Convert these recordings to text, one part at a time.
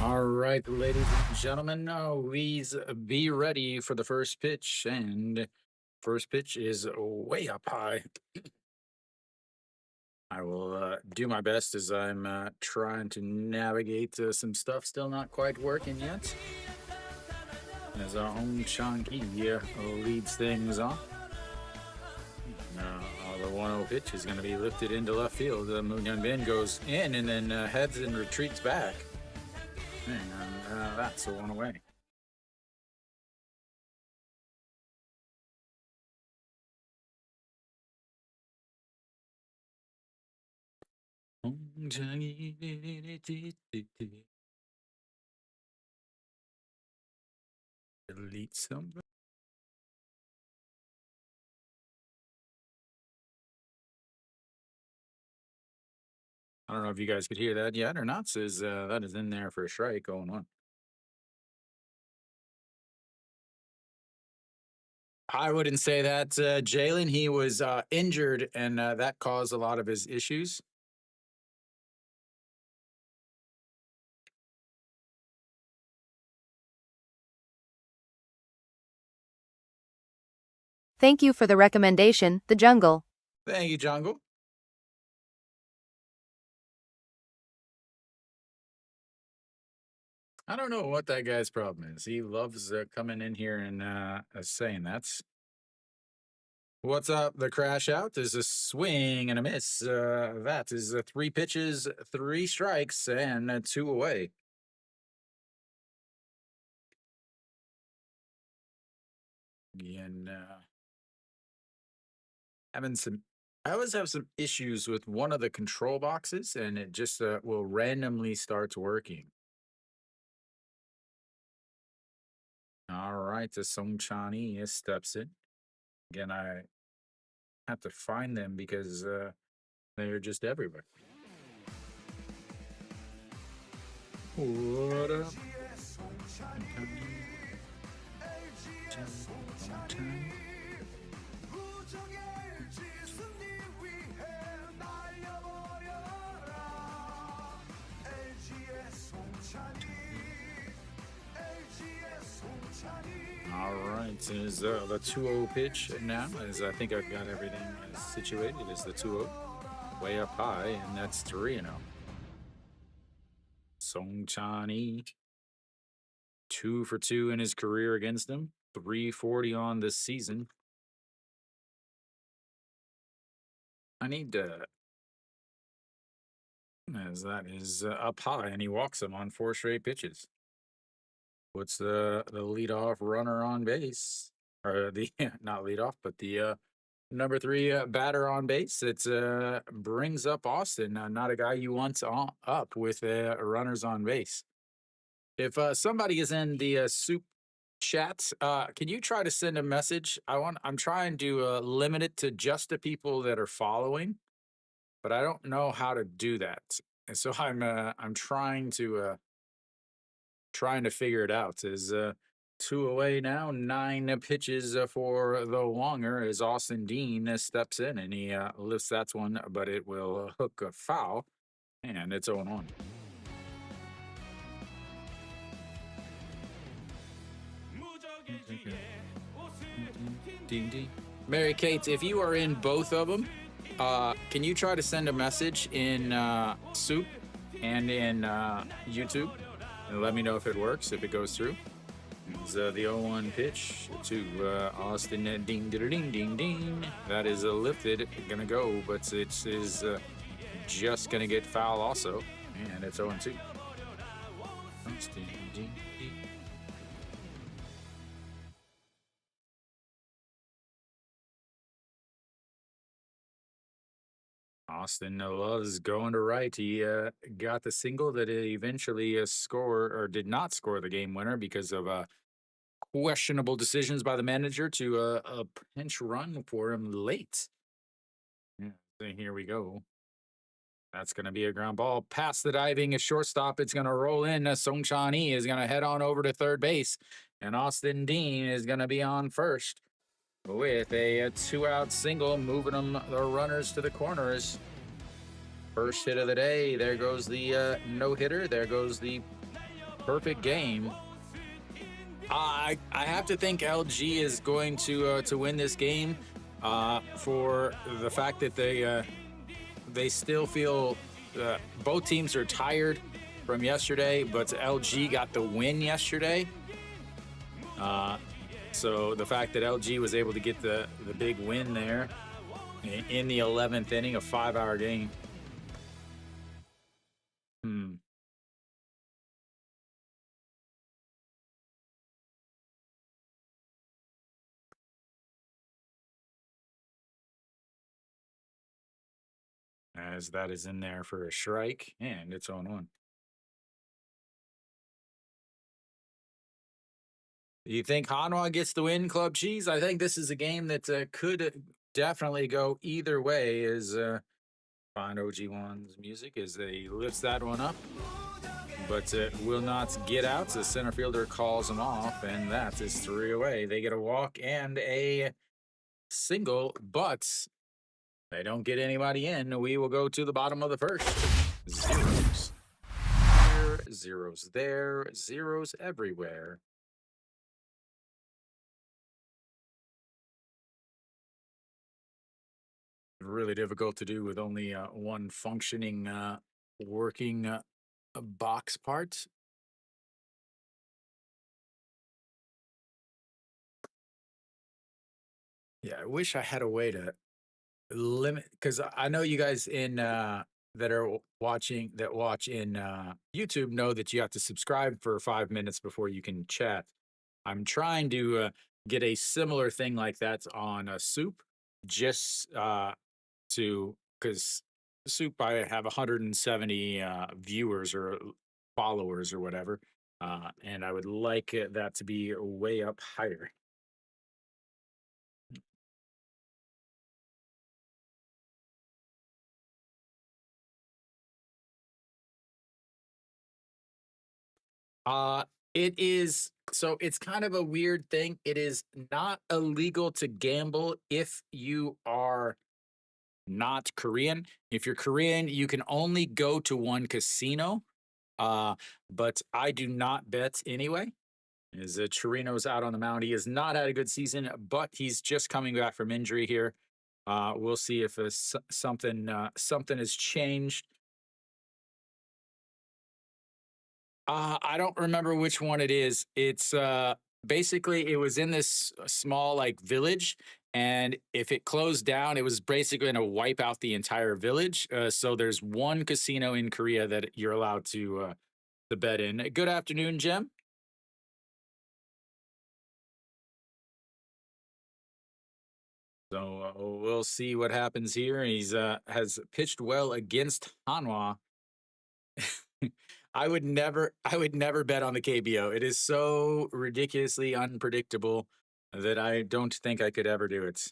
All right, ladies and gentlemen, please be ready for the first pitch. And first pitch is way up high. I will do my best as I'm trying to navigate some stuff still not quite working yet. As our own Chunky leads things off. The 1-0 pitch is going to be lifted into left field. Moon Young Bin goes in and then heads and retreats back. And that's a one away. Delete some. I don't know if you guys could hear that yet or not. Says that is in there for a strike going on. I wouldn't say that, Jalen. He was injured, and that caused a lot of his issues. Thank you for the recommendation, The Jungle. Thank you, Jungle. I don't know what that guy's problem is. He loves coming in here and saying that's. What's up? The crash out is a swing and a miss. That is 3 pitches, 3 strikes, and 2 away. And I always have some issues with one of the control boxes, and it just will randomly starts working. All right, the Song Chani steps in. Again, I have to find them because they're just everywhere. What up? All right, is the 2-0 pitch now, as I think I've got everything situated, is the 2-0 way up high, and that's 3-0. Song Chani, 2 for 2 in his career against him, 340 on this season. I need to, as that is up high, and he walks him on 4 straight pitches. Puts the leadoff runner on base, or the not leadoff, but the number 3 batter on base. It brings up Austin, not a guy you want up with runners on base. If somebody is in the SOOP chat, can you try to send a message? I'm trying to limit it to just the people that are following, but I don't know how to do that, and so I'm trying to figure it out. Is 2 away now, 9 pitches for the longer as Austin Dean steps in and he lifts that one, but it will hook a foul, and it's 0-1. Mary Kate, if you are in both of them, can you try to send a message in SOOP and in YouTube? And let me know if it works, if it goes through. It's the 0-1 pitch to Austin. Ding, ding, ding, ding, ding. That is lifted, gonna go, but it is just gonna get foul also, and it's 0-2. Austin, ding, ding. Austin loves going to right. He got the single that eventually scored, or did not score the game winner because of questionable decisions by the manager to a pinch run for him late. Yeah, so here we go. That's going to be a ground ball past the diving shortstop. It's going to roll in. Song Chani is going to head on over to third base, and Austin Dean is going to be on first with a 2-out single, moving them the runners to the corners. First hit of the day. There goes the no-hitter. There goes the perfect game. I have to think LG is going to win this game for the fact that they still feel both teams are tired from yesterday, but LG got the win yesterday. So the fact that LG was able to get the big win there in the 11th inning, a 5-hour game. As that is in there for a strike, and it's on 1. You think Hanwha gets the win, Club Cheese? I think this is a game that could definitely go either way. As find OG1's music as they lifts that one up, but will not get out. The center fielder calls him off, and that is 3 away. They get a walk and a single, but they don't get anybody in. We will go to the bottom of the first. Zeros here, zeros there, zeros everywhere. Really difficult to do with only one functioning working box part. Yeah, I wish I had a way to limit, because I know you guys in that are watching that watch in YouTube know that you have to subscribe for 5 minutes before you can chat. I'm trying to get a similar thing like that on a SOOP, just to because SOOP I have 170 viewers or followers or whatever, and I would like that to be way up higher. Uh, it is so it's kind of a weird thing. It is not illegal to gamble if you are not Korean. If you're Korean, you can only go to one casino. But I do not bet anyway. As Chirino's out on the mound, he has not had a good season, but he's just coming back from injury here. We'll see if something has changed. I don't remember which one it is. It's basically it was in this small like village, and if it closed down, it was basically going to wipe out the entire village. So there's one casino in Korea that you're allowed to bet in. Good afternoon, Jim. So we'll see what happens here. He's has pitched well against Hanwha. I would never bet on the KBO. It is so ridiculously unpredictable that I don't think I could ever do it.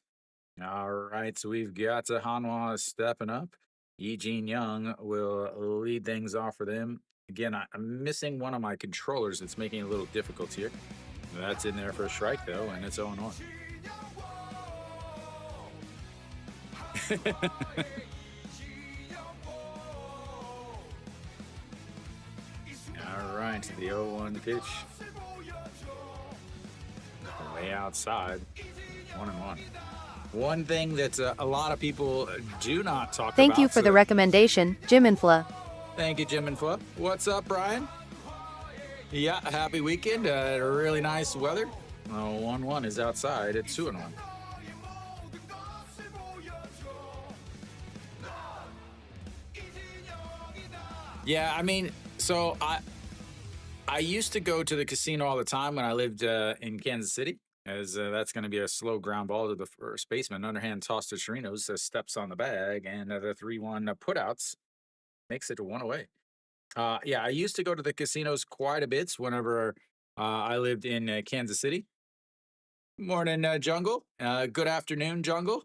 All right, so we've got Hanwha stepping up. Eugene Young will lead things off for them. Again, I'm missing one of my controllers. It's making it a little difficult here. That's in there for a strike, though, and it's 0-1. All right, the 0-1 pitch. Way outside. 1-1. One thing that a lot of people do not talk about. Thank you for the recommendation, Jim and Fla. Thank you, Jim and Fla. What's up, Brian? Yeah, happy weekend. Really nice weather. 1-1 is outside. It's 2-1. Yeah, I mean, so I used to go to the casino all the time when I lived in Kansas City, as that's going to be a slow ground ball to the first baseman. Underhand toss to Chirinos, steps on the bag, and the 3-1 putouts makes it 1 away. Yeah, I used to go to the casinos quite a bit whenever I lived in Kansas City. Morning, Jungle. Good afternoon, Jungle.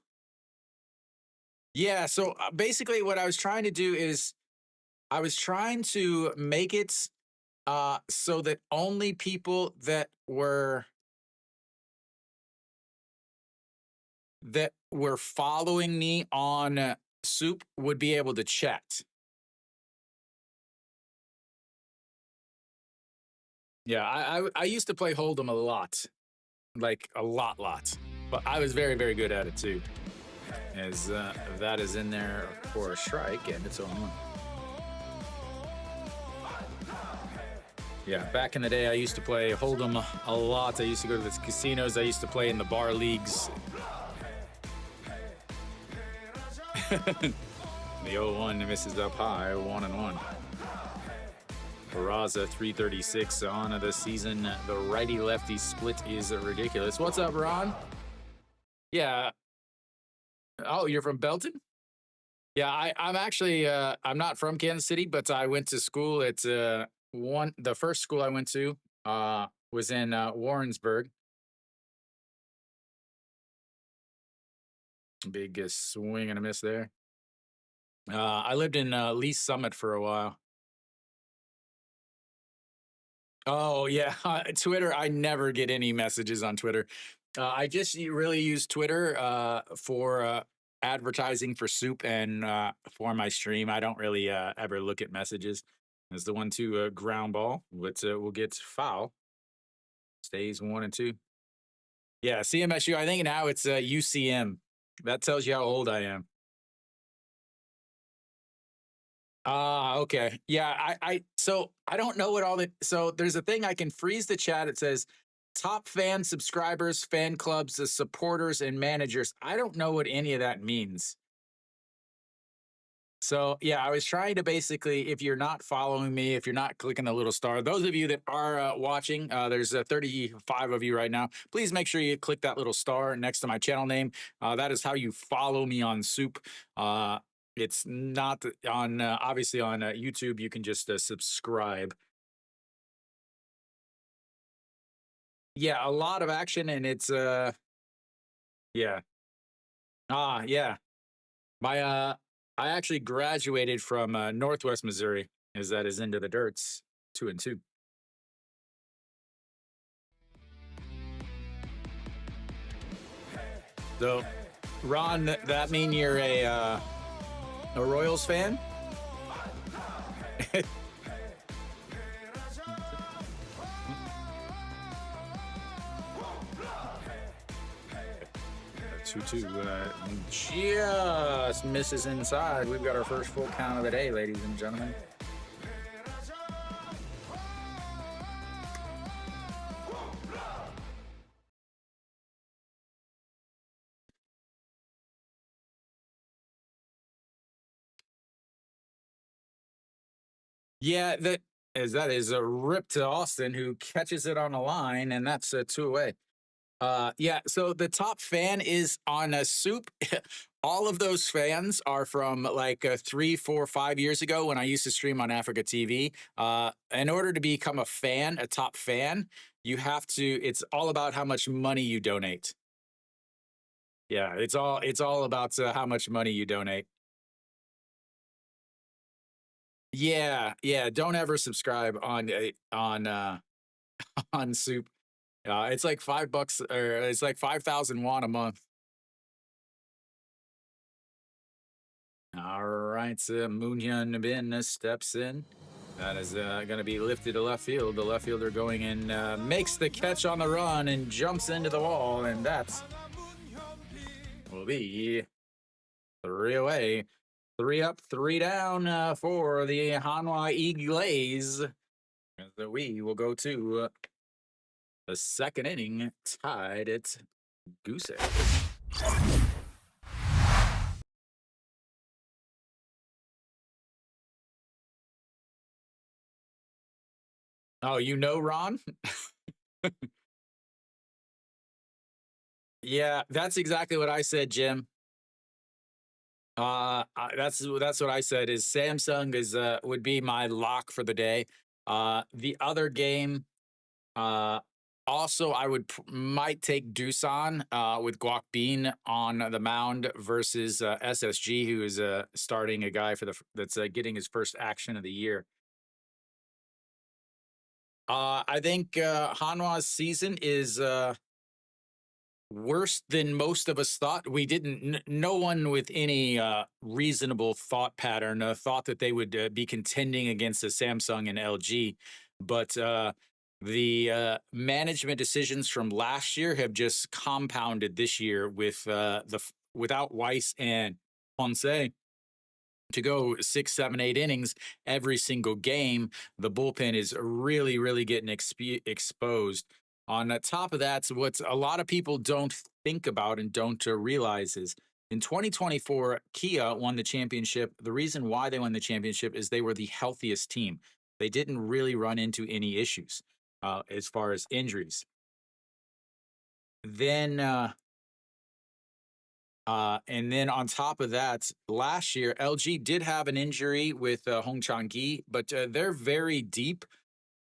Yeah, so basically what I was trying to do is I was trying to make it so that only people that were following me on SOOP would be able to chat. Yeah, I used to play Hold'em a lot, like a lot, but I was very very good at it too. As that is in there for a strike, and it's on one. Yeah, back in the day, I used to play Hold'em a lot. I used to go to the casinos. I used to play in the bar leagues. The 0-1 misses up high, 1-1. Peraza 336 on the season. The righty lefty split is ridiculous. What's up, Ron? Yeah. Oh, you're from Belton? Yeah, I'm actually I'm not from Kansas City, but I went to school at the first school I went to was in Warrensburg. Big swing and a miss there. I lived in Lee Summit for a while. Oh yeah, Twitter. I never get any messages on Twitter. I just really use Twitter for advertising for Soup and for my stream. I don't really ever look at messages. As the 1-2 ground ball, but will get foul. Stays 1-2. Yeah, CMSU. I think now it's UCM. That tells you how old I am. Ah, okay. Yeah, so I don't know what all the so there's a thing I can freeze the chat. It says top fan subscribers, fan clubs, the supporters, and managers. I don't know what any of that means. So yeah, I was trying to basically, if you're not following me, if you're not clicking the little star, those of you that are watching, there's 35 of you right now. Please make sure you click that little star next to my channel name. That is how you follow me on Soup. It's not on obviously on YouTube. You can just subscribe. Yeah, a lot of action, and it's yeah. Yeah. My I actually graduated from Northwest Missouri, as that is into the dirts, 2-2. So, Ron, that mean you're a Royals fan? 2-2 just misses inside. We've got our first full count of the day, ladies and gentlemen. Yeah, that is a rip to Austin, who catches it on a line, and that's a 2 away. Yeah, so the top fan is on a Soup. All of those fans are from like 3, 4, 5 years ago when I used to stream on Africa TV. In order to become a top fan, you have to. It's all about how much money you donate. Yeah, it's all about how much money you donate. Yeah, yeah. Don't ever subscribe on Soup. It's like $5 or it's like 5,000 won a month. All right, Moonhyun Bin steps in. That is going to be lifted to left field. The left fielder going in, makes the catch on the run and jumps into the wall, and that's will be 3 away. 3 up, 3 down for the Hanwha Eagles. So we will go to the second inning, tied at goose egg. Oh, you know Ron? Yeah, that's exactly what I said, Jim. That's what I said. Is Samsung is would be my lock for the day. The other game, uh, also I would might take Doosan with Guak Bean on the mound versus SSG, who is starting a guy for that's getting his first action of the year. I think Hanwha's season is worse than most of us thought. We didn't. No one with any reasonable thought pattern thought that they would be contending against a Samsung and LG, but the management decisions from last year have just compounded this year with without Weiss and Ponce to go 6, 7, 8 innings every single game. The bullpen is really, really getting exposed. On the top of that, what a lot of people don't think about and don't realize is in 2024, Kia won the championship. The reason why they won the championship is they were the healthiest team. They didn't really run into any issues as far as injuries. Then and then on top of that, last year LG did have an injury with Hong Chang-gi, but they're very deep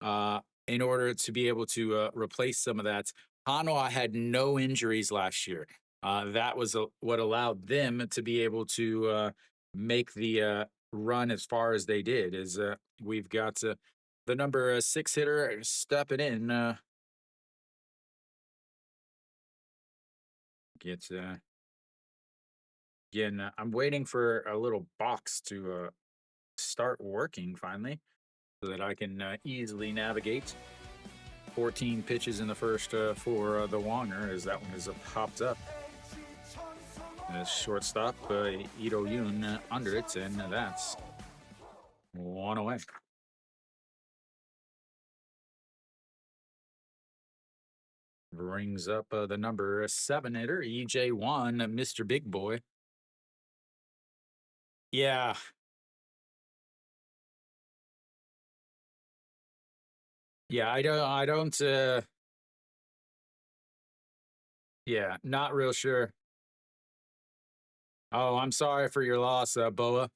in order to be able to replace some of that. Hanwha had no injuries last year. That was what allowed them to be able to make the run as far as they did. Is we've got the number 6 hitter stepping in. Gets Again, I'm waiting for a little box to start working finally so that I can easily navigate. 14 pitches in the first for the Wonger as that one has popped up. Shortstop, Ito Yoon under it, and that's one away. Brings up the number 7 hitter, EJ1, Mr. Big Boy. Yeah. Yeah, I don't yeah, not real sure. Oh, I'm sorry for your loss, Boa.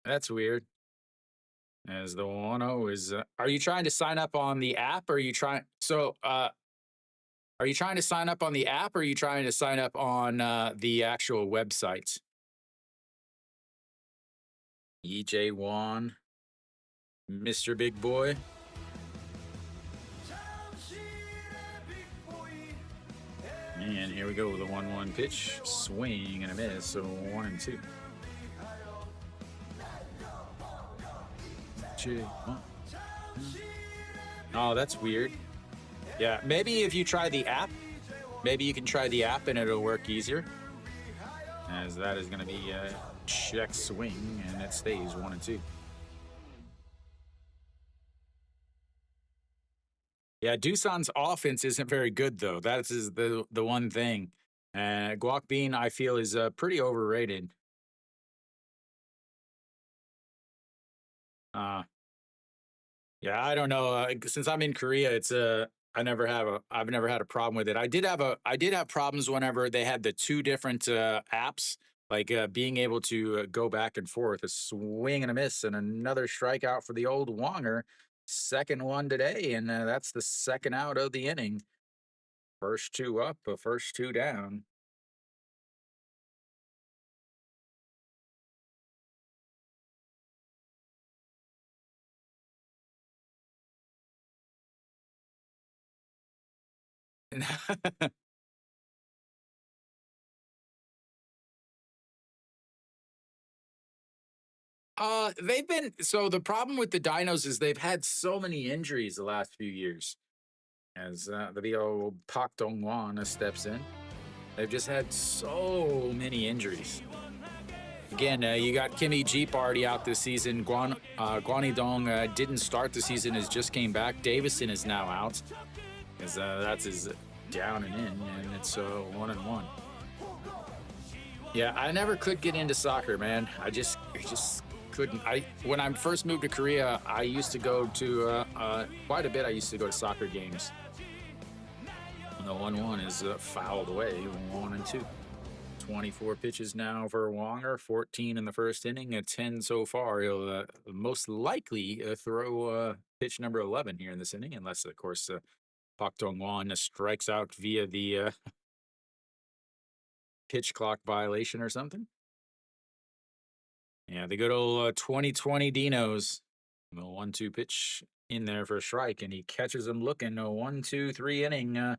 That's weird. As the 1-0 is are you trying to sign up on the app or are you trying are you trying to sign up on the app or are you trying to sign up on the actual website? EJ1, Mr. Big Boy. And here we go, the 1-1 pitch, swing and a miss, so 1-2. Oh, that's weird. Yeah, maybe if you try the app, maybe you can try the app and it'll work easier. As that is going to be a check swing, and it stays 1-2. Yeah, Doosan's offense isn't very good though. That is the one thing. Guac Bean, I feel, is pretty overrated. Yeah, I don't know. Since I'm in Korea, I've never had a problem with it. I did have problems whenever they had the two different apps, like being able to go back and forth, a swing and a miss, and another strikeout for the old Wonger. Second one today, and that's the second out of the inning. First two up, first two down. They've been so the problem with the Dinos is they've had so many injuries the last few years. As the old Pak Dong-wan steps in, they've just had so many injuries. Again, you got Kimmy Jeep already out this season. Guan Dong didn't start the season, has just came back. Davison is now out, as that's his down and in, and it's 1-1. Yeah, I never could get into soccer, man. I just couldn't. When I first moved to Korea, I used to go to quite a bit. I used to go to soccer games. And the 1-1 is fouled away, 1-2. 24 pitches now for Wonger, 14 in the first inning, 10 so far. He'll most likely throw pitch number 11 here in this inning, unless, of course, Pak Dong-wan strikes out via the pitch clock violation or something. Yeah, the good old 2020 Dinos. The 1-2 pitch in there for a strike, and he catches him looking. A 1-2-3 inning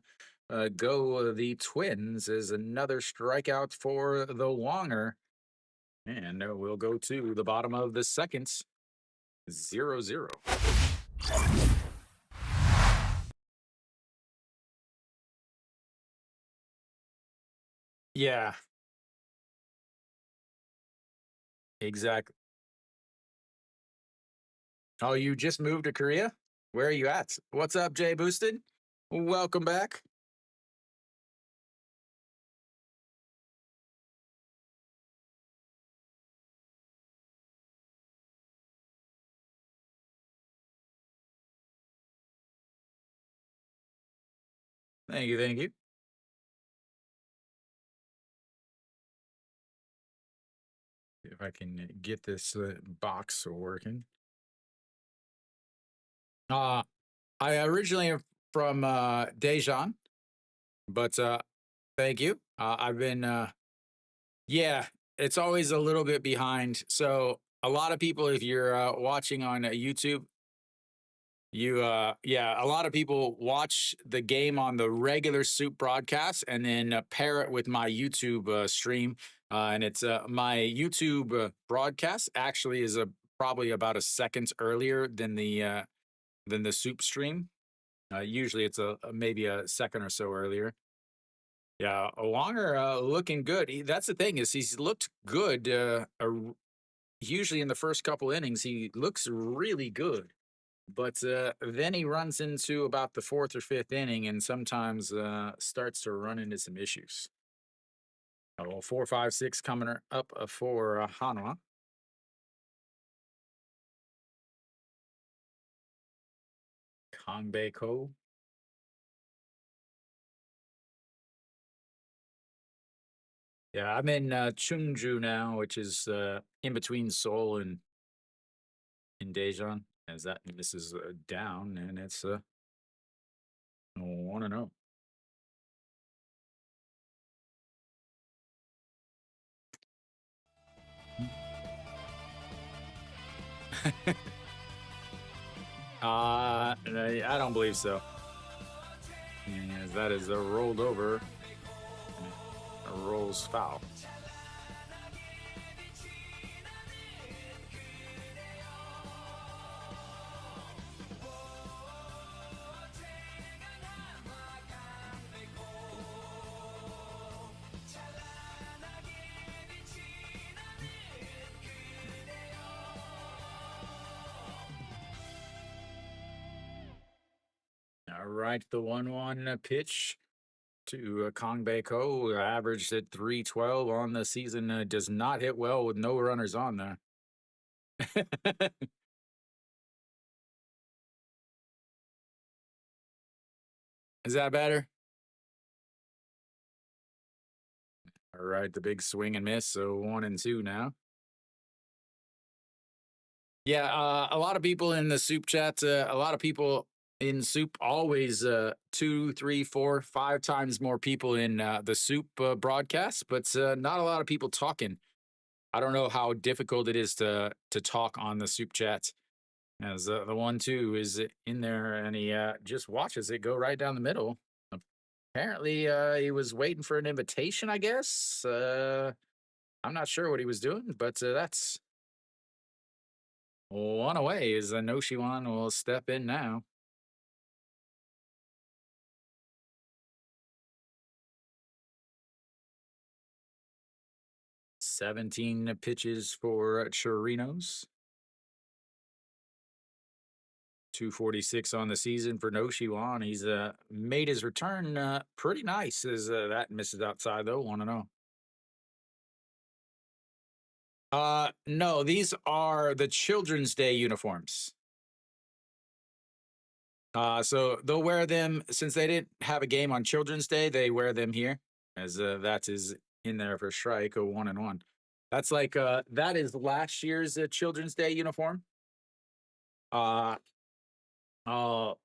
go the Twins is another strikeout for the Wonger. And we'll go to the bottom of the second. 0-0. Yeah, exactly. Oh, you just moved to Korea? Where are you at? What's up, Jay Boosted? Welcome back. Thank you, thank you. If I can get this box working. I originally am from Daejeon, but thank you. I've been yeah, it's always a little bit behind. So a lot of people, if you're watching on YouTube, yeah, a lot of people watch the game on the regular Soup broadcast and then pair it with my YouTube stream. And it's my YouTube broadcast actually is probably about a second earlier than the Soup stream. Usually it's maybe a second or so earlier. Yeah, Longer looking good. That's the thing is he's looked good. Usually in the first couple innings he looks really good, but then he runs into about the fourth or fifth inning and sometimes starts to run into some issues. Well, 4, 5, 6 coming up for Hanwha. Kongbeko. Yeah, I'm in Chungju now, which is in between Seoul and in Daejeon. As that this is down, and it's 1-0. I don't believe so. As that is rolled over, rolls foul. All right, the 1-1 pitch to Kongbeko, averaged at 312 on the season. Does not hit well with no runners on there. Is that better? All right, the big swing and miss. So 1-2 now. Yeah, a lot of people in the soup chat, a lot of people in soup always 2, 3, 4, 5 times more people in the soup broadcast, but not a lot of people talking. I don't know how difficult it is to talk on the soup chat. As the 1-2 is in there, and he just watches it go right down the middle. Apparently, he was waiting for an invitation. I guess I'm not sure what he was doing, but that's one away. Is Noshiwan will step in now. "17 pitches for Chirinos. 246 on the season for Noshiwan. He's made his return pretty nice. As that misses outside though, 1-0. No, these are the Children's Day uniforms. So they'll wear them since they didn't have a game on Children's Day. They wear them here, as that is in there for strike. 1-1. That's like that is last year's Children's Day uniform. Uh, I'll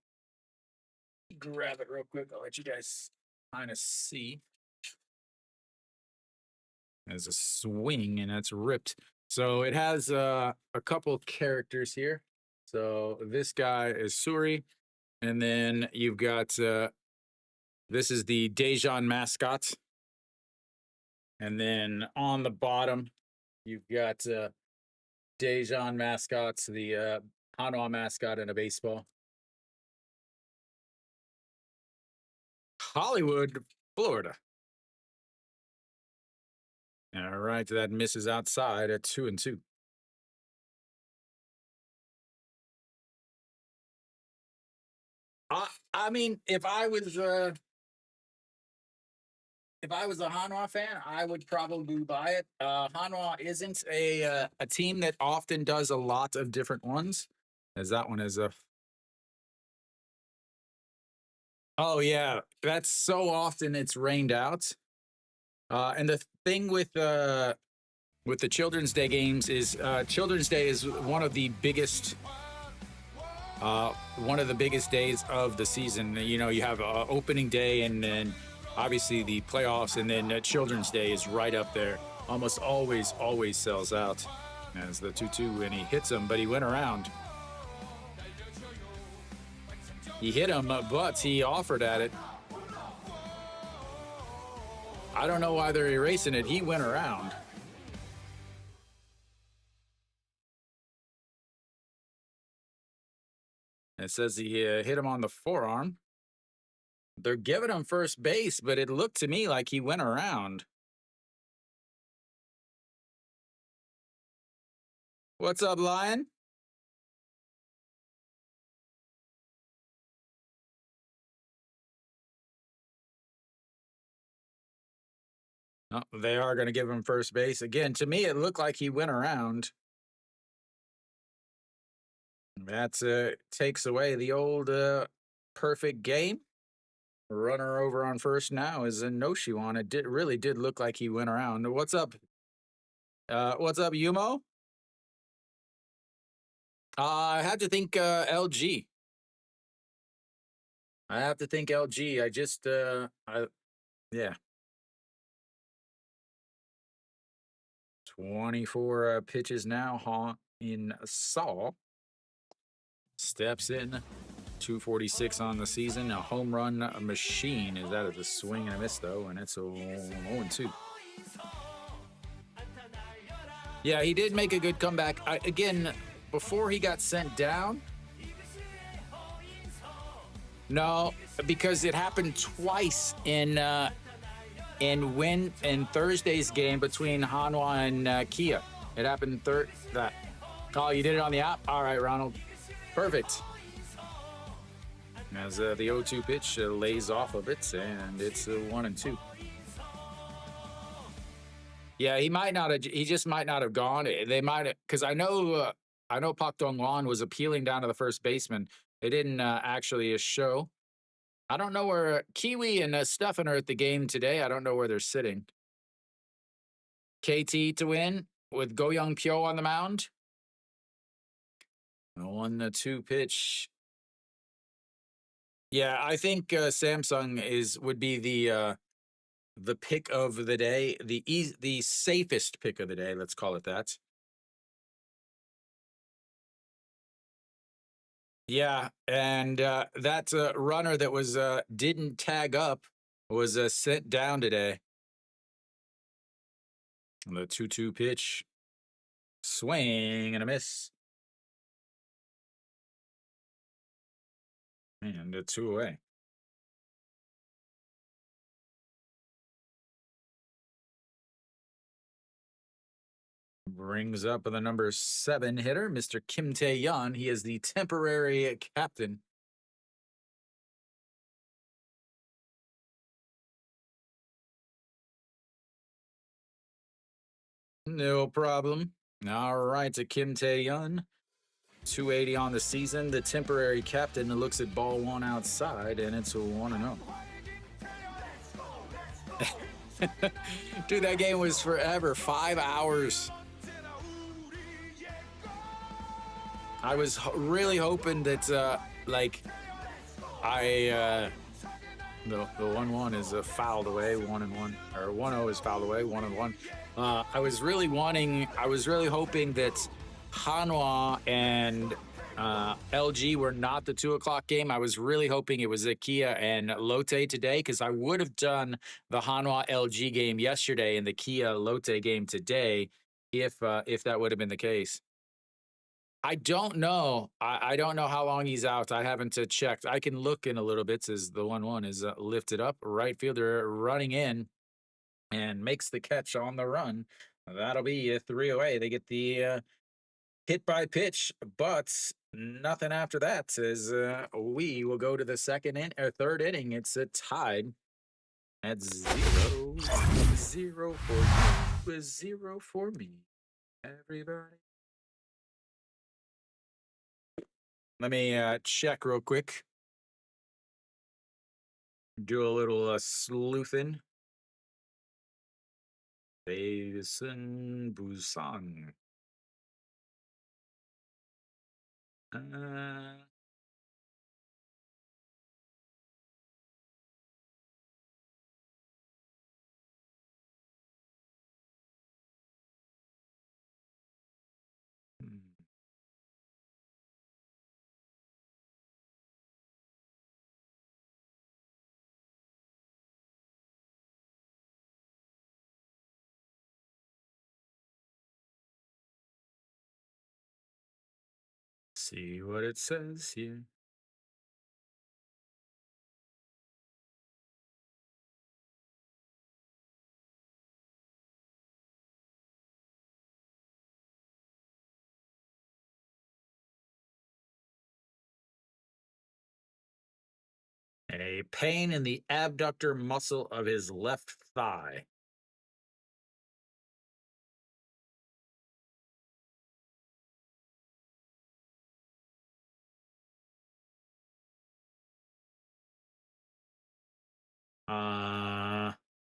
grab it real quick. I'll let you guys kind of see. There's a swing and it's ripped. So it has a couple characters here. So this guy is Suri, and then you've got This is the Daejeon mascot. And then on the bottom, you've got Daejeon mascots, the Hanwha mascot in a baseball. Hollywood, Florida. All right, that misses outside at 2-2. I mean, if I was a Hanwha fan, I would probably buy it. Hanwha isn't a team that often does a lot of different ones, as that one is a. Oh yeah, that's so often it's rained out. And the thing with the Children's Day games is Children's Day is one of the biggest days of the season. You know, you have opening day and then obviously the playoffs, and then Children's Day is right up there. Almost always sells out. As the 2-2, and he hits him, but he went around. He hit him, but he offered at it. I don't know why they're erasing it. He went around. It says he hit him on the forearm. They're giving him first base, but it looked to me like he went around. What's up, Lion? Oh, they are going to give him first base. Again, to me, it looked like he went around. That takes away the old perfect game. Runner over on first now is a no-show. It really did look like he went around. What's up? What's up, Yumo? I have to think LG. I have to think LG. Yeah. 24 pitches now. In Saul steps in. 246 on the season. A home run machine. Is that a swing and a miss though? And it's a 0-2. Yeah, he did make a good comeback. Again, before he got sent down. No, because it happened twice in Thursday's game between Hanwha and Kia. It happened that. Oh, you did it on the app? All right, Ronald. Perfect. As the 0-2 pitch lays off of it, and it's 1-2. Yeah, he just might not have gone. They might have, because I know Pak Dong-won was appealing down to the first baseman. They didn't actually show. I don't know where Kiwi and Stefan are at the game today. I don't know where they're sitting. KT to win with Go Young Pyo on the mound. 1-2 pitch. Yeah, I think Samsung would be the pick of the day, the safest pick of the day. Let's call it that. Yeah, and that runner that was didn't tag up was sent down today. The 2-2 pitch, swing and a miss, and a 2 away. Brings up the number 7 hitter, Mr. Kim Tae-yeon. He is the temporary captain. No problem. All right, to Kim Tae-yeon. 280 on the season. The temporary captain looks at ball 1 outside, and it's a 1-0. Dude, that game was forever. 5 hours. I was really hoping that, the 1-1 is fouled away, 1-1, or 1-0 is fouled away, 1-1. I was really hoping that Hanwha and LG were not the 2 o'clock game. I was really hoping it was a Kia and Lotte today because I would have done the Hanwha LG game yesterday and the Kia Lotte game today if that would have been the case. I don't know. I don't know how long he's out. I haven't checked. I can look in a little bit as the 1-1 is lifted up. Right fielder running in and makes the catch on the run. That'll be a 3 away. They get the hit by pitch, but nothing after that. As we will go to the third inning. It's a tied at 0-0 for you, 0 for me. Everybody. Let me check real quick. Do a little sleuthing. Davison Busan. See what it says here. A pain in the abductor muscle of his left thigh.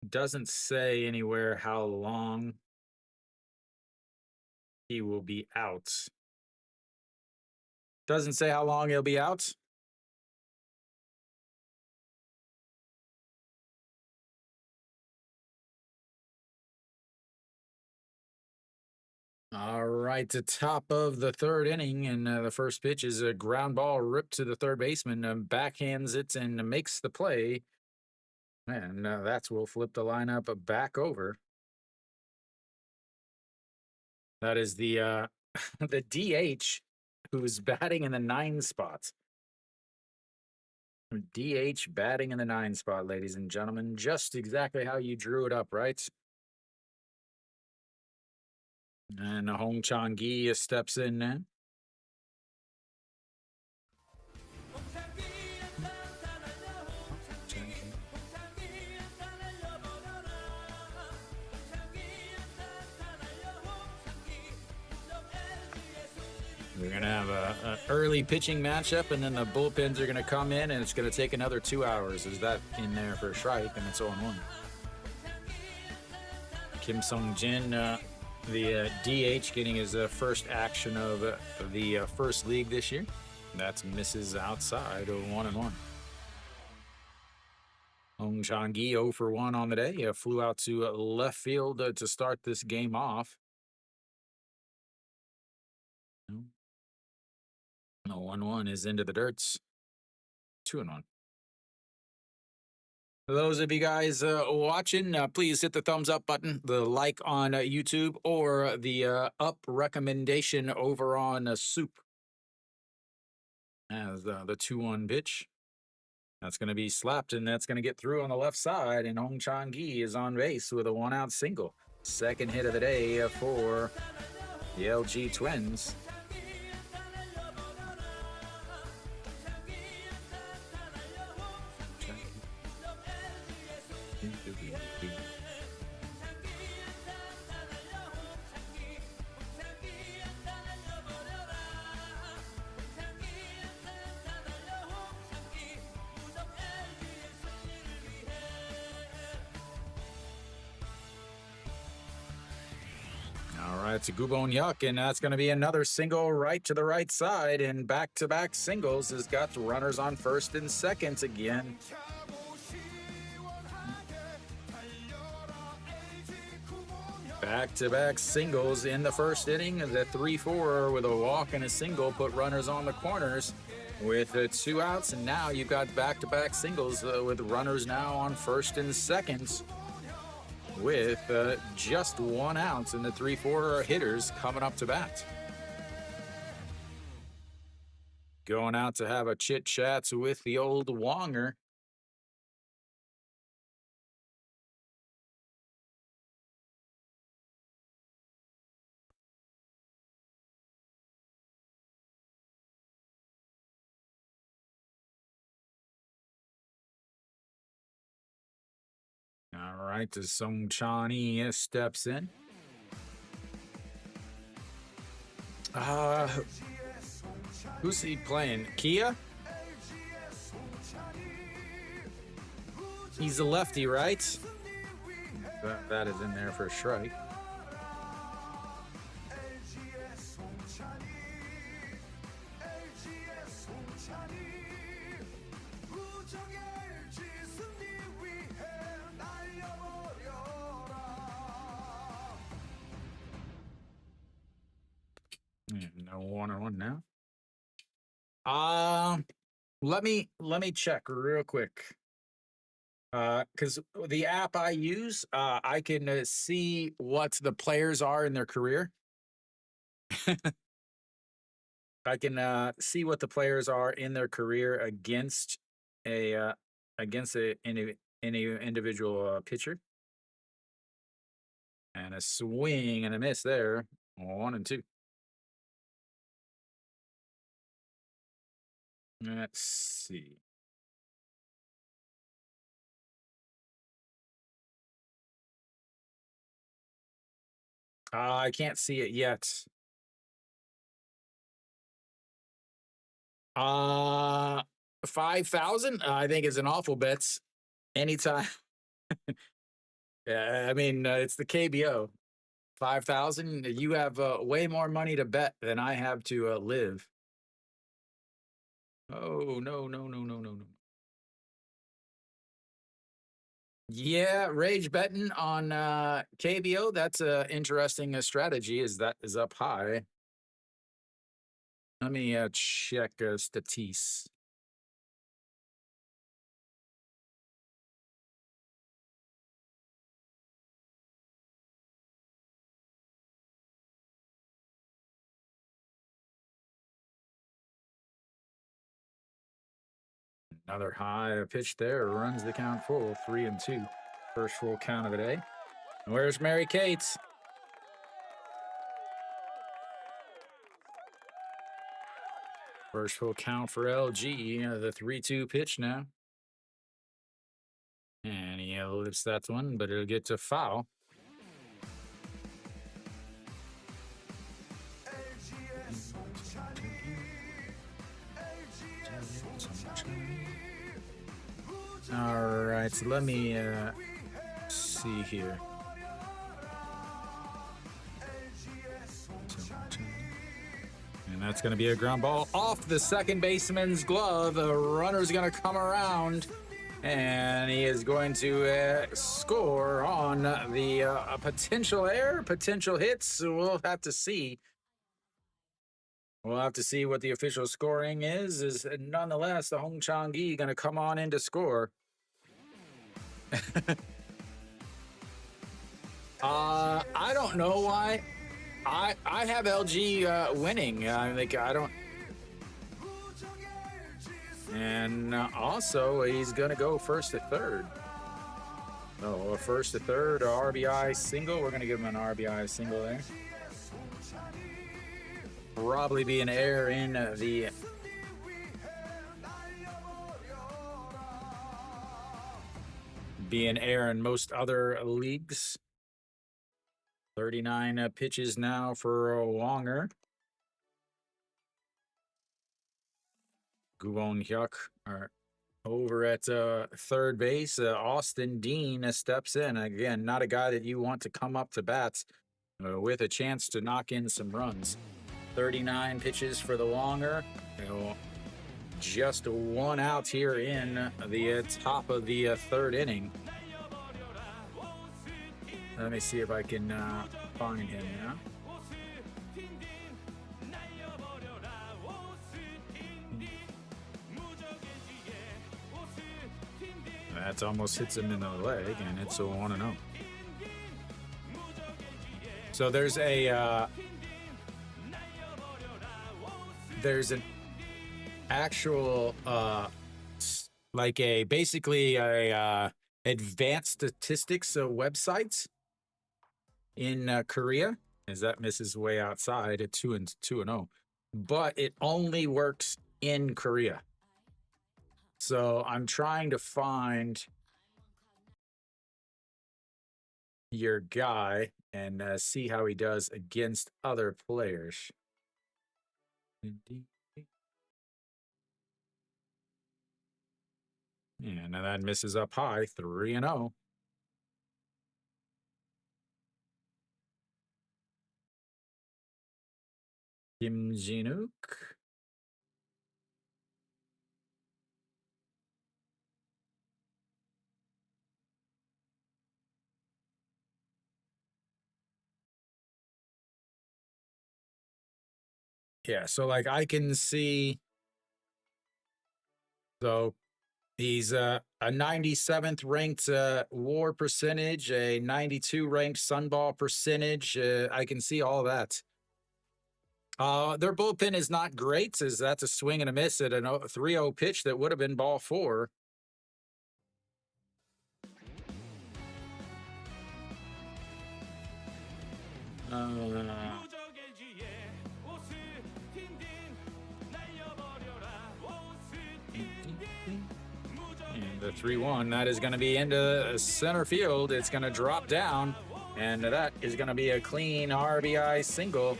Doesn't say anywhere how long he will be out. Doesn't say how long he'll be out. All right, to top of the third inning, and the first pitch is a ground ball ripped to the third baseman, backhands it and makes the play. And that's will flip the lineup back over. That is the the DH who's batting in the 9 spot. DH batting in the 9 spot, ladies and gentlemen. Just exactly how you drew it up, right? And Hong Chang-gi steps in now. We're going to have an early pitching matchup, and then the bullpens are going to come in, and it's going to take another 2 hours. Is that in there for a strike, and it's 0-1. Kim Sung-jin, the DH, getting his first action of the first league this year. That's misses outside of 1-1. Hong Chang-gi 0 for 1 on the day. Flew out to left field to start this game off. The 1-1 is into the dirts. 2-1. For those of you guys watching, please hit the thumbs up button, the like on YouTube, or the up recommendation over on SOOP. As the 2-1 pitch. That's going to be slapped, and that's going to get through on the left side, and Hong Chang-gi is on base with a 1-out single. Second hit of the day for the LG Twins. It's a Gubon Yuck, and that's going to be another single right to the right side, and back-to-back singles has got runners on first and second again. Back-to-back singles in the first inning. The 3-4 with a walk and a single put runners on the corners with 2 outs. And now you've got back-to-back singles with runners now on first and second with just 1 out. And the 3-4 hitters coming up to bat. Going out to have a chit-chats with the old Wonger. All right, the Song Chani steps in. Who's he playing? Kia? He's a lefty, right? That is in there for a strike. No 1-on-1 now. Let me check real quick. Because the app I use, I can see what the players are in their career. I can see what the players are in their career against any individual pitcher. And a swing and a miss there. 1-2. Let's see. I can't see it yet. 5,000, I think, is an awful bet. Anytime. Yeah, I mean, it's the KBO. 5,000. You have way more money to bet than I have to live. Oh, no. Yeah, rage betting on KBO. That's an interesting strategy. Is up high? Let me check Statis. Another high pitch there. Runs the count full. 3-2. First full count of the day. Where's Mary Kate? First full count for LG. The 3-2 pitch now. And he lifts that one, but it'll get to foul. All right, so let me see here. And that's going to be a ground ball off the second baseman's glove. The runner's going to come around, and he is going to score on the potential error, potential hits. We'll have to see. We'll have to see what the official scoring is nonetheless, the Hong Chang-gi going to come on in to score. I don't know why. I have LG winning. I don't. And also, he's going to go first to third. Oh, a first to third, a RBI single. We're going to give him an RBI single there. Probably be an error in the most other leagues. 39 pitches now for Wonger. Gubon Hyuk over at third base. Austin Dean steps in. Again, not a guy that you want to come up to bats with a chance to knock in some runs. 39 pitches for the Wonger. Just 1 out here in the top of the third inning. Let me see if I can find him now. That almost hits him in the leg, and it's a 1-0. So there's an actual like basically a advanced statistics website in Korea. As that misses way outside at 2-0, but it only works in Korea. So I'm trying to find your guy and see how he does against other players. Yeah, now that misses up high, 3-0. Kim Jinuk. Yeah, so like I can see, so he's a 97th ranked WAR percentage, a 92 ranked Sunball percentage. I can see all that. Their bullpen is not great, as that's a swing and a miss at a 3-0 pitch that would have been ball 4. And the 3-1, that is going to be into center field. It's going to drop down, and that is going to be a clean RBI single.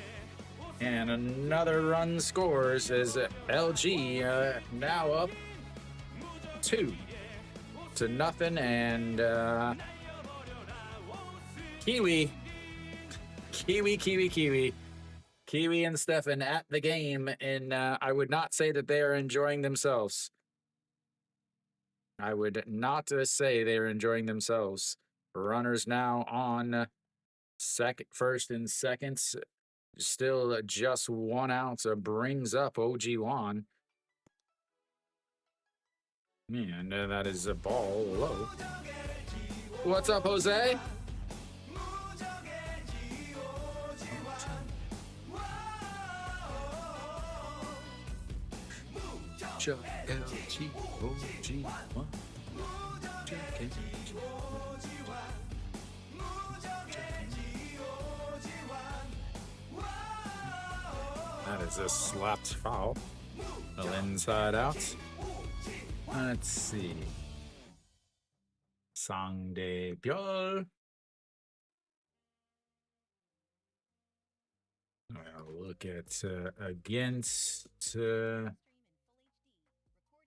And another run scores as LG now up 2-0. And Kiwi and Stefan at the game. And I would not say that they are enjoying themselves. I would not say they are enjoying themselves. Runners now on first and second. Still just 1 out. Brings up OG Juan. And that is a ball low. What's up, Jose? That is a slapped foul. Well, inside out. Let's see. Sangde Byul. I'll look at against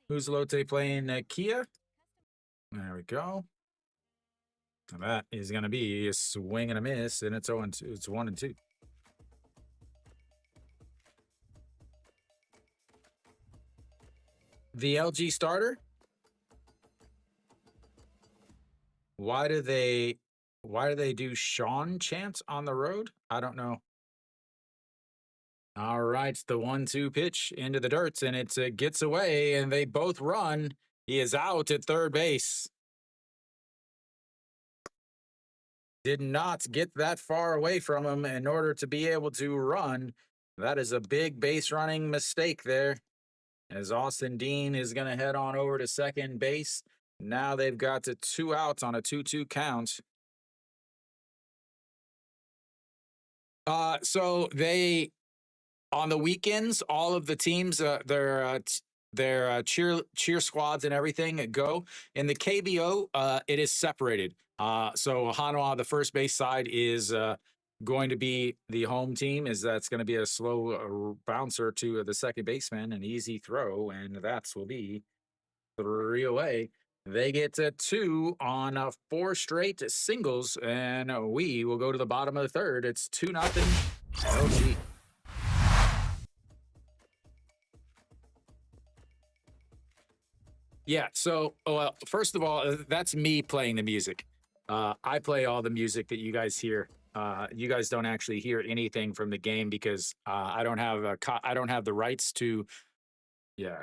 who's Lotte playing Kia. There we go. And that is going to be a swing and a miss, and it's 0-2. It's 1-2. The LG starter. Why do they do Sean chants on the road? I don't know. All right, the 1-2 pitch into the dirt, and it gets away, and they both run. He is out at third base. Did not get that far away from him in order to be able to run. That is a big base running mistake there. As Austin Dean is going to head on over to second base. Now they've got 2 outs on a 2-2 count. So they, on the weekends, all of the teams, their cheer squads and everything go. In the KBO, it is separated. So Hanwha, the first base side, is going to be the home team, as that's going to be a slow bouncer to the second baseman, an easy throw, and that will be 3 away. They get 2 on 4 straight singles, and we will go to the bottom of the third. It's 2-0 LG. Yeah, so first of all, that's me playing the music. I play all the music that you guys hear. You guys don't actually hear anything from the game because I don't have I don't have the rights to. Yeah,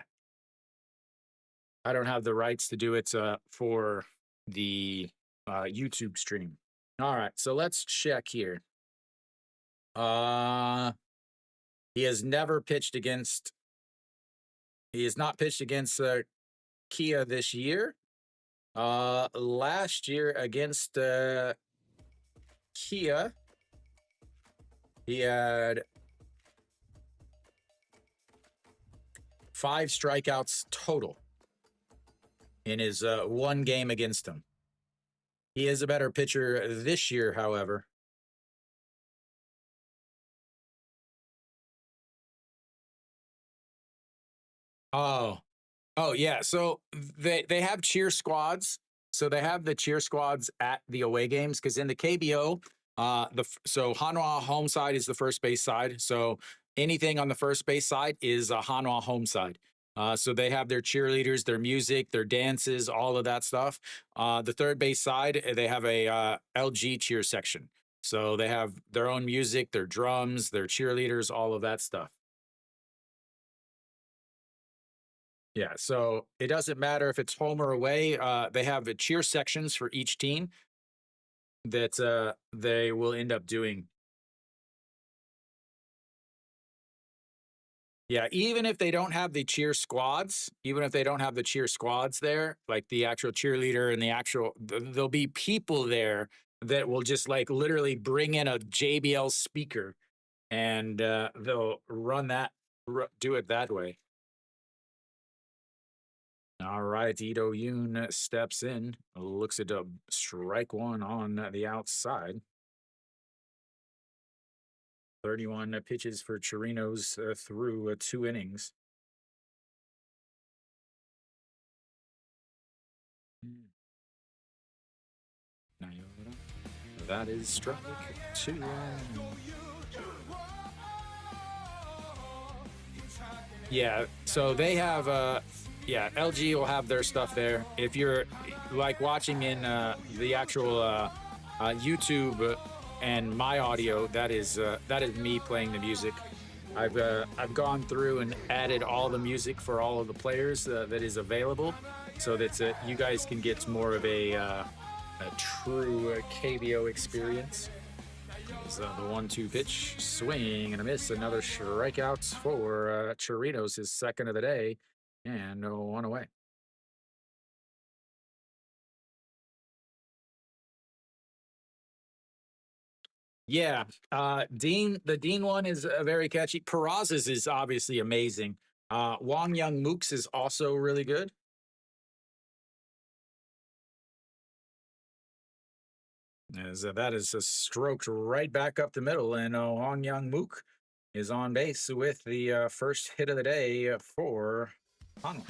I don't have the rights to do it for the YouTube stream. All right, so let's check here. He has never pitched against. He has not pitched against Kia this year. Last year against Kia, he had 5 strikeouts total in his one game against him. He is a better pitcher this year, however. Oh yeah. So they have cheer squads. So they have the cheer squads at the away games because in the KBO, so Hanwha home side is the first base side. So anything on the first base side is a Hanwha home side. So they have their cheerleaders, their music, their dances, all of that stuff. The third base side, they have a LG cheer section. So they have their own music, their drums, their cheerleaders, all of that stuff. Yeah, so it doesn't matter if it's home or away. They have the cheer sections for each team that they will end up doing. Yeah, even if they don't have the cheer squads, even if they don't have the cheer squads there, like the actual cheerleader and the actual, there'll be people there that will just like literally bring in a JBL speaker and they'll run that, do it that way. All right, Ito Yoon steps in, looks at a strike one on the outside. 31 pitches for Chirinos through 2 innings. That is strike 2. Yeah, so they have yeah, LG will have their stuff there. If you're like watching in the actual YouTube and my audio, that is me playing the music. I've gone through and added all the music for all of the players that is available, so that you guys can get more of a true KBO experience. Is the 1-2 pitch, swing and a miss. Another strikeout for Chirinos, his second of the day, and 1 away. Yeah, the Dean one is very catchy. Peraza's is obviously amazing. Wong Young Mook's is also really good. As that is stroked right back up the middle, and Wong Young Mook is on base with the first hit of the day for Hanwha.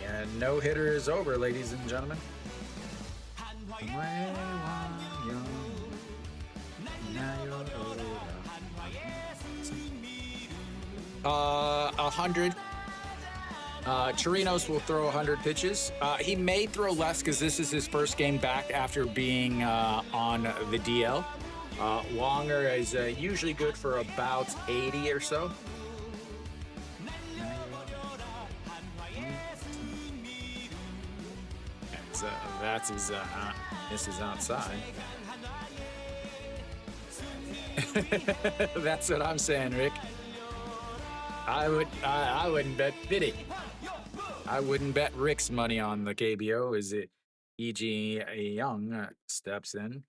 And no hitter is over, ladies and gentlemen. 100. Chirinos will throw 100 pitches. He may throw less because this is his first game back after being on the DL. Wonger is usually good for about 80 or so. That's his. This is outside. That's what I'm saying, Rick. I wouldn't bet 50. I wouldn't bet Rick's money on the KBO. Is it E.G. Young steps in?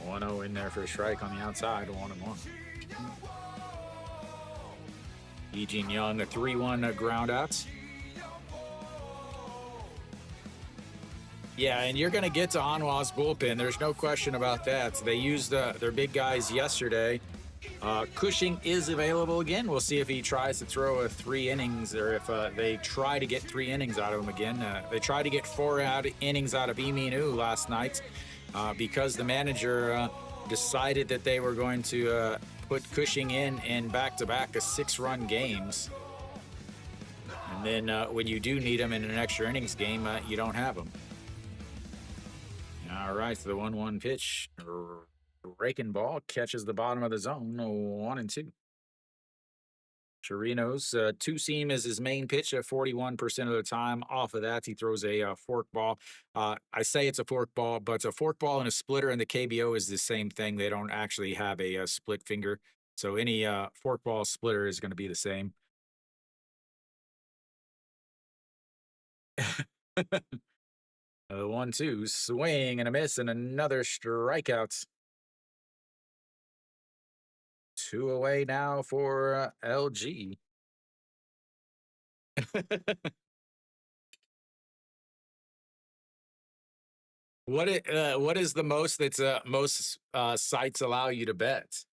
1-0 in there for a strike on the outside, 1-1. E.G. Young, a 3-1 ground out. Yeah, and you're going to get to Hanwha's bullpen. There's no question about that. They used their big guys yesterday. Cushing is available again. We'll see if he tries to throw 3 innings or if they try to get 3 innings out of him again. They tried to get 4 innings out of Iminu last night because the manager decided that they were going to put Cushing in back-to-back 6-run games. And And then when you do need them in an extra innings game, you don't have them. All right, so the 1-1 pitch. Raking ball catches the bottom of the zone, 1-2. Chirinos, two seam is his main pitch at 41% of the time. Off of that, he throws a fork ball. I say it's a fork ball, but it's a fork ball and a splitter, and the KBO is the same thing. They don't actually have a split finger. So any fork ball splitter is going to be the same. The 1-2 swing and a miss and another strikeout. 2 away now for LG. What is the most that's most sites allow you to bet?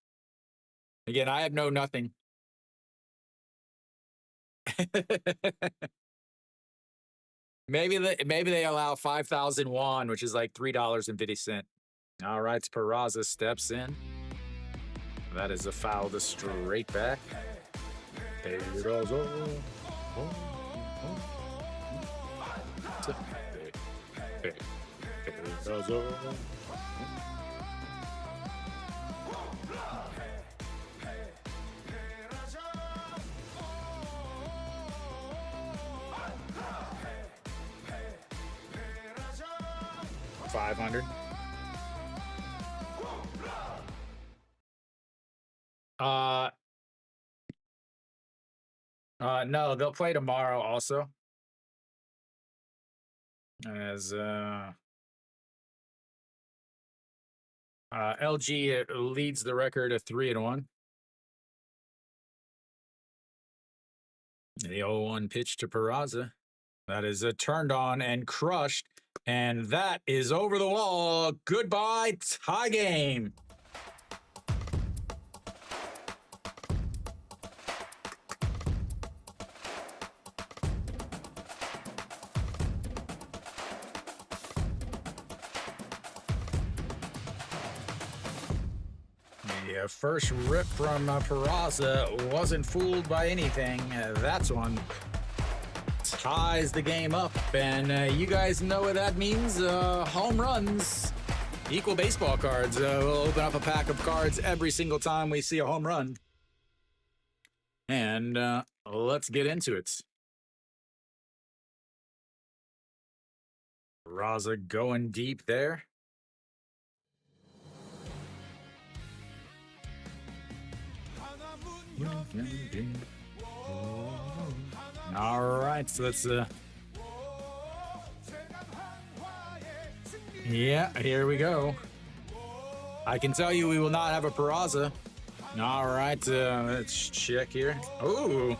Again, I have no nothing. maybe they allow 5,000 won, which is like $3.50. All right, Peraza steps in. That is a foul to straight back. Peraza. 500. No, they'll play tomorrow also. As LG leads the record at 3-1. The 0-1 pitch to Peraza. That is turned on and crushed. And that is over the wall. Goodbye, tie game. The first rip from Peraza wasn't fooled by anything. That's one. Ties the game up, and you guys know what that means. Home runs equal baseball cards. We'll open up a pack of cards every single time we see a home run. And let's get into it. Raza going deep there. All right, so let's yeah, here we go. I can tell you we will not have a Peraza. All right, let's check here. Oh,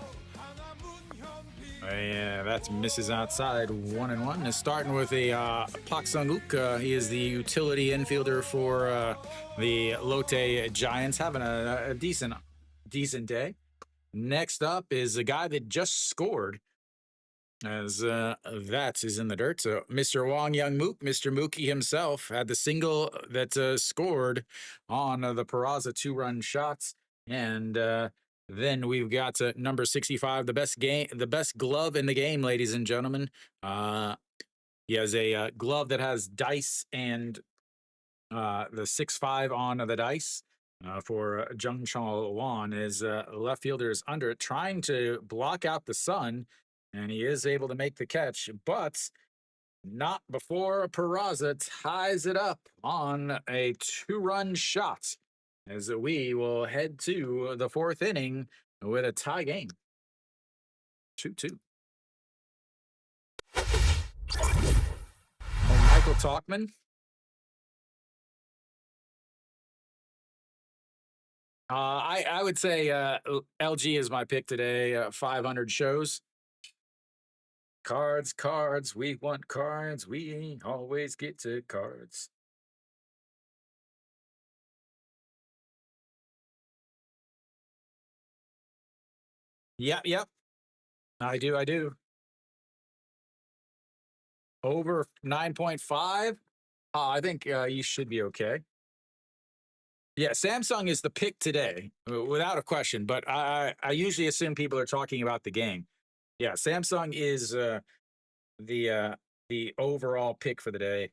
yeah, that misses outside. 1-1 is starting with a Pak Sung-uk. He is the utility infielder for the Lotte Giants, having a decent day. Next up is a guy that just scored, as that is in the dirt. So Mr. Wong Young Mook, Mr. Mookie himself, had the single that scored on the Peraza 2-run shots. And then we've got number 65, the best glove in the game, ladies and gentlemen. He has a glove that has dice and the 6-5 on the dice. For Jung Chol Won, his left fielder is under it, trying to block out the sun, and he is able to make the catch, but not before Peraza ties it up on a 2-run shot, as we will head to the 4th inning with a tie game. 2-2. Michael Talkman. I would say LG is my pick today. 500 shows. Cards, we want cards. We always get to cards. Yep. I do. Over 9.5. I think you should be okay. Yeah, Samsung is the pick today, without a question. But I usually assume people are talking about the game. Yeah, Samsung is the overall pick for the day.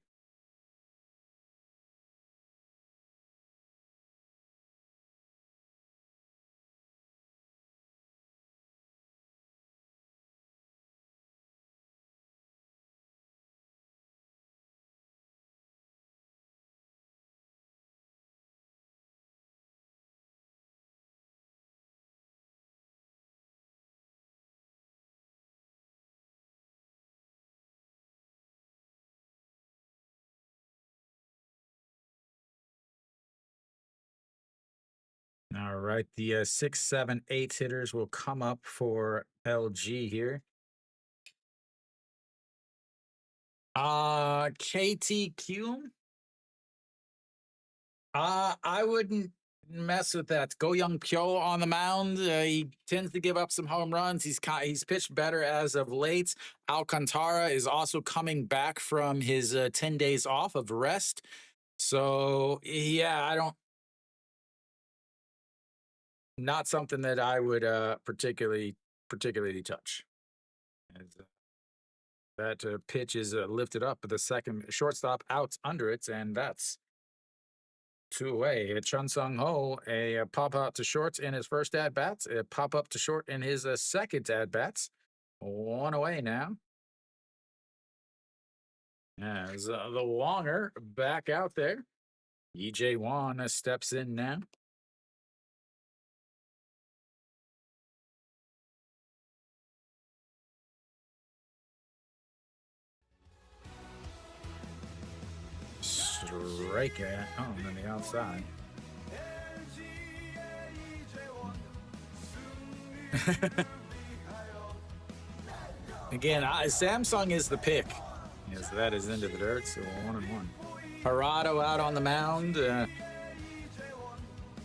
All right, the 6, 7, 8 hitters will come up for LG here. KTQ. I wouldn't mess with that. Go Young Pyo on the mound. He tends to give up some home runs. He's pitched better as of late. Alcantara is also coming back from his 10 days off of rest. So yeah, I don't. Not something that I would particularly touch. As, that pitch is lifted up, but the second shortstop out under it, and that's two away. Chun Sung Ho, a pop out to short in his first at bats, a pop up to short in his second at bats. One away now. As the Wonger back out there. EJ Wan steps in now. Strike at home on the outside. Again, Samsung is the pick. Yes, that is into the dirt, so 1-1. Harado out on the mound.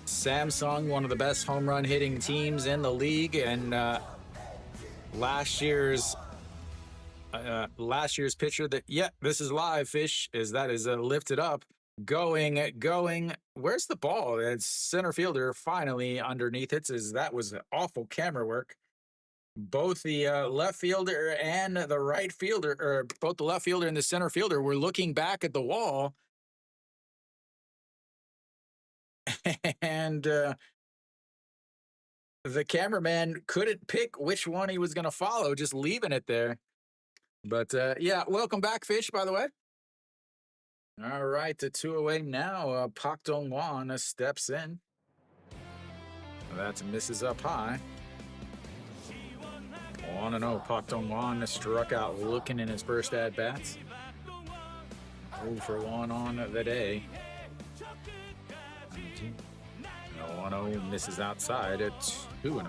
Samsung, one of the best home run hitting teams in the league, and last year's pitcher that this is live fish is lifted up, going. Where's the ball? It's center fielder finally underneath it. That was awful camera work. Both the left fielder and the right fielder, or both the left fielder and the center fielder, were looking back at the wall, and the cameraman couldn't pick which one he was going to follow, just leaving it there. But yeah, welcome back, Fish, by the way. All right, the 2 away now. Pak Dong Wan steps in. That misses up high. 1-0. Pak Dong Wan struck out looking in his first at bats. 0 for 1 on the day. 1-0 misses outside at 2-0.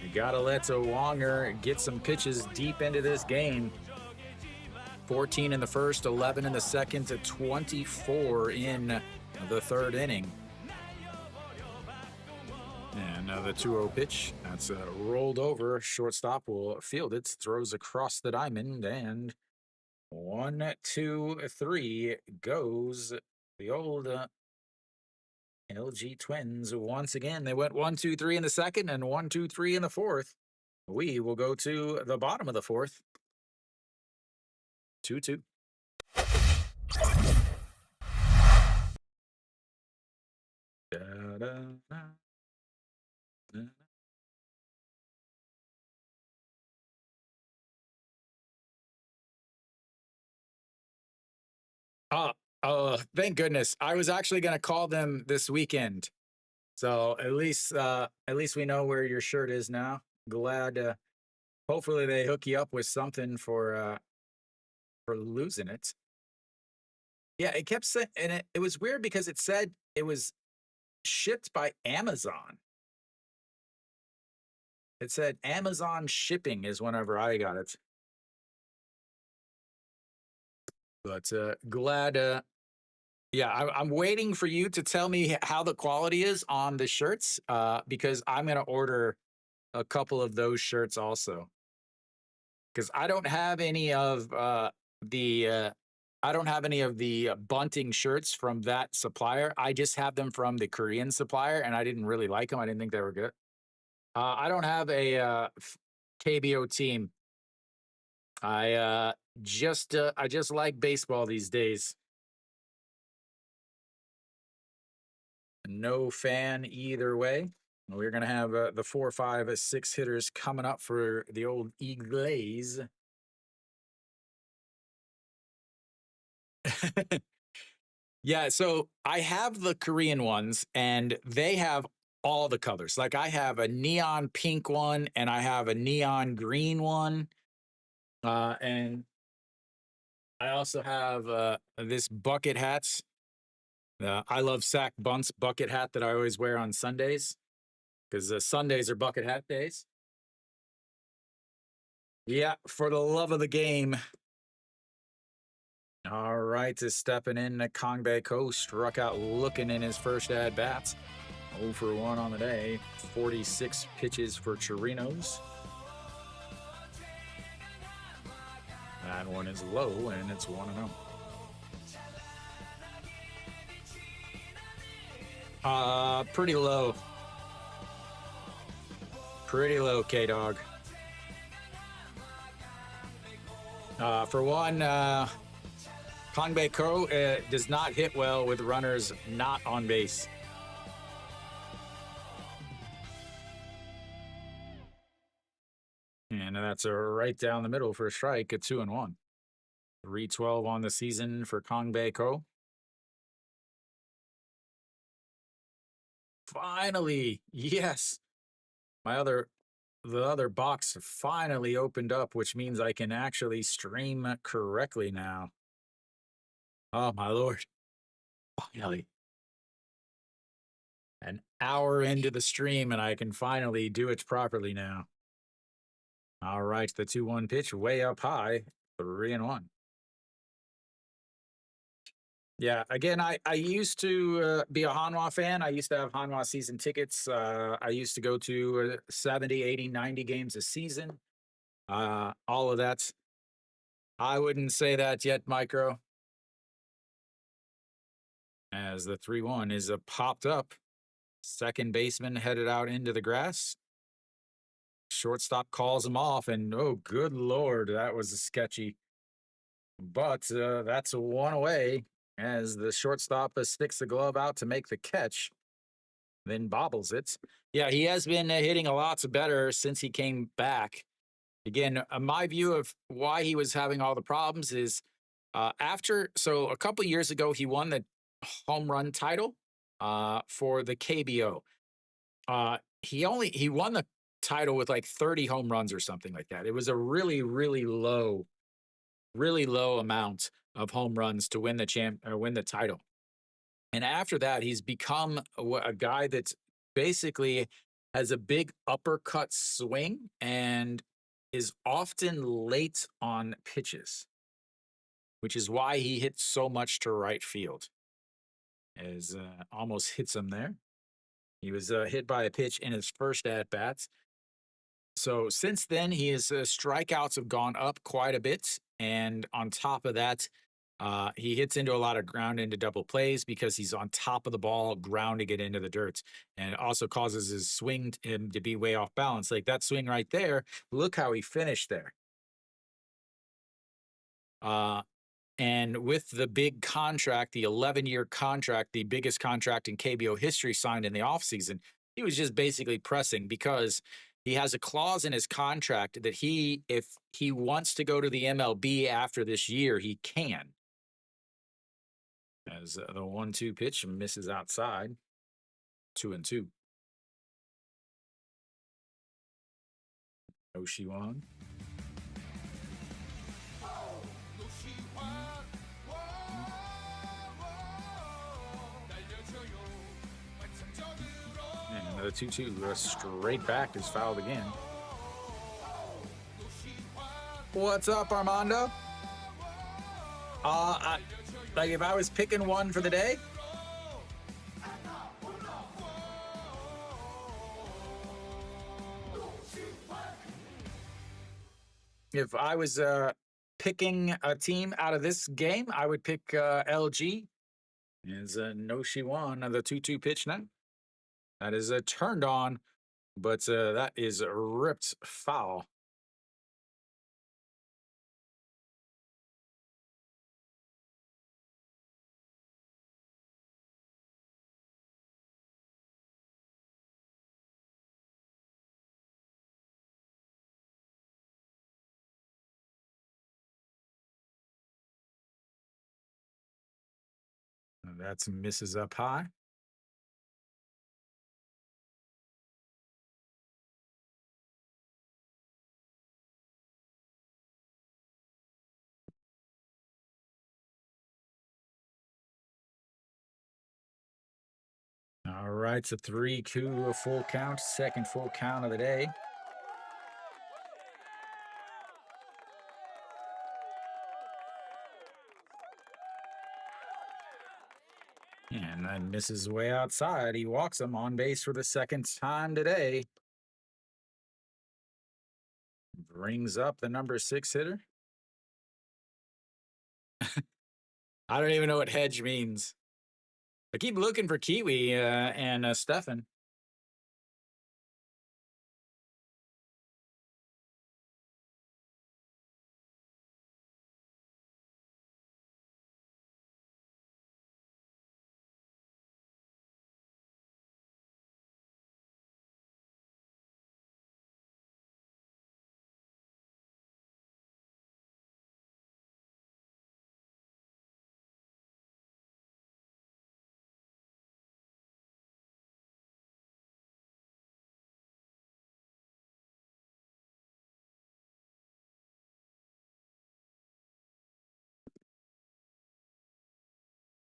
You gotta let Wonger get some pitches deep into this game. 14 in the first, 11 in the second, to 24 in the third inning. And the 2-0 pitch, that's rolled over. Shortstop will field it, throws across the diamond, and 1, 2, 3 goes the old LG Twins once again. They went 1, 2, 3 in the second and 1, 2, 3 in the fourth. We will go to the bottom of the fourth. 2-2. Thank goodness. I was actually going to call them this weekend. So at least we know where your shirt is now. Glad hopefully they hook you up with something for losing it. Yeah, it kept saying, and it was weird because it said it was shipped by Amazon. It said Amazon shipping is whenever I got it. But glad. Yeah, I'm waiting for you to tell me how the quality is on the shirts, because I'm gonna order a couple of those shirts also. Because I don't have any of the bunting shirts from that supplier. I just have them from the Korean supplier, and I didn't really like them. I didn't think they were good. I don't have KBO team. I just like baseball these days. No fan either way. We're gonna have the 4, 5, 6 hitters coming up for the old Eagles. Yeah, so I have the Korean ones, and they have all the colors. Like I have a neon pink one, and I have a neon green one, and I also have this bucket hats. I love Sack Bunts bucket hat that I always wear on Sundays because Sundays are bucket hat days. Yeah, for the love of the game. All right, is stepping in, Kongbae Ko struck out looking in his first at bats. 0 for 1 on the day. 46 pitches for Chirinos. That one is low, and it's 1-0. Pretty low. Pretty low, K-Dog. For one, Kongbae Ko does not hit well with runners not on base. And that's a right down the middle for a strike at 2-1. 312 on the season for Kongbae Ko. Finally, yes. The other box finally opened up, which means I can actually stream correctly now. Oh my lord. Finally. An hour into the stream and I can finally do it properly now. All right, the 2-1 pitch way up high, 3-1. Yeah, again, I used to be a Hanwha fan. I used to have Hanwha season tickets. I used to go to 70, 80, 90 games a season. All of that. I wouldn't say that yet, Micro. As the 3-1 is popped up. Second baseman headed out into the grass. Shortstop calls him off, and oh, good lord, that was sketchy. But that's one away as the shortstop sticks the glove out to make the catch, then bobbles it. Yeah, he has been hitting a lot better since he came back. Again, my view of why he was having all the problems is so a couple years ago, he won the home run title for the KBO. He won the title with like 30 home runs or something like that. It was a really, really low amount of home runs to win the title. And after that, he's become a guy that's basically has a big uppercut swing and is often late on pitches, which is why he hits so much to right field. As almost hits him there. He was hit by a pitch in his first at bats. So since then, his strikeouts have gone up quite a bit. And on top of that, he hits into a lot of ground into double plays because he's on top of the ball, grounding it into the dirt. And it also causes his swing to be way off balance. Like that swing right there, look how he finished there. And with the big contract, the 11-year contract, the biggest contract in KBO history signed in the offseason, he was just basically pressing because he has a clause in his contract that if he wants to go to the MLB after this year, he can. As the 1-2 pitch misses outside, 2-2. Oshiwan. And the 2-2 straight back is fouled again. What's up, Armando? Like if I was picking one for the day, if I was picking a team out of this game, I would pick LG. Is Noshiwan, the 2-2 pitch now. That is turned on, but that is ripped foul. That's misses up high. All right, it's a 3-2, a full count, second full count of the day. And then misses way outside. He walks him on base for the second time today. Brings up the number 6 hitter. I don't even know what hedge means. I keep looking for Kiwi and Stefan.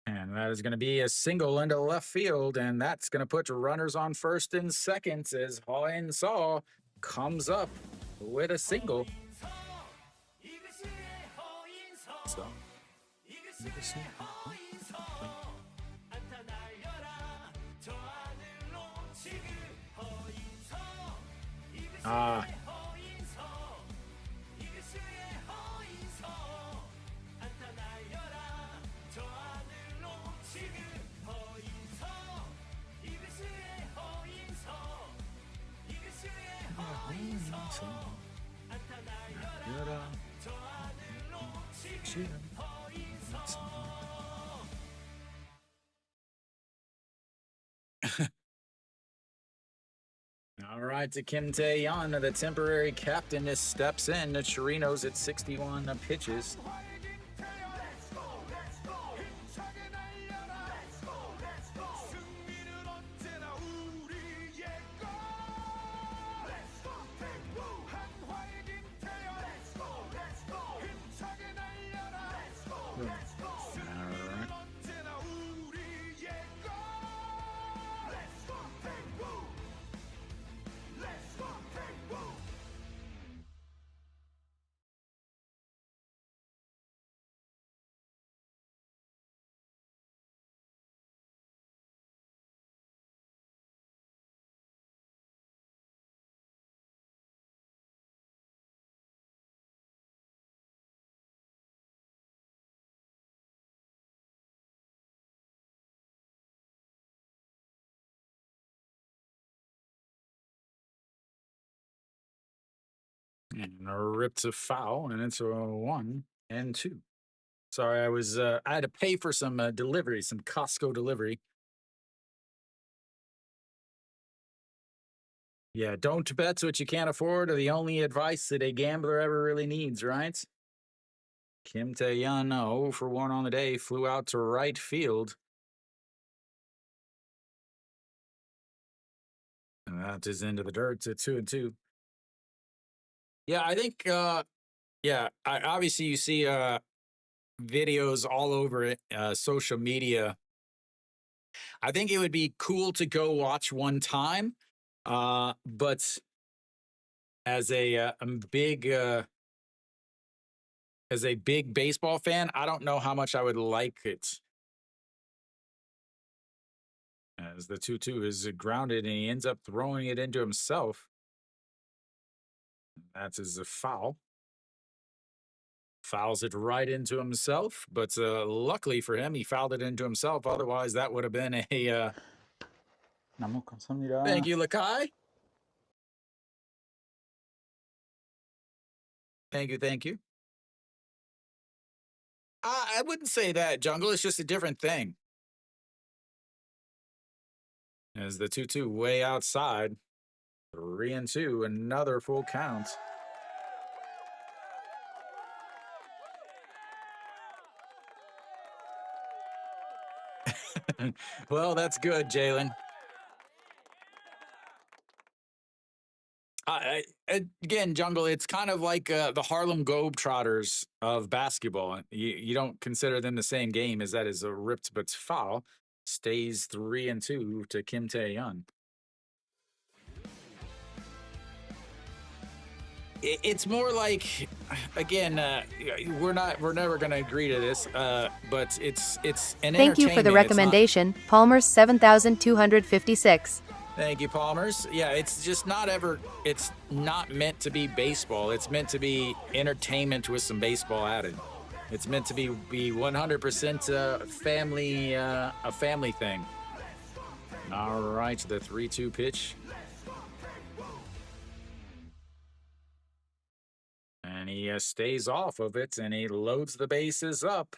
And that is going to be a single into left field, and that's going to put runners on first and second as Hoin Saw comes up with a single. So, all right, to Kim Tae-yeon, the temporary captain, just steps in. Chirinos at 61 pitches. And a rip to foul, and it's a 1-2. Sorry, I had to pay for some delivery, some Costco delivery. Yeah, don't bet what you can't afford are the only advice that a gambler ever really needs, right? Kim Tae-yeon, 0 for 1 on the day, flew out to right field. And that is into the dirt to 2-2. Yeah, I think obviously you see videos all over it, social media. I think it would be cool to go watch one time, but as a big baseball fan, I don't know how much I would like it. As the 2-2 is grounded and he ends up throwing it into himself. That's his foul. Fouls it right into himself, but luckily for him, he fouled it into himself. Otherwise, that would have been a. Thank you, Lakai. Thank you. I wouldn't say that, Jungle. It's just a different thing. As the 2-2 way outside, 3-2, another full count. Well, that's good, Jalen. Again, Jungle, it's kind of like the Harlem Globetrotters of basketball. You don't consider them the same game as that is a ripped but foul. Stays 3-2 to Kim Tae-yeon. It's more like, again, we're never going to agree to this, but it's an Thank you for the entertainment. recommendation, Palmer's 7256. Thank you, Palmers. Yeah, it's just not ever. It's not meant to be baseball. It's meant to be entertainment with some baseball added. It's meant to be 100% family, a family thing. All right, the 3-2 pitch. And he stays off of it, and he loads the bases up.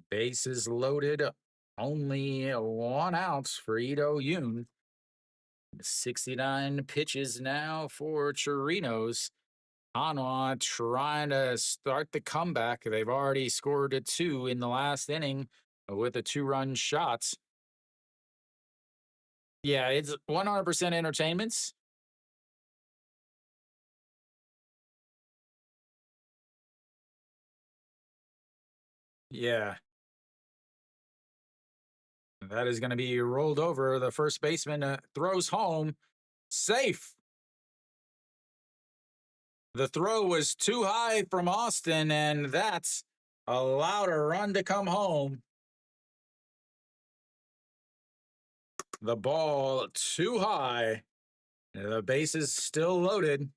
Bases loaded. Only 1 out for Ito Yoon. 69 pitches now for Chirinos. Hanwha trying to start the comeback. They've already scored a 2 in the last inning with a 2-run shot. Yeah, it's 100% entertainment. Yeah. That is going to be rolled over. The first baseman throws home. Safe. The throw was too high from Austin, and that's allowed a run to come home. The ball too high. The base is still loaded.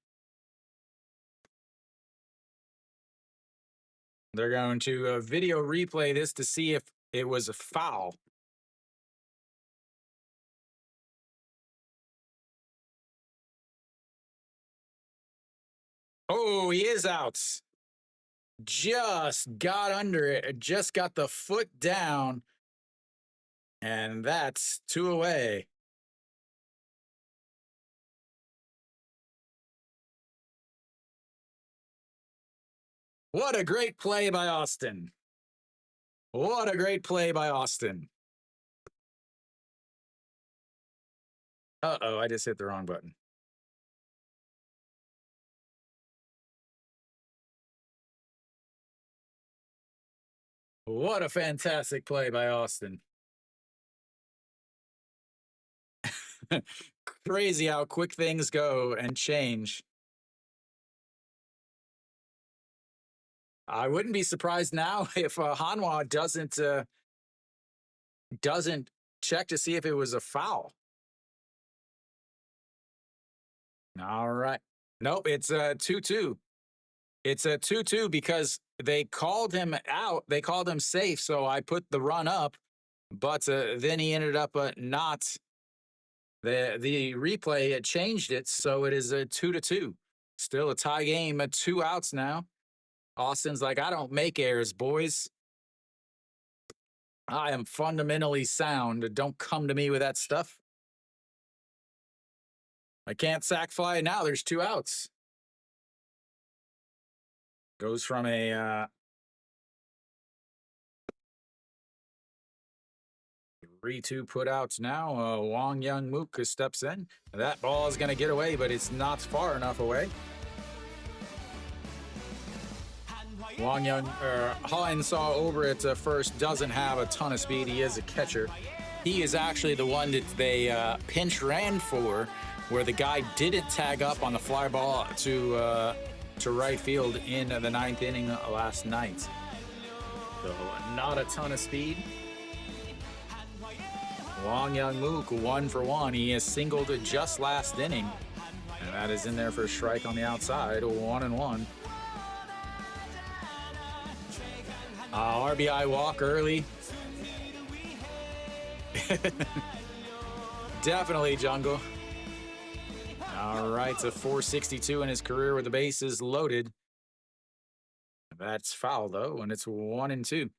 They're going to video replay this to see if it was a foul. Oh, he is out. Just got under it. Just got the foot down. And that's 2 away. What a great play by Austin. What a great play by Austin. Uh-oh, I just hit the wrong button. What a fantastic play by Austin. Crazy how quick things go and change. I wouldn't be surprised now if Hanwha doesn't check to see if it was a foul. All right. Nope, it's a 2-2. It's a 2-2 because they called him out. They called him safe, so I put the run up, but then he ended up not. The replay changed it, so it is a 2-2. Still a tie game, 2 outs now. Austin's like, I don't make errors, boys. I am fundamentally sound. Don't come to me with that stuff. I can't sack fly now. There's 2 outs. Goes from a 3-2 put outs now. Wong Young Mook steps in. That ball is going to get away, but it's not far enough away. Wong Young, Hines saw over at first, doesn't have a ton of speed. He is a catcher. He is actually the one that they pinch ran for, where the guy didn't tag up on the fly ball to right field in the 9th inning last night. So not a ton of speed. Wong Young Mook 1 for 1. He has singled just last inning, and that is in there for a strike on the outside. 1-1. RBI walk early. Definitely, Jungle. All right, it's a 462 in his career with the bases loaded. That's foul, though, and it's 1-2.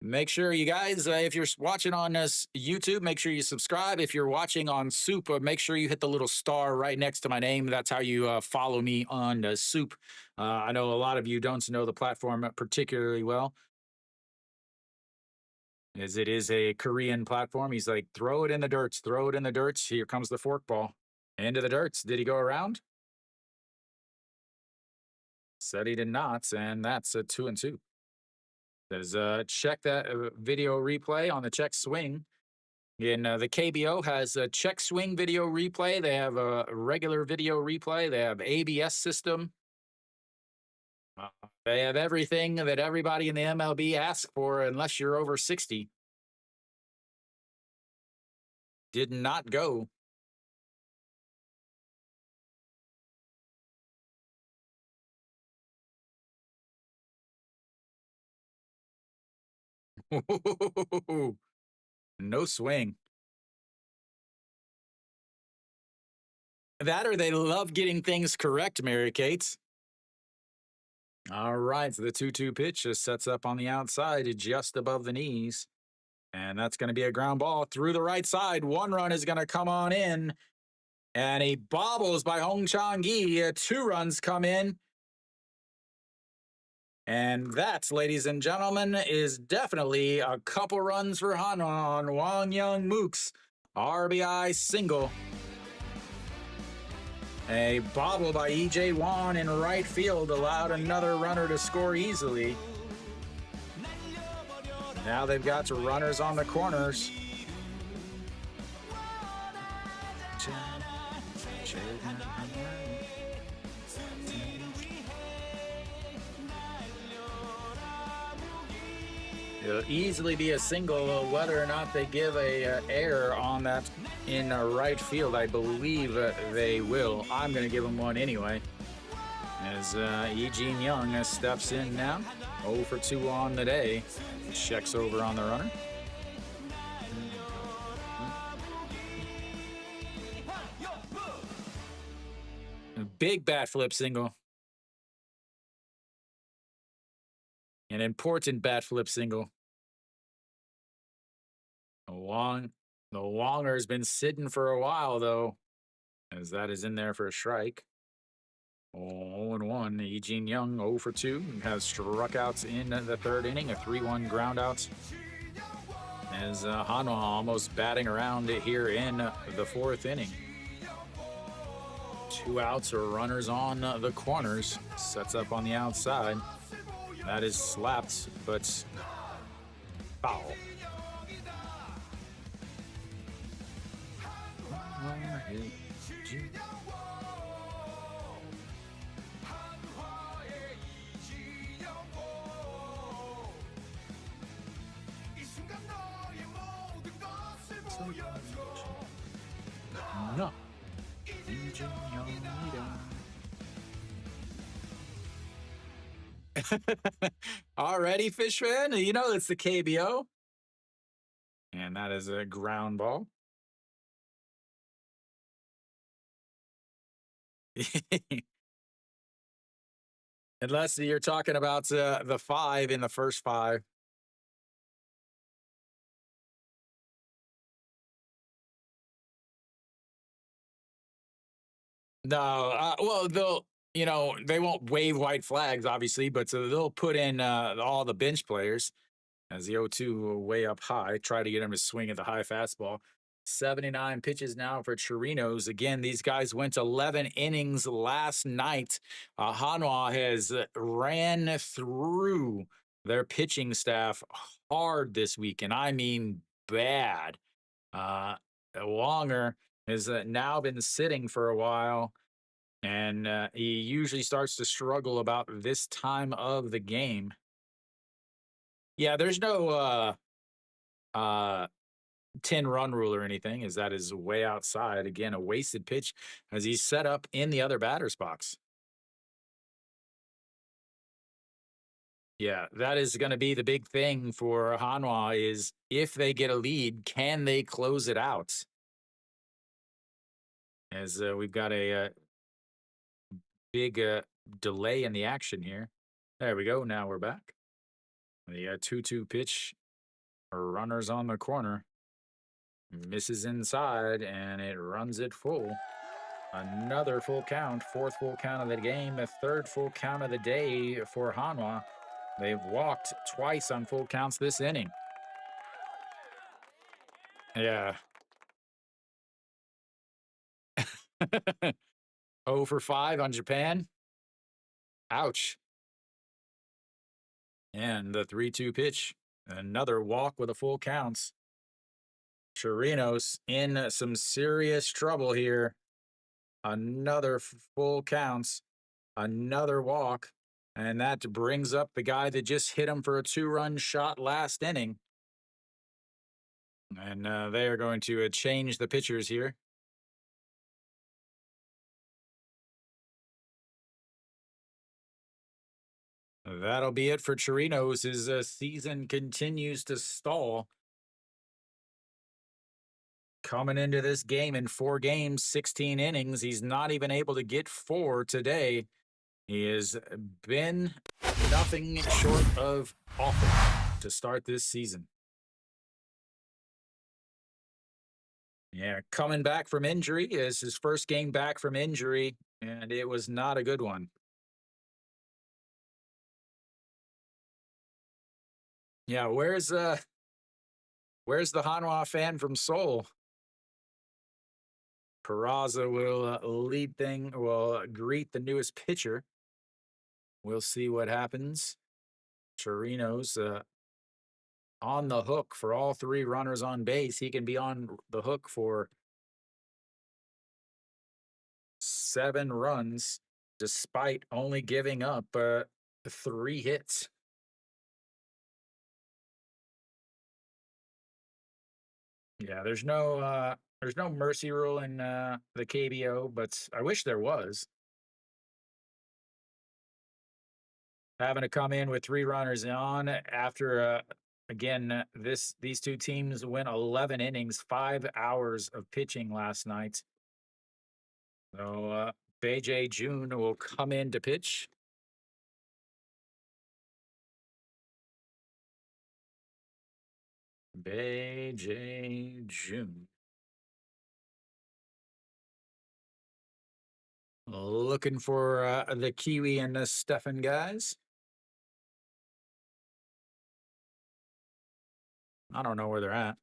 Make sure you guys, if you're watching on YouTube, make sure you subscribe. If you're watching on Soup, make sure you hit the little star right next to my name. That's how you follow me on Soup. I know a lot of you don't know the platform particularly well, as it is a Korean platform. He's like, throw it in the dirt, throw it in the dirt. Here comes the forkball. Into the dirt. Did he go around? Said he did not, and that's a 2-2. There's check that video replay on the check swing. And the KBO has a check swing video replay. They have a regular video replay. They have ABS system. They have everything that everybody in the MLB asks for, unless you're over 60. Did not go. No swing. That or they love getting things correct, Mary Kate. All right, so the 2-2 pitch just sets up on the outside, just above the knees. And that's going to be a ground ball through the right side. One run is going to come on in. And he bobbles by Hong Chang-gi. 2 runs come in. And that, ladies and gentlemen, is definitely a couple runs for Hanwha on Wang Young Mook's RBI single. A bobble by E.J. Wan in right field allowed another runner to score easily. Now they've got runners on the corners. It'll easily be a single, whether or not they give a error on that in right field. I believe they will. I'm going to give them one anyway. As Eugene Young steps in now. 0 for 2 on the day. Checks over on the runner. Big bat flip single. An important bat flip single. The Wonger's been sitting for a while, though, as that is in there for a strike. 0-1. Eugene Young, 0 for 2, has struck outs in the 3rd inning, a 3-1 ground out. As Hanwha almost batting around here in the 4th inning. 2 outs or runners on the corners. Sets up on the outside. That is slapped, but foul. No. Already, Fishman. You know it's the KBO. And that is a ground ball. Unless you're talking about the 5 in the first 5. No, well, they won't wave white flags, obviously, but they'll put in all the bench players as the 0-2 way up high, try to get him to swing at the high fastball. 79 pitches now for Chirinos. Again, these guys went 11 innings last night. Hanwha has ran through their pitching staff hard this week, and I mean bad. Wonger has now been sitting for a while, and he usually starts to struggle about this time of the game. Yeah, there's no 10-run rule or anything, as that is way outside. Again, a wasted pitch as he's set up in the other batter's box. Yeah, that is going to be the big thing for Hanwha, is if they get a lead, can they close it out? As we've got a big delay in the action here. There we go. Now we're back. The 2-2 pitch Runners on the corner. Misses inside, and it runs it full. Another full count, fourth full count of the game, a third full count of the day for Hanwha. They've walked twice on full counts this inning. Yeah. 0 for 5 on Japan. Ouch. And the 3-2 pitch. Another walk with a full counts. Chirinos in some serious trouble here. Another full counts. Another walk. And that brings up the guy that just hit him for a 2-run shot last inning. And they are going to change the pitchers here. That'll be it for Chirinos. His season continues to stall. Coming into this game in 4 games, 16 innings, he's not even able to get 4 today. He has been nothing short of awful to start this season. Yeah, coming back from injury is his first game back from injury, and it was not a good one. Yeah, where's the Hanwha fan from Seoul? Peraza will greet the newest pitcher. We'll see what happens. Chirinos on the hook for all 3 runners on base. He can be on the hook for 7 runs, despite only giving up 3 hits. Yeah, there's no mercy rule in the KBO, but I wish there was. Having to come in with 3 runners on after again these 2 teams went 11 innings, 5 hours of pitching last night. So Beijay June will come in to pitch. Beijay June. Looking for the Kiwi and the Stefan guys. I don't know where they're at.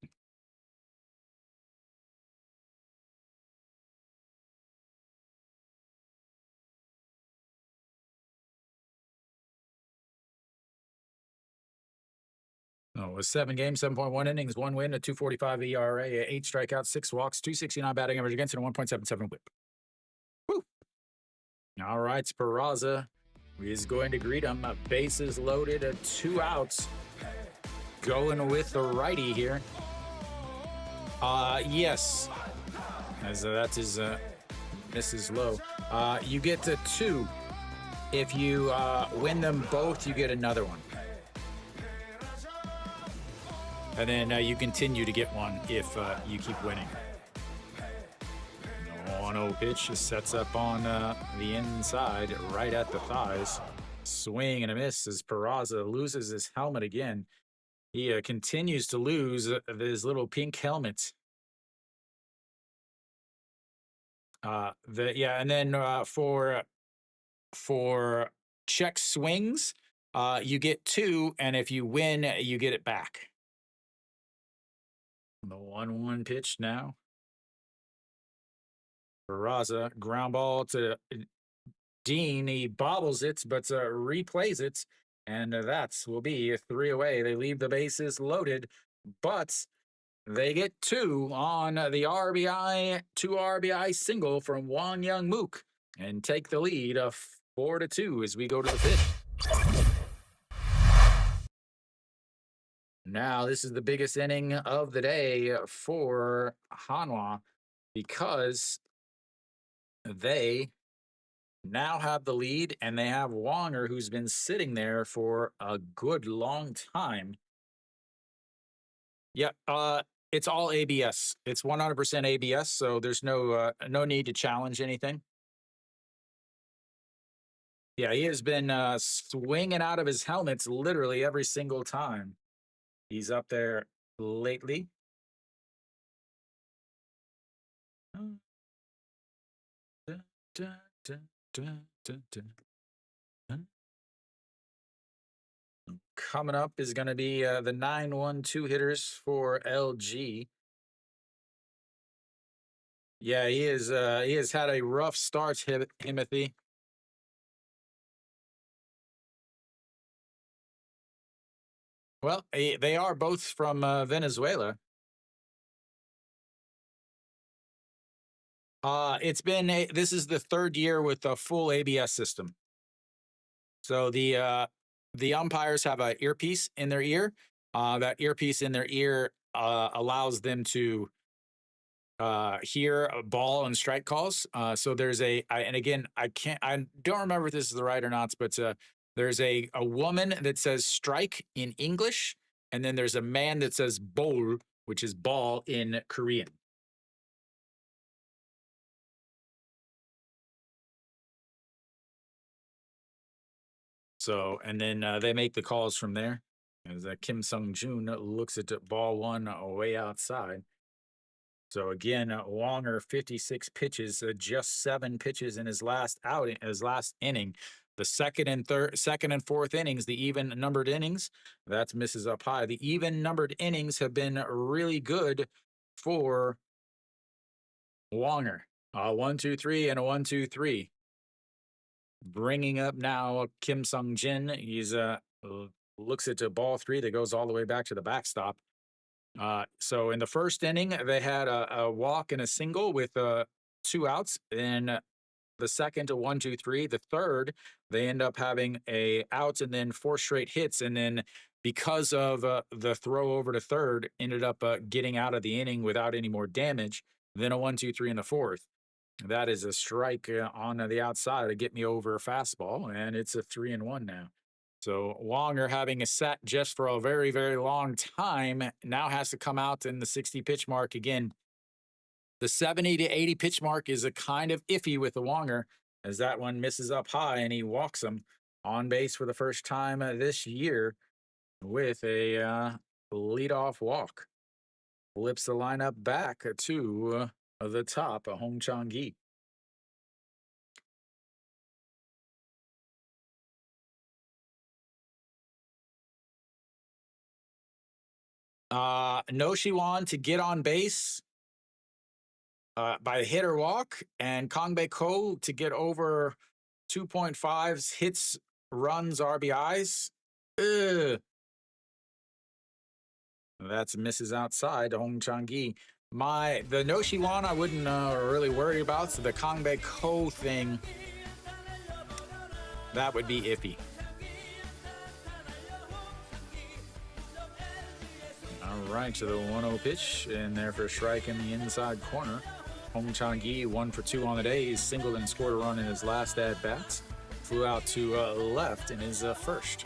Oh, it was 7 games, 7.1 innings, 1 win, a 2.45 ERA, 8 strikeouts, 6 walks, 269 batting average against, and a 1.77 whip. Woo! All right, Peraza is going to greet him. Bases loaded, 2 outs. Going with the righty here. Yes. As that is misses low. You get to 2. If you win them both, you get another one. And then you continue to get one if you keep winning. 1-0 pitch sets up on the inside, right at the thighs. Swing and a miss as Peraza loses his helmet again. He continues to lose his little pink helmet. And then for check swings, you get 2, and if you win, you get it back. The 1-1 pitch now. Peraza, ground ball to Dean. He bobbles it, but replays it. And that will be 3 away. They leave the bases loaded, but they get 2 on the RBI, 2 RBI single from Won Young Mook and take the lead of 4-2 as we go to the 5th. Now, this is the biggest inning of the day for Hanwha because they now have the lead and they have Wonger, who's been sitting there for a good long time. Yeah, it's all ABS. It's 100% ABS, so there's no need to challenge anything. Yeah, he has been swinging out of his helmets literally every single time. He's up there lately. Coming up is going to be the 9-1-2 hitters for LG. Yeah, he is. He has had a rough start, Timothy. Well, they are both from Venezuela. This is the third year with a full ABS system. So the umpires have an earpiece in their ear. That earpiece in their ear allows them to hear a ball and strike calls. So there's and again, I don't remember if this is the right or not, but there's a woman that says strike in English, and then there's a man that says bol, which is ball in Korean. So, and then they make the calls from there. As Kim Sung-jun looks at ball one way outside. So again, Wonger 56 pitches, just 7 pitches in his last outing, his last inning. The second and fourth innings, the even numbered innings, that misses up high. The even numbered innings have been really good for Wonger. 1-2-3 and a 1-2-3. Bringing up now Kim Sung-jin. He's looks at ball 3 that goes all the way back to the backstop. So in the first inning, they had a walk and a single with 2 outs. In the second, a 1-2-3. The third, they end up having a out and then 4 straight hits. And then because of the throw over to third, ended up getting out of the inning without any more damage. Then a 1-2-3 in the fourth. That is a strike on the outside to get me over a fastball, and it's a 3-1 now. So Wonger, having a set just for a very, very long time, now has to come out in the 60 pitch mark again. The 70 to 80 pitch mark is a kind of iffy with the Wonger, as that one misses up high and he walks him on base for the first time this year with a leadoff walk. Flips the lineup back to the top, Hong Chang-gi. No Shiwan to get on base by hit or walk, and Kangbae Ko to get over 2.5s, hits, runs, RBIs. Ugh. That's misses outside to Hong Chang-gi. The No Shiwan I wouldn't really worry about. So the Kangbae Ko thing, that would be iffy. All right, to the 1-0 pitch, and there for a strike in the inside corner. Hong Chang-gi 1 for 2 on the day. He's singled and scored a run in his last at bats. Flew out to left in his first.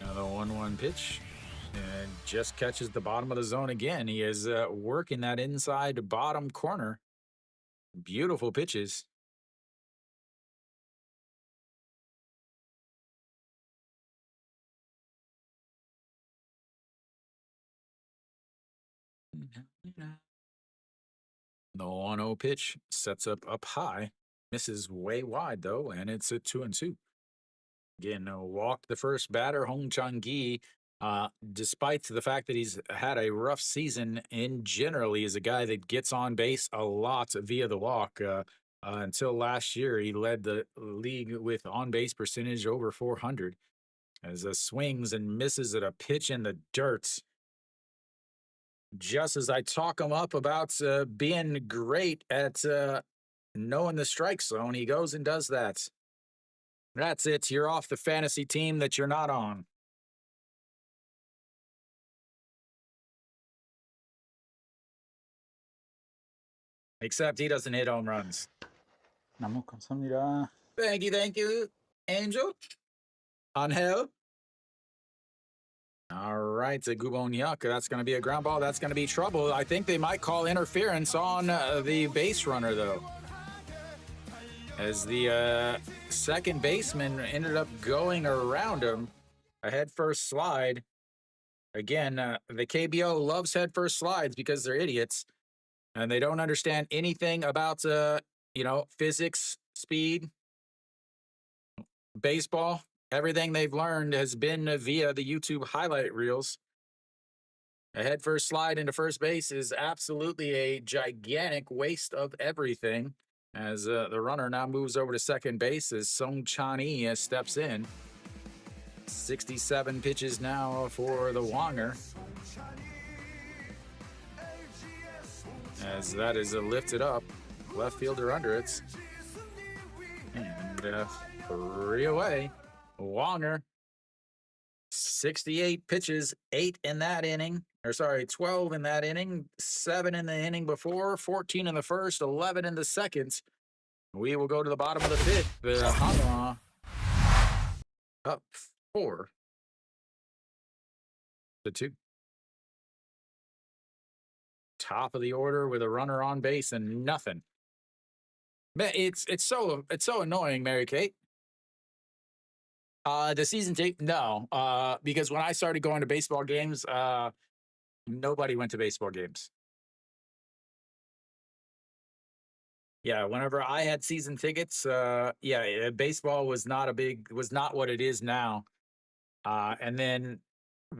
Now the 1-1 pitch, and just catches the bottom of the zone again. He is working that inside bottom corner. Beautiful pitches. The 1-0 pitch sets up high, misses way wide though, and it's a 2-2. Again, walked the first batter, Hong Chang-gi. Despite the fact that he's had a rough season in general, he is a guy that gets on base a lot via the walk. Until last year, he led the league with on-base percentage over 400. As swings and misses at a pitch in the dirt. Just as I talk him up about being great at knowing the strike zone, he goes and does that. That's it. You're off the fantasy team that you're not on. Except he doesn't hit home runs. 너무 감사합니다. Thank you, Angel. Angel. All right, Gubon Yuck. That's going to be a ground ball. That's going to be trouble. I think they might call interference on the base runner, though. as the second baseman ended up going around him. A headfirst slide. Again, the KBO loves headfirst slides because they're idiots and they don't understand anything about, physics, speed, baseball. Everything they've learned has been via the YouTube highlight reels. A headfirst slide into first base is absolutely a gigantic waste of everything. As the runner now moves over to second base as Song Chan-ee steps in. 67 pitches now for the Wonger. As that is lifted up, left fielder under it. And 3 away. Wonger, 68 pitches, 8 in that inning. 12 in that inning, 7 in the inning before, 14 in the first, 11 in the second. We will go to the bottom of the fifth. The Hanwha up 4-2. Top of the order with a runner on base and nothing. It's so annoying, Mary Kate. The season ticket, no. Because when I started going to baseball games, nobody went to baseball games. Yeah, whenever I had season tickets, baseball was not what it is now. And then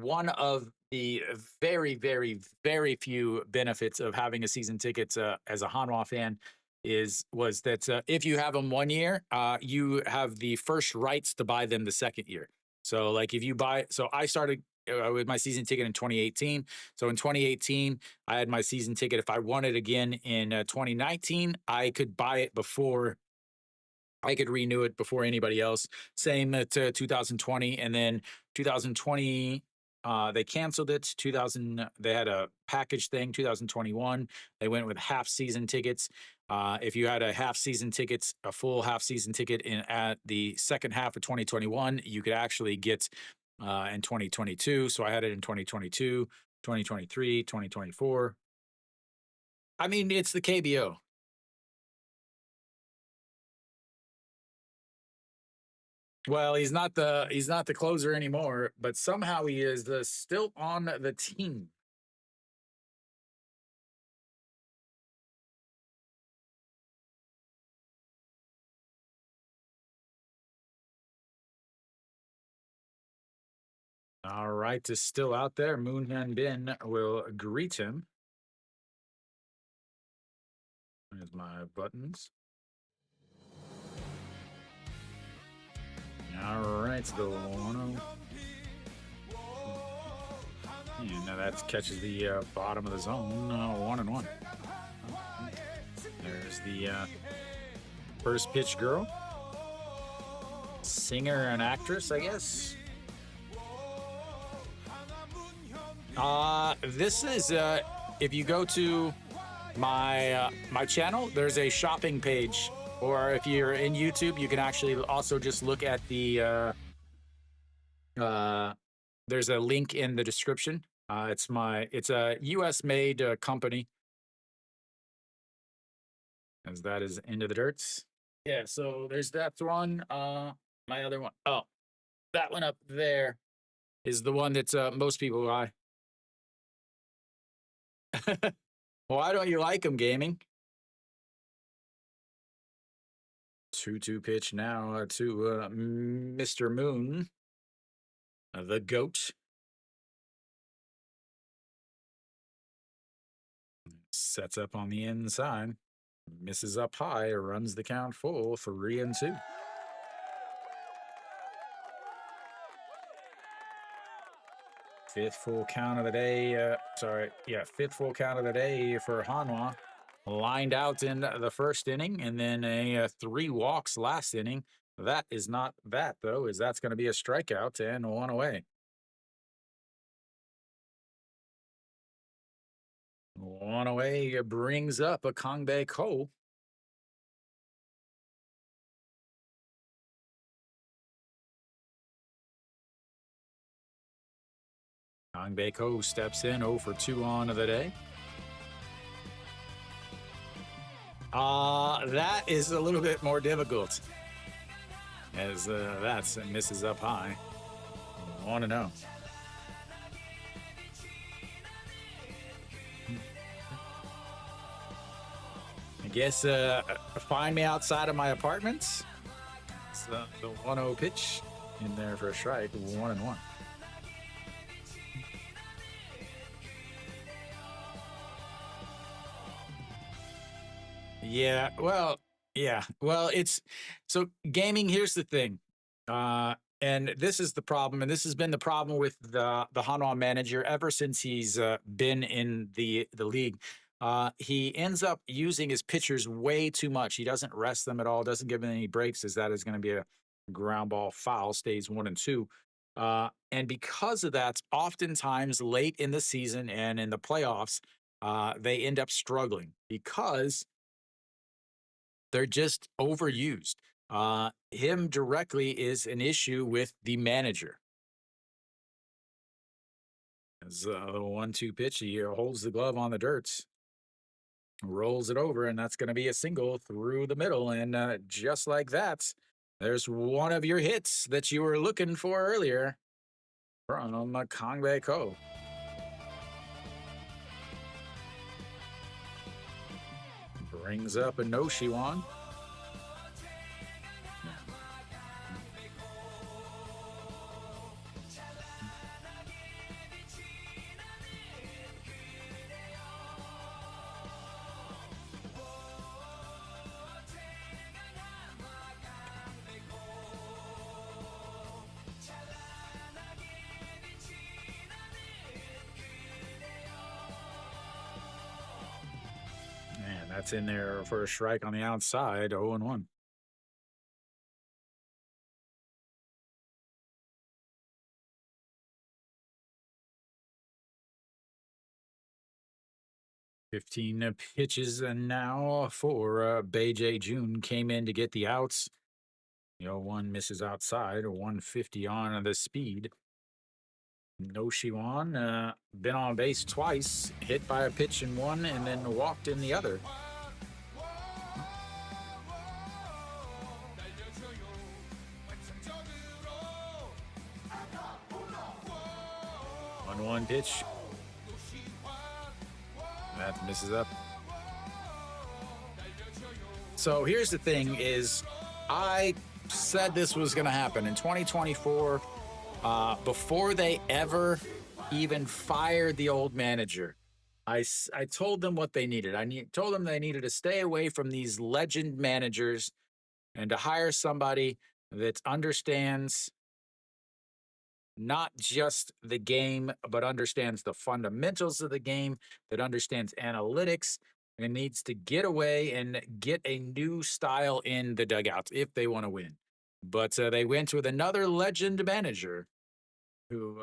one of the very, very, very few benefits of having a season ticket as a Hanwha fan was that if you have them 1 year, you have the first rights to buy them the second year. So like if you buy, so I started with my season ticket in 2018. So in 2018, I had my season ticket. If I wanted again in 2019, I could buy it before. I could renew it before anybody else. Same to 2020, and then 2020 they canceled it. They had a package thing. 2021 they went with half season tickets. If you had a full half season ticket at the second half of 2021, you could actually get in 2022. So I had it in 2022, 2023, 2024. I mean, it's the KBO. Well, he's not the closer anymore, but somehow he is still on the team. All right, is still out there. Moon Hyun Bin will greet him. There's my buttons. All right, the 1-0. And now that catches the bottom of the zone. 1-1. There's the first pitch girl. Singer and actress, I guess. This is if you go to my channel, there's a shopping page, or if you're in YouTube, you can actually also just look at the there's a link in the description. It's a US made company, as that is Into the Dirts. Yeah, so there's that one. My other one, that one up there is the one that's most people buy. Why don't you like him, gaming? 2-2 pitch now to Mr. Moon, the GOAT. Sets up on the inside, misses up high, runs the count full, 3-2. Fifth full count of the day. Fifth full count of the day for Hanwha. Lined out in the first inning, and then 3 walks last inning. That is not that, though, as that's going to be a strikeout and 1 away. 1 away brings up a Kangbae Ko. Kangbae Ko steps in 0 for 2 on the day. That is a little bit more difficult, as that's misses up high. 1-0. I guess find me outside of my apartment. It's the 1-0 pitch in there for a strike. 1-1. Yeah, well, yeah. Well, it's so gaming. Here's the thing, and this is the problem, and this has been the problem with the Hanwha manager ever since he's been in the league. He ends up using his pitchers way too much. He doesn't rest them at all. Doesn't give them any breaks, as that is going to be a ground ball foul. Stays 1-2. And because of that, oftentimes late in the season and in the playoffs, they end up struggling because they're just overused. Him directly is an issue with the manager. As the 1-2 pitch, he holds the glove on the dirt, rolls it over, and that's going to be a single through the middle. And just like that, there's one of your hits that you were looking for earlier from KBO. Brings up a no-Shiwan. That's in there for a strike on the outside, 0-1. "15 pitches and now for Beijing June came in to get the outs. The 0-1 misses outside, 150 on the speed. no-Shiwan, been on base twice, hit by a pitch in one, and then walked in the other. 1-1 pitch. That misses up. So here's the thing is, I said this was going to happen in 2024 before they ever even fired the old manager. I told them what they needed. Told them they needed to stay away from these legend managers and to hire somebody that understands not just the game, but understands the fundamentals of the game, that understands analytics, and needs to get away and get a new style in the dugout if they want to win. But they went with another legend manager who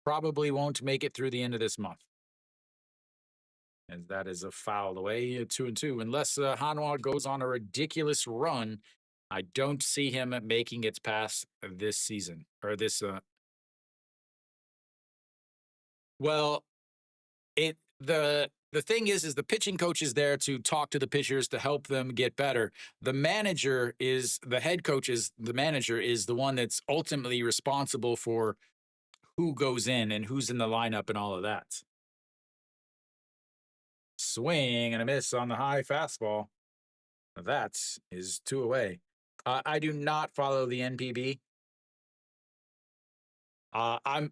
probably won't make it through the end of this month. And that is a foul away, 2-2. Unless Hanwha goes on a ridiculous run, I don't see him making it past this season or this. Well, the thing is the pitching coach is there to talk to the pitchers to help them get better. The head coach is the manager is the one that's ultimately responsible for who goes in and who's in the lineup and all of that. Swing and a miss on the high fastball. That is 2 away. I do not follow the NPB. I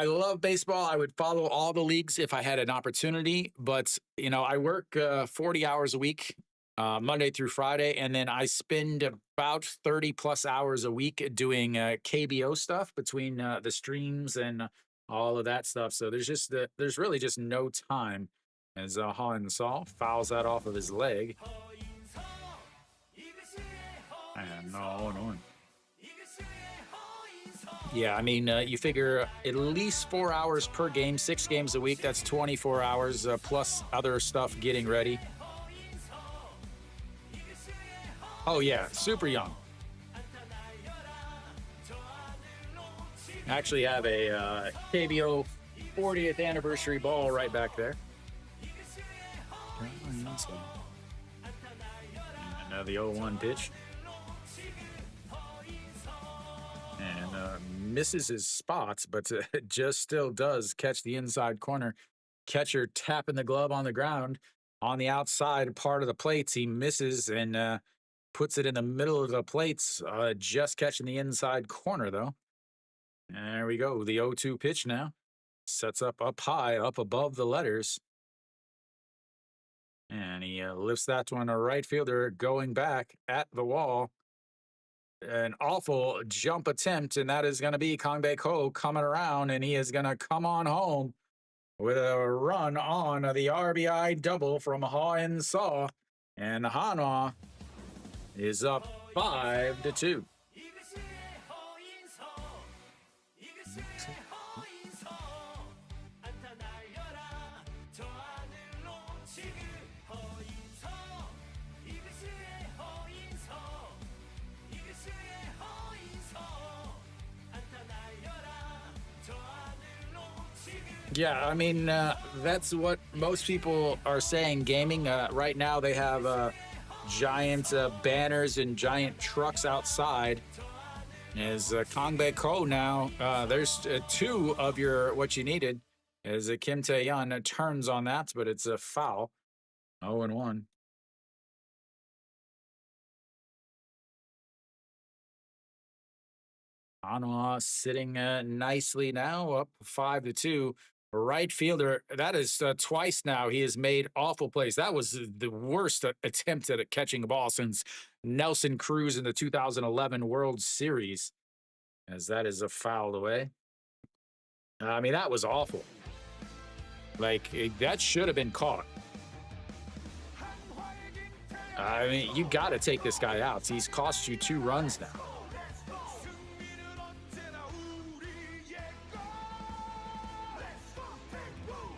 love baseball. I would follow all the leagues if I had an opportunity, but I work 40 hours a week, Monday through Friday, and then I spend about 30 plus hours a week doing KBO stuff between the streams and all of that stuff. So there's really just no time. As Han Saul fouls that off of his leg. And no. Yeah, I mean, you figure at least 4 hours per game, 6 games a week. That's 24 hours plus other stuff getting ready. Oh, yeah, super young. Actually have a KBO 40th anniversary ball right back there. So, and now the 0-1 pitch. And misses his spots, but just still does catch the inside corner. Catcher tapping the glove on the ground on the outside part of the plates. He misses and puts it in the middle of the plates, just catching the inside corner, though. There we go. The 0-2 pitch now. Sets up high, up above the letters. And he lifts that to a right fielder going back at the wall. An awful jump attempt, and that is going to be Kangbei Ko coming around, and he is going to come on home with a run on the RBI double from Ha-In-Saw. And Hanwha is up 5-2. Yeah, I mean, that's what most people are saying gaming. Right now, they have giant banners and giant trucks outside. As Kangbei Ko now, there's two of your what you needed. As Kim Tae-yeon turns on that, but it's a foul. 0-1. Hanwha sitting nicely now, up 5-2. Right fielder, that is twice now he has made awful plays. That was the worst attempt at catching a ball since Nelson Cruz in the 2011 World Series, as that is a foul away. I mean, that was awful. Like, that should have been caught. I mean, you got to take this guy out. He's cost you 2 runs now.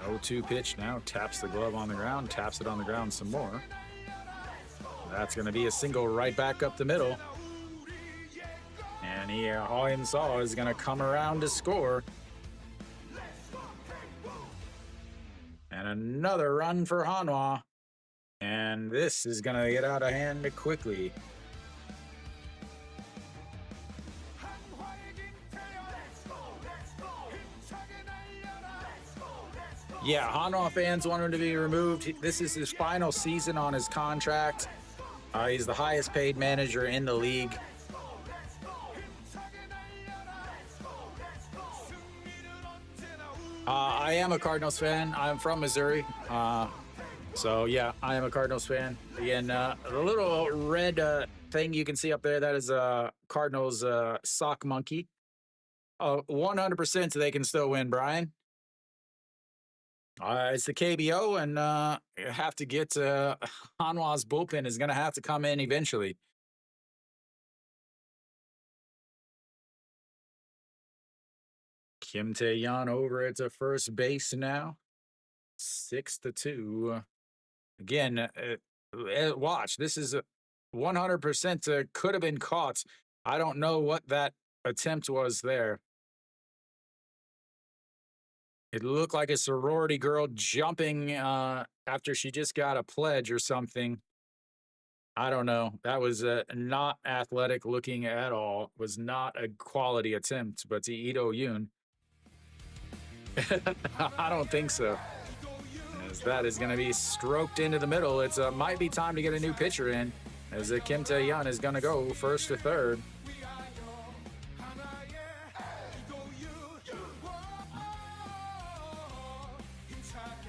0-2 pitch now, taps the glove on the ground, taps it on the ground some more. That's going to be a single right back up the middle. And Ha-In-Saw is going to come around to score. And another run for Hanwha. And this is going to get out of hand quickly. Yeah, Hanwha fans want him to be removed. This is his final season on his contract. He's the highest paid manager in the league. I am a Cardinals fan. I'm from Missouri. So, yeah, I am a Cardinals fan. And the little red thing you can see up there, that is a Cardinals sock monkey. 100% they can still win, Brian. It's the KBO, and have to get Hanwha's bullpen is going to have to come in eventually. Kim Tae-yeon over at first base now. 6-2. Again, watch. This is 100% could have been caught. I don't know what that attempt was there. It looked like a sorority girl jumping after she just got a pledge or something. I don't know. That was not athletic looking at all. It was not a quality attempt, but to Ito Yoon, I don't think so. As that is going to be stroked into the middle. It might be time to get a new pitcher in, as Kim Tae-yeon is going to go first to third.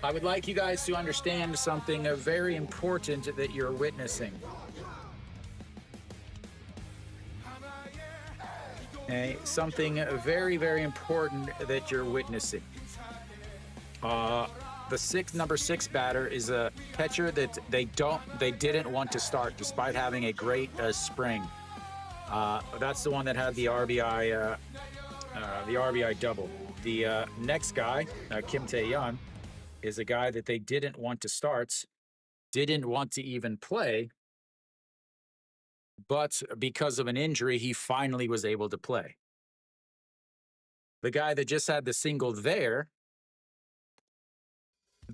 I would like you guys to understand something very important that you're witnessing. Something very, very important that you're witnessing. The number 6 batter is a catcher that they didn't want to start despite having a great spring. That's the one that had the RBI double. The next guy, Kim Tae-yeon, is a guy that they didn't want to start, didn't want to even play, but because of an injury, he finally was able to play. The guy that just had the single there,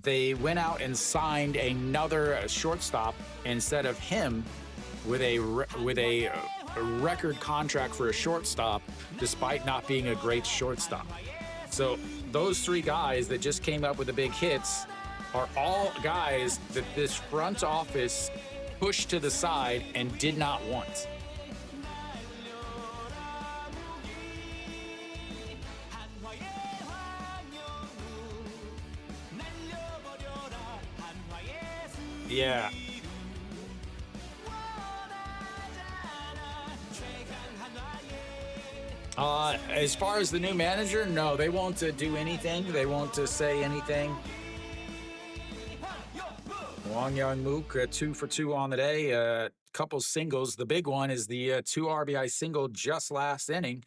they went out and signed another shortstop instead of him with a record contract for a shortstop, despite not being a great shortstop. So those three guys that just came up with the big hits are all guys that this front office pushed to the side and did not want. Yeah. As far as the new manager, no, they won't do anything. They won't say anything. Wong Young Mook, 2 for 2 on the day. Couple singles. The big one is the 2 RBI single just last inning.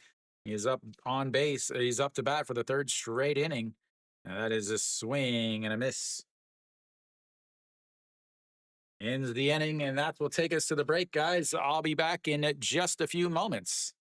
He is up on base. He's up to bat for the 3rd straight inning. And that is a swing and a miss. Ends the inning, and that will take us to the break, guys. I'll be back in just a few moments.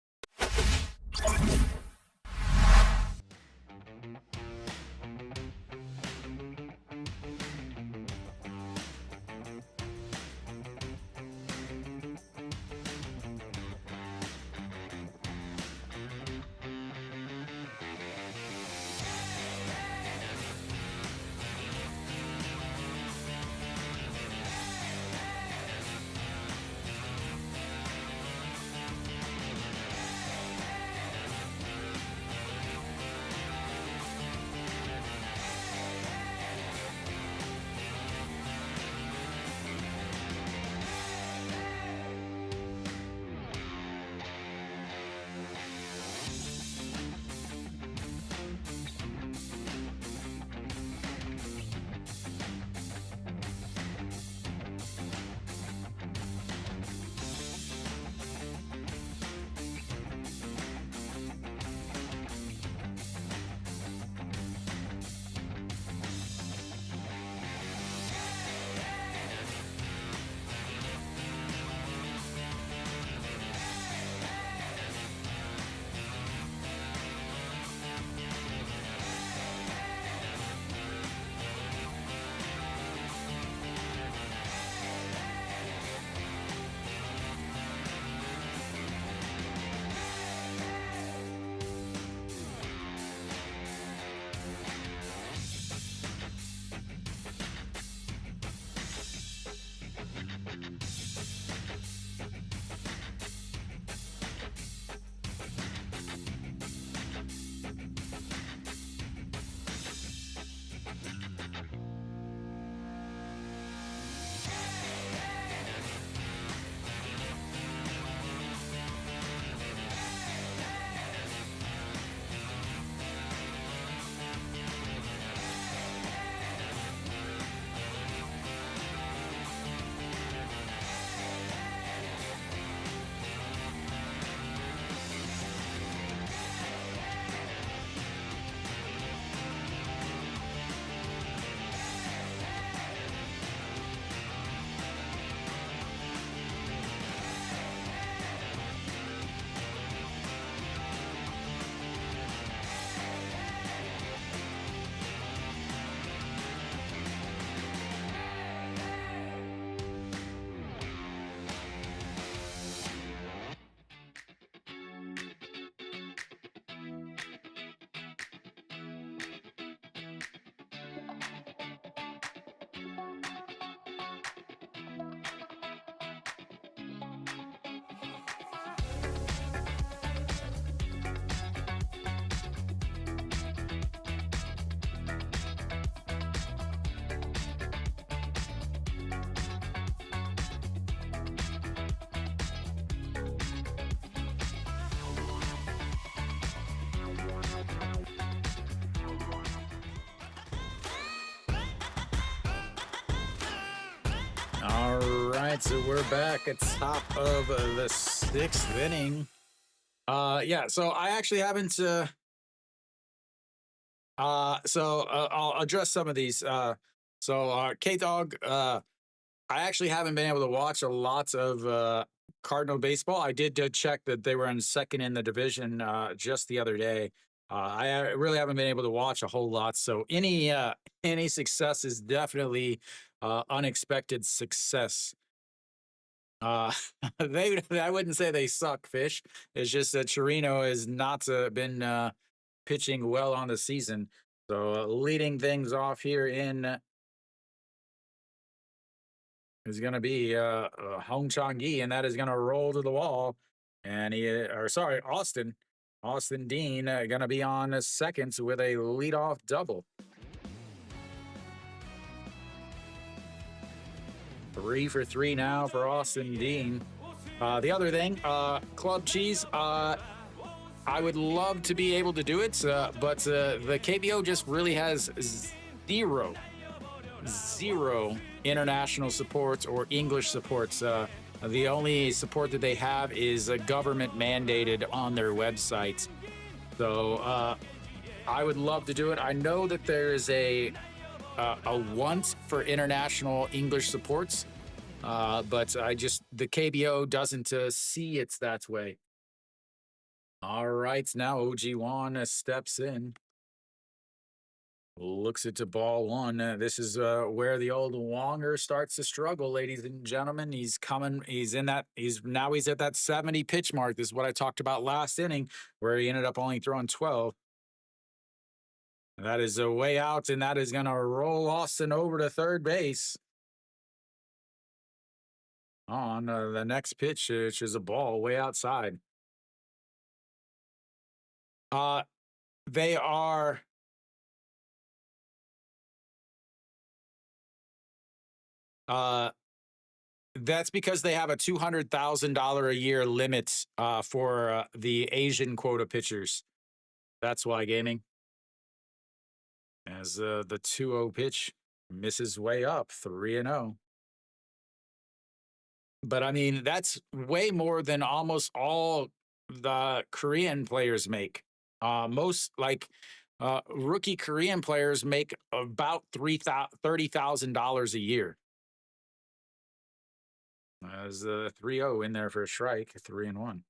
All right, so we're back at top of the 6th inning. Yeah, so I actually haven't. I'll address some of these. K-Dog, I actually haven't been able to watch a lot of Cardinal baseball. I did check that they were in 2nd in the division just the other day. I really haven't been able to watch a whole lot, so any success is definitely unexpected success. Uh, I wouldn't say they suck, Fish. It's just that Chirino has not been pitching well on the season. So leading things off here in is going to be Hong Chang Yi, and that is going to roll to the wall. And Austin Dean going to be on second with a leadoff double. 3 for 3 now for Austin Dean. The other thing, Club Cheese, I would love to be able to do it, but the KBO just really has zero international supports or English supports. The only support that they have is government mandated on their website. So I would love to do it. I know that there is a want for international English supports, but the KBO doesn't see it that way. All right, now OG1 steps in. Looks at the ball one. This is where the old Wonger starts to struggle, ladies and gentlemen. He's coming. He's at that 70 pitch mark. This is what I talked about last inning, where he ended up only throwing 12. That is a way out, and that is going to roll Austin over to third base. On the next pitch, which is a ball way outside. They are. That's because they have a $200,000 a year limit for the Asian quota pitchers. That's why, gaming. As the 2-0 pitch misses way up, 3-0. But I mean, that's way more than almost all the Korean players make. Most rookie Korean players make about $30,000 a year. As the 3-0 in there for a strike, 3-1.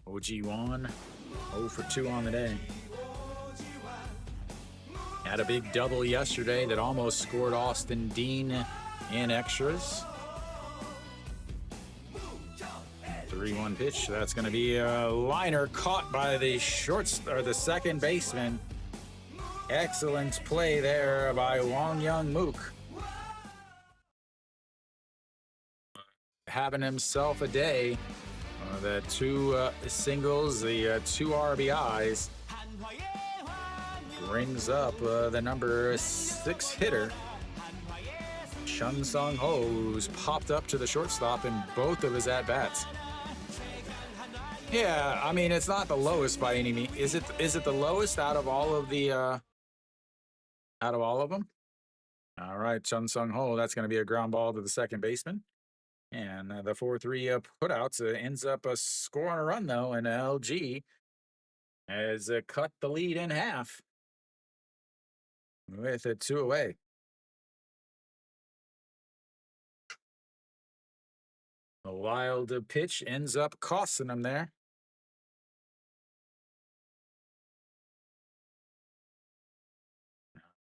OG1, 0 for 2 on the day. Had a big double yesterday that almost scored Austin Dean in extras. 3-1 pitch. That's going to be a liner caught by the the second baseman. Excellent play there by Wong Young Mook. Having himself a day. The 2 singles, the 2 RBIs. Brings up the number 6 hitter. Chun Sung Ho, who's popped up to the shortstop in both of his at-bats. Yeah, I mean, it's not the lowest by any means. Is it the lowest out of all of them? All right, Chun Sung Ho, that's going to be a ground ball to the second baseman. And the 4-3 putouts ends up scoring a run, though, and LG has cut the lead in half with a 2 away. A wild pitch ends up costing him there.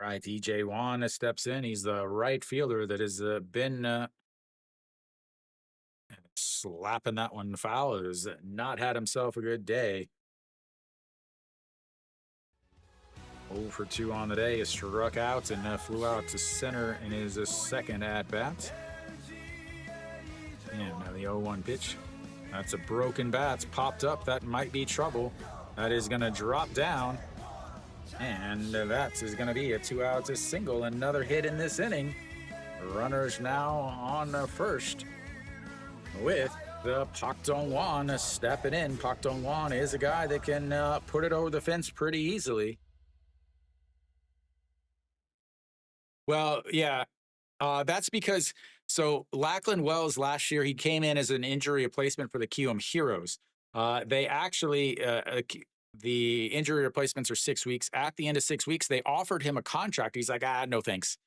All right, EJ Wan steps in. He's the right fielder that has been slapping that one foul. Has not had himself a good day. 0 for 2 on the day. He struck out and flew out to center in his second at-bat. And now the 0-1 pitch. That's a broken bat. It's popped up. That might be trouble. That is going to drop down. And that is going to be a 2-out single. Another hit in this inning. Runners now on first with the Pak Dong-wan stepping in. Pak Dong-wan is a guy that can put it over the fence pretty easily. Well, yeah, that's because Lachlan Wells last year, he came in as an injury replacement for the Kiwoom Heroes. They actually, the injury replacements are 6 weeks. At the end of 6 weeks, they offered him a contract. He's like, no thanks.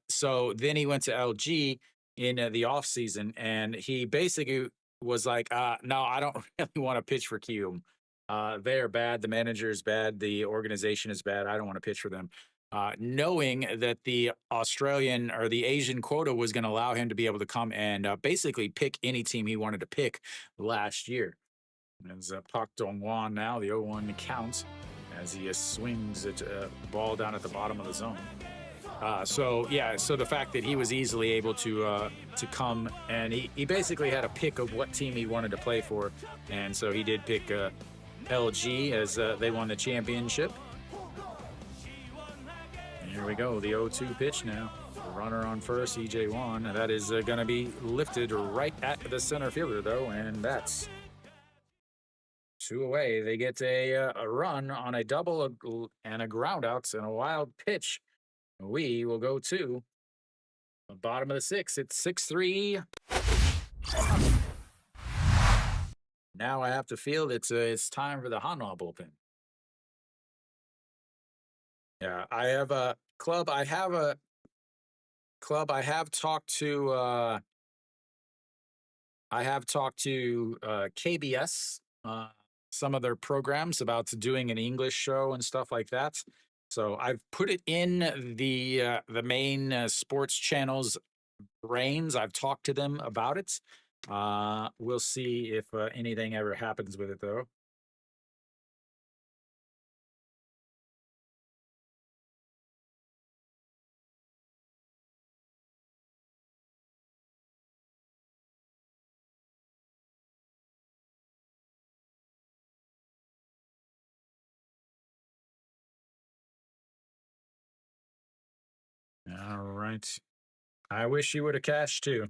So then he went to LG in the offseason, and he basically was like, no, I don't really want to pitch for Cume. They are bad. The manager is bad. The organization is bad. I don't want to pitch for them. Knowing that the Australian or the Asian quota was going to allow him to be able to come and basically pick any team he wanted to pick last year. As Pak Dong-wan now, the 0-1 count as he swings it ball down at the bottom of the zone. So the fact that he was easily able to come and he basically had a pick of what team he wanted to play for, and so he did pick LG as they won the championship. And here we go, the 0-2 pitch now. Runner on first, EJ1. That is going to be lifted right at the center fielder though, and that's 2 away. They get a run on a double and a ground out and a wild pitch. We will go to the bottom of the 6th. It's 6-3. Now I have to feel that it's time for the Hanwha bullpen. Yeah, I have a club. I have talked to. KBS. Some of their programs about doing an English show and stuff like that. So I've put it in the main sports channels brains. I've talked to them about it. We'll see if anything ever happens with it though. All right. I wish you would have cashed too.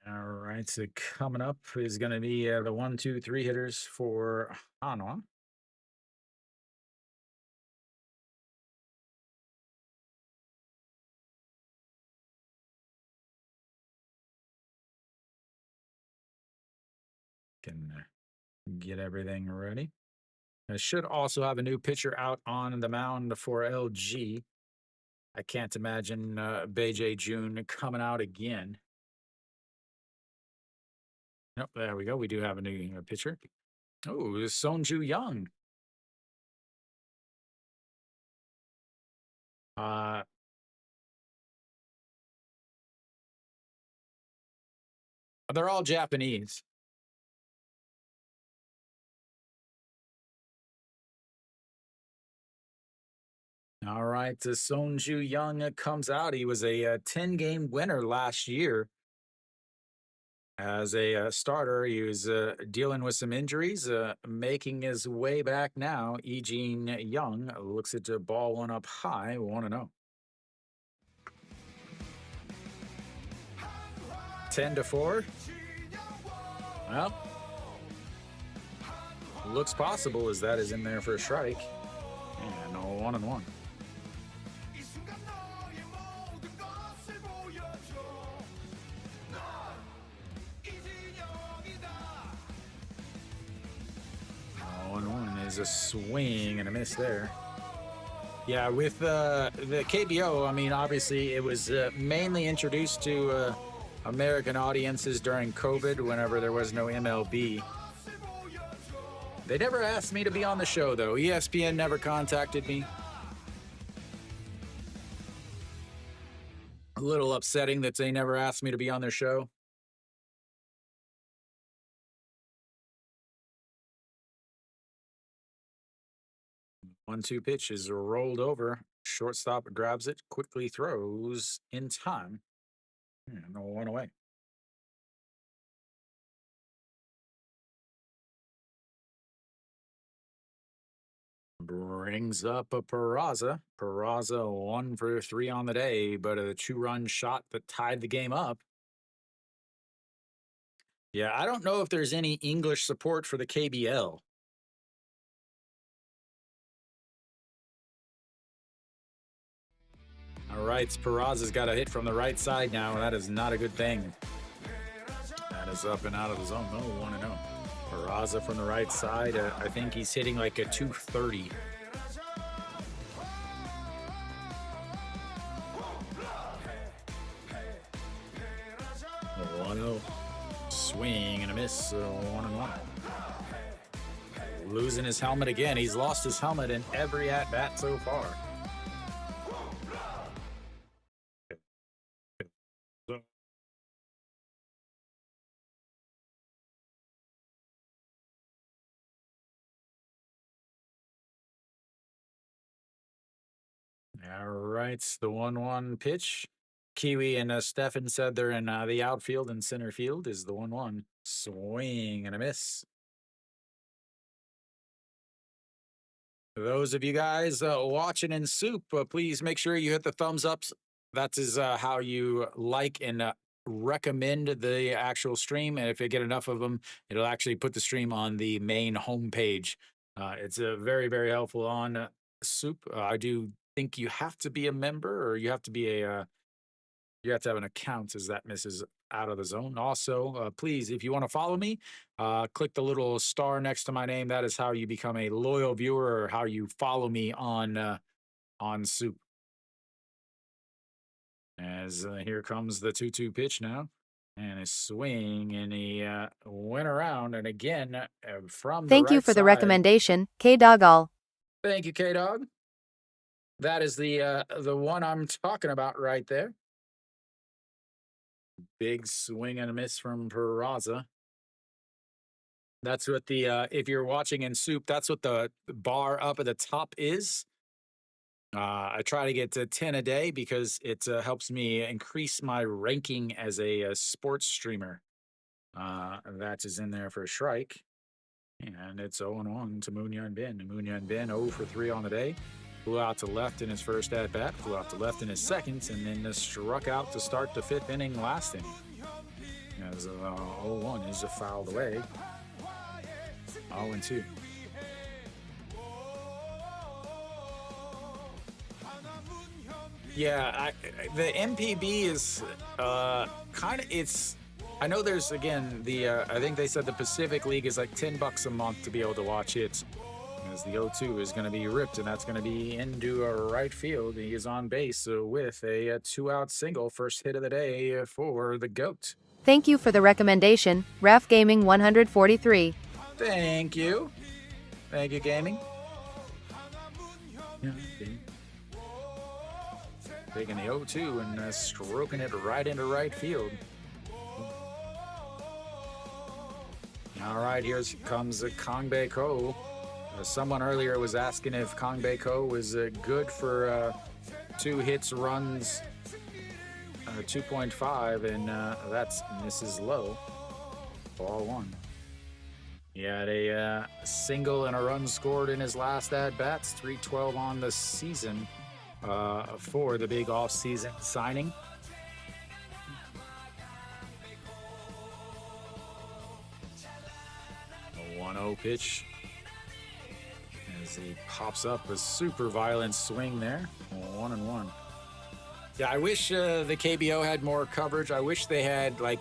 All right. So coming up is going to be the 1, 2, 3 hitters for Hanwha. Can get everything ready. I should also have a new pitcher out on the mound for LG. I can't imagine Beijay June coming out again. Nope, there we go. We do have a new pitcher. Oh, Sonju Young. They're all Japanese. All right, Sonju Young comes out. He was a 10-game winner last year. As a starter, he was dealing with some injuries, making his way back now. Eugene Young looks at the ball one up high, 1-0. 10-4. Well, looks possible as that is in there for a strike. And no 1-1. Is a swing and a miss there. Yeah, with the KBO, I mean, obviously it was mainly introduced to American audiences during COVID whenever there was no MLB. They never asked me to be on the show, though. ESPN never contacted me. A little upsetting that they never asked me to be on their show. One-two pitch is rolled over. Shortstop grabs it, quickly throws in time. And 1 away. Brings up a Peraza. Peraza 1 for 3 on the day, but a 2-run shot that tied the game up. Yeah, I don't know if there's any English support for the KBL. All right, Peraza's got a hit from the right side now, and that is not a good thing. That is up and out of the zone. No, 1-0. Peraza from the right side. I think he's hitting like a 230. The 1-0. Swing and a miss. 1-1. Losing his helmet again. He's lost his helmet in every at-bat so far. All right, the 1-1 pitch. Kiwi and Stefan said they're in the outfield and center field is the 1-1. Swing and a miss. For those of you guys watching in SOOP, please make sure you hit the thumbs ups. That is how you like and recommend the actual stream. And if you get enough of them, it'll actually put the stream on the main homepage. It's very, very helpful on SOOP. I do think you have to be a member, or you have to be you have to have an account, as that misses out of the zone. Also, please, if you want to follow me, click the little star next to my name. That is how you become a loyal viewer, or how you follow me on SOOP. As here comes the 2-2 pitch now. And a swing, and he went around, and again from the Thank you right for the side. recommendation, K-Dog-All. Thank you, K-Dog. That is the one I'm talking about right there. Big swing and a miss from Peraza. That's what the if you're watching in SOOP, that's what the bar up at the top is. I try to get to 10 a day because it helps me increase my ranking as a sports streamer. That is in there for a strike. And it's 0-1 to Moon-Hyun Bin. Moon-Hyun Bin 0 for 3 on the day. Flew out to left in his first at-bat, flew out to left in his second, and then struck out to start the 5th inning last inning. As 0-1 is fouled away. 0-2. Yeah, the MPB is kind of, it's, I know there's, again, the, I think they said the Pacific League is like $10 a month to be able to watch it. As the 0-2 is going to be ripped, and that's going to be into a right field. He is on base with a 2-out single. First hit of the day for the GOAT. Thank you for the recommendation, Raf Gaming 143. Thank you. Thank you, Gaming. Taking the 0-2 and stroking it right into right field. All right, here comes Kang Bae Ko. Someone earlier was asking if Kang Bae Ko was good for 2 hits, runs, 2.5, and that's misses low. Ball 1. He had a single and a run scored in his last at-bats, 312 on the season for the big off-season signing. A 1-0 pitch. As he pops up a super violent swing there. 1-1. Yeah, I wish the KBO had more coverage. I wish they had, like,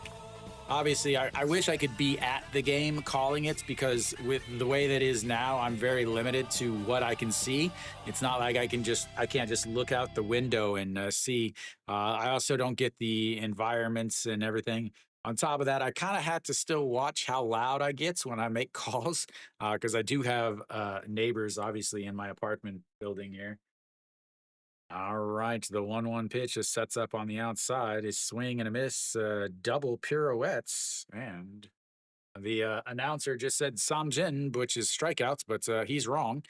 obviously, I wish I could be at the game calling it, because with the way that is now, I'm very limited to what I can see. It's not like I can't just look out the window and see. I also don't get the environments and everything. On top of that, I kind of had to still watch how loud I get when I make calls, because I do have neighbors, obviously, in my apartment building here. All right, the 1-1 pitch just sets up on the outside. His swing and a miss, double pirouettes. And the announcer just said Samjin, which is strikeouts, but he's wrong.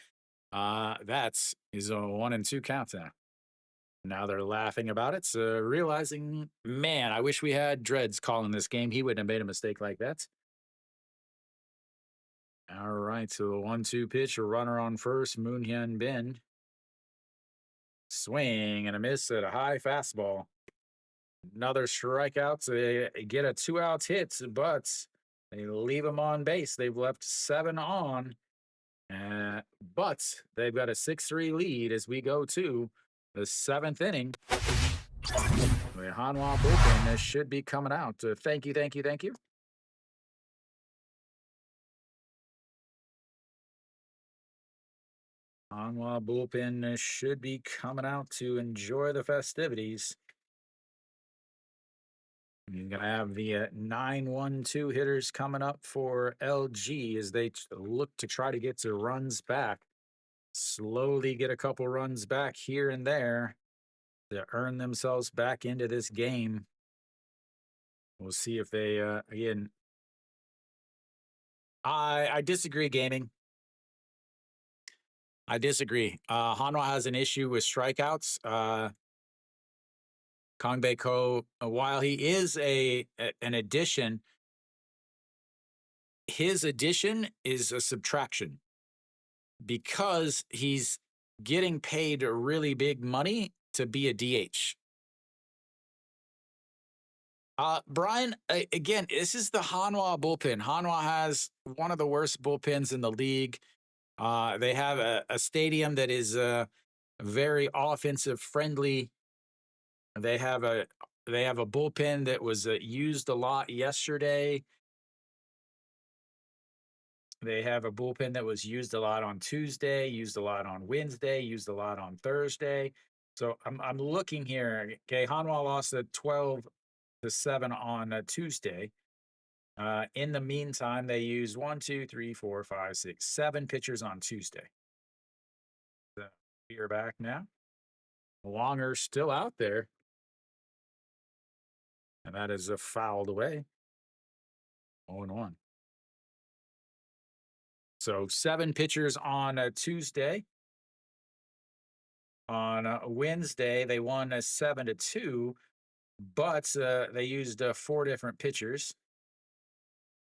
That's a 1-2 count now. Now they're laughing about it, so realizing, man, I wish we had Dreads calling this game. He wouldn't have made a mistake like that. All right, so the 1-2 pitch, a runner on first, Moon-Hyun Bin. Swing and a miss at a high fastball. Another strikeout to get a 2-out hit, but they leave him on base. They've left 7 on, but they've got a 6-3 lead as we go to the 7th inning. The Hanwha Bullpen should be coming out. Thank you. Hanwha bullpen should be coming out to enjoy the festivities. You're going to have the 9-1-2 hitters coming up for LG as they look to try to get to runs back. Slowly get a couple runs back here and there to earn themselves back into this game. We'll see if they, again, I disagree, gaming. I disagree. Hanwha has an issue with strikeouts. Kongbei Ko, while he is an addition, his addition is a subtraction because he's getting paid really big money to be a DH. Brian, again, this is the Hanwha bullpen. Hanwha has one of the worst bullpens in the league. They have a stadium that is very offensive friendly. They have a bullpen that was used a lot yesterday. They have a bullpen that was used a lot on Tuesday, used a lot on Wednesday, used a lot on Thursday. So I'm looking here. Okay, Hanwha lost at 12-7 on Tuesday. In the meantime, they used 1, 2, 3, 4, 5, 6, 7 pitchers on Tuesday. So we're back now. Longer's still out there. And that is fouled away. 0-1. So 7 pitchers on Tuesday. On Wednesday, they won 7-2, but they used 4 different pitchers.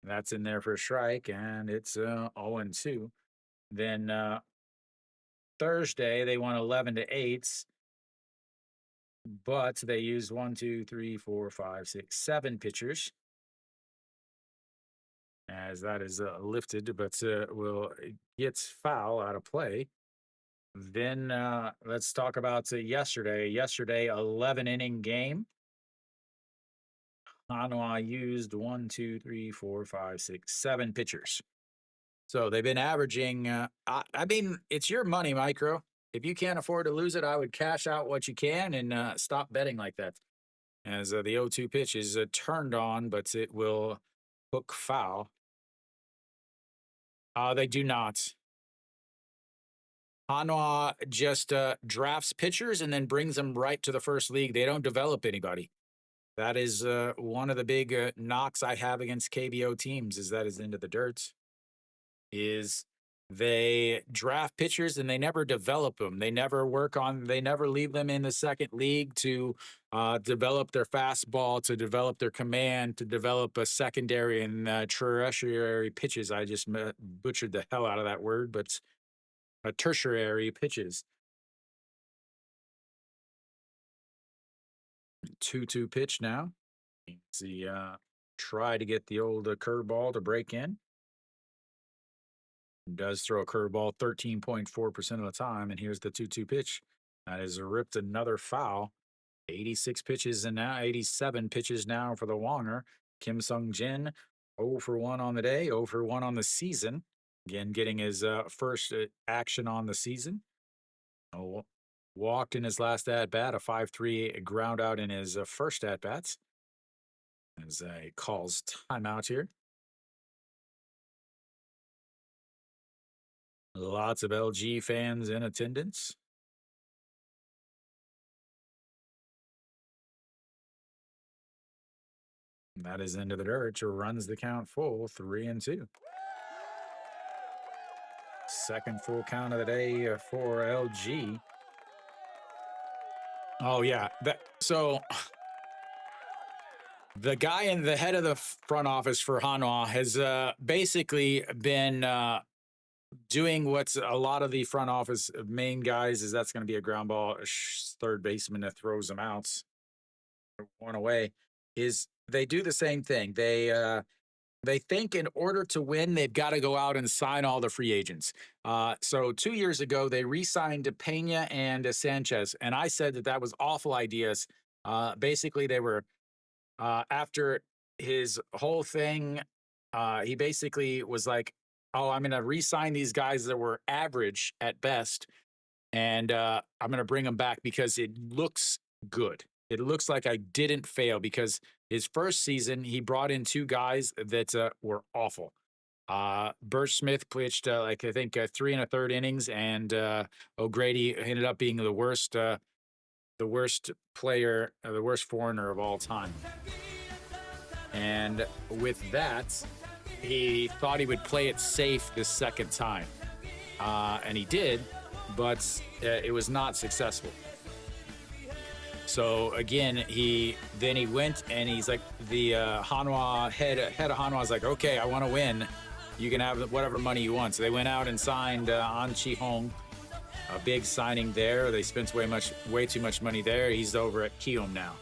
That's in there for a strike, and it's 0-2. Then Thursday, they won 11-8, but they used 1, 2, 3, 4, 5, 6, 7 pitchers. As that is lifted, but will gets foul out of play. Then let's talk about yesterday. Yesterday, 11-inning game. Hanwha used 1, 2, 3, 4, 5, 6, 7 pitchers. So they've been averaging. I mean, it's your money, Micro. If you can't afford to lose it, I would cash out what you can and stop betting like that. As the 0-2 pitch is turned on, but it will hook foul. They do not. Hanwha just drafts pitchers and then brings them right to the first league. They don't develop anybody. That is one of the big knocks I have against KBO teams is that is into the dirt. Is they draft pitchers and they never develop them. They never leave them in the second league to develop their fastball, to develop their command, to develop a secondary and tertiary pitches. I just butchered the hell out of that word, but tertiary pitches. 2-2 pitch now. See, try to get the old curveball to break in. Does throw a curveball 13.4% of the time, and here's the 2-2 pitch. That is ripped another foul. 86 pitches and now 87 pitches now for the Wonger. Kim Sung-jin, 0-for-1 on the day, 0-for-1 on the season. Again, getting his first action on the season. Walked in his last at-bat, a 5-3 ground out in his first at-bats. As he calls timeout here. Lots of LG fans in attendance. That is into the dirt. Runs the count full, 3-2. Second full count of the day for LG. Oh yeah, so the guy in the head of the front office for Hanwha has basically been doing what's a lot of the front office main guys is that's going to be a ground ball. Third baseman that throws them out, one away. Is they do the same thing. They think in order to win, they've got to go out and sign all the free agents. So 2 years ago, they re-signed Pena and Sanchez, and I said that was awful ideas. Basically, they were after his whole thing. He basically was like, "Oh, I'm going to re-sign these guys that were average at best And I'm going to bring him back because it looks good. It looks like I didn't fail because his first season, he brought in two guys that were awful. Birch Smith pitched like I think 3 1/3 innings, and O'Grady ended up being the worst player, the worst foreigner of all time. And with that, he thought he would play it safe this second time, and he did, but it was not successful. So again, he went and he's like the Hanwha head of Hanwha is like, okay, I want to win. You can have whatever money you want. So they went out and signed An Chi Hong, a big signing there. They spent way too much money there. He's over at Kiom now.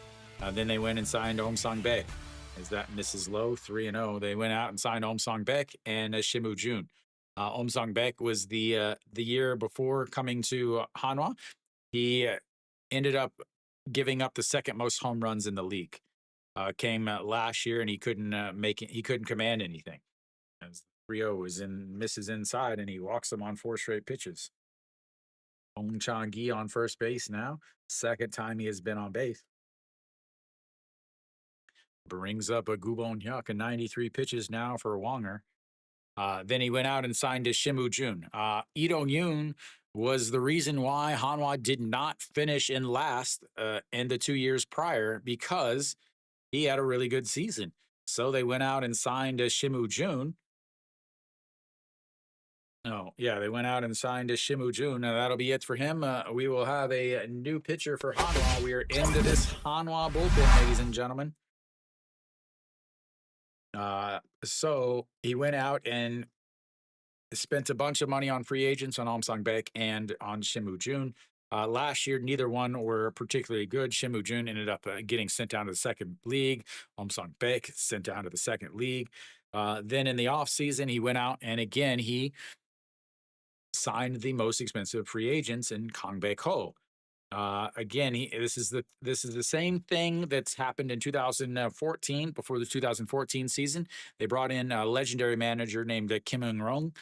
Then they went and signed Om Song Baek. Is that Mrs. Low 3-0? They went out and signed Om Song Baek and Shimu Jun. Om Song Baek was the year before coming to Hanwha. He ended up giving up the second most home runs in the league. Came last year and he couldn't make it. He couldn't command anything. As Rio misses inside and he walks them on 4 straight pitches. Hong Chang-gi on first base now. Second time he has been on base. Brings up a Gubon Hyuk, 93 pitches now for Wonger. Then he went out and signed to Shimu Jun. Lee Dong-yoon was the reason why Hanwha did not finish in last in the 2 years prior because he had a really good season. So they went out and signed to Shimu Jun. Oh, yeah, they went out and signed to Shimu Jun. That'll be it for him. We will have a new pitcher for Hanwha. We are into this Hanwha bullpen, ladies and gentlemen. So he went out and spent a bunch of money on free agents on Om Song Baek and on Shimu Jun. Last year, neither one were particularly good. Shimu Jun ended up getting sent down to the second league. Om Song Baek sent down to the second league. Then in the offseason, he went out and again, he signed the most expensive free agents in Kang Baek Ho. Again, this is the same thing that's happened in 2014 before the 2014 season. They brought in a legendary manager named Kim Eun-rong.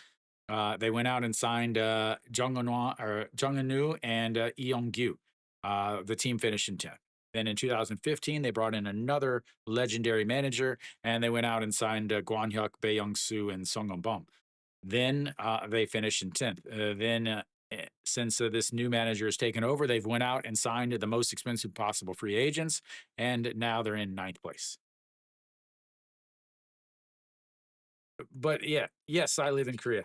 They went out and signed Jung Eun-woo and Lee Yong-gyu. The team finished in 10th. Then in 2015, they brought in another legendary manager, and they went out and signed Gwon Hyuk, Bae Young-soo, and Song Eun-bum. Then they finished in 10th. Since this new manager has taken over, they've went out and signed the most expensive possible free agents, and now they're in 9th place. But yeah, yes, I live in Korea.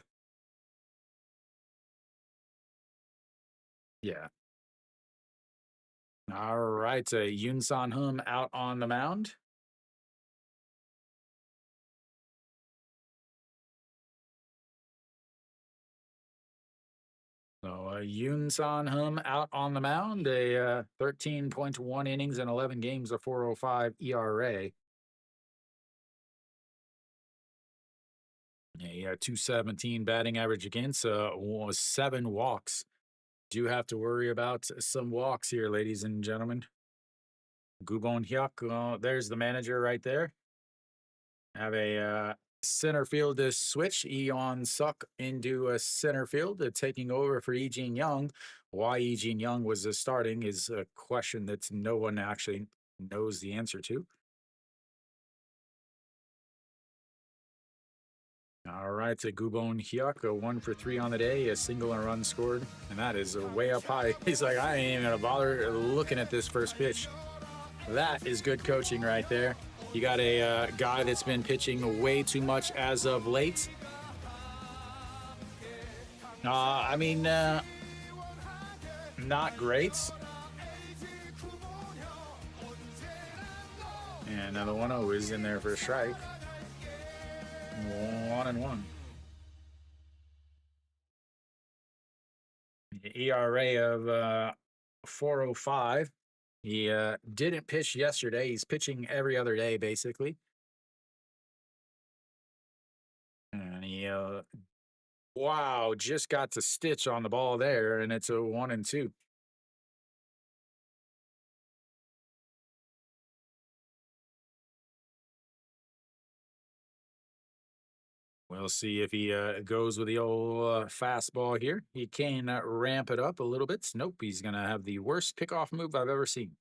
Yeah. All right, Yoon San-hum out on the mound. So Yoon San-hum out on the mound, a 13.1 innings and 11 games, a 4.05 ERA. Yeah, 217 batting average against, 7 walks. Do have to worry about some walks here, ladies and gentlemen. Gubon Hyuk, there's the manager right there. Have a center field to switch. Eon Suk into a center field, taking over for Lee Jin-young. Why Lee Jin-young was starting is a question that no one actually knows the answer to. All right, Gubon Hyuk, 1 for 3 on the day, a single and a run scored, and that is way up high. He's like, I ain't even gonna bother looking at this first pitch. That is good coaching right there. You got a guy that's been pitching way too much as of late. I mean, not great. And another 1-0 is in there for a strike. 1-1. The ERA of 4.05. He didn't pitch yesterday. He's pitching every other day, basically. And he, wow, just got to stitch on the ball there, and it's a 1-2. We'll see if he goes with the old fastball here. He can ramp it up a little bit. Nope, he's going to have the worst pickoff move I've ever seen.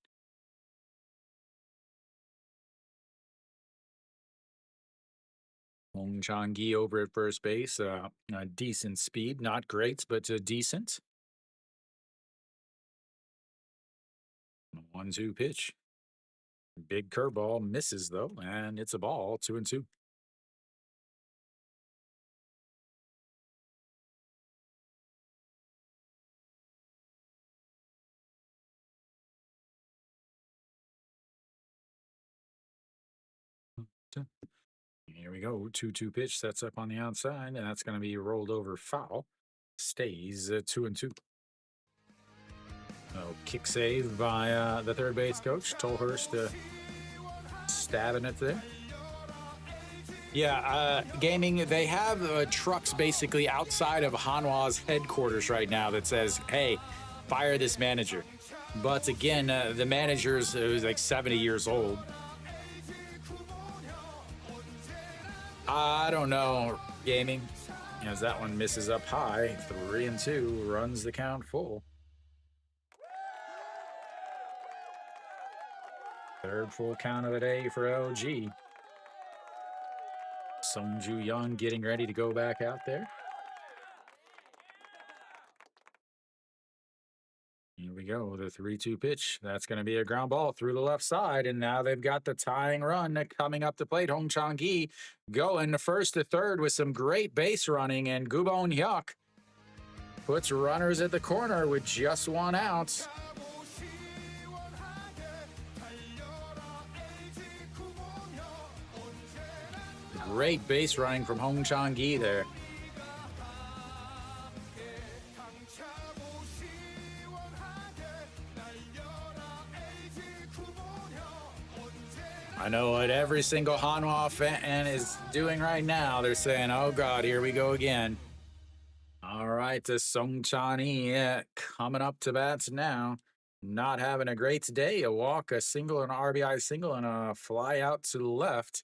Hong Chang-gi over at first base. A decent speed. Not great, but decent. 1-2 pitch. Big curveball. Misses, though, and it's a ball. 2-2. Here we go. 2-2 pitch sets up on the outside, and that's going to be rolled over foul. Stays 2-2. Oh, kick save by the third base coach. Tolhurst stabbing it there. Yeah, gaming, they have trucks basically outside of Hanwha's headquarters right now that says, hey, fire this manager. But again, the manager's like 70 years old. I don't know, gaming, as that one misses up high. 3-2, runs the count full. Third full count of the day for LG. Sung Ju Young getting ready to go back out there. Here we go, the 3-2 pitch. That's going to be a ground ball through the left side, and now they've got the tying run coming up the plate. Hong Chang-gi going first to third with some great base running, and Gubon Hyuk puts runners at the corner with just 1 out. Great base running from Hong Chang-gi there. I know what every single Hanwha fan is doing right now. They're saying, oh, God, here we go again. All right, to Sung Chan-hee coming up to bats now. Not having a great day. A walk, a single, an RBI single, and a fly out to the left.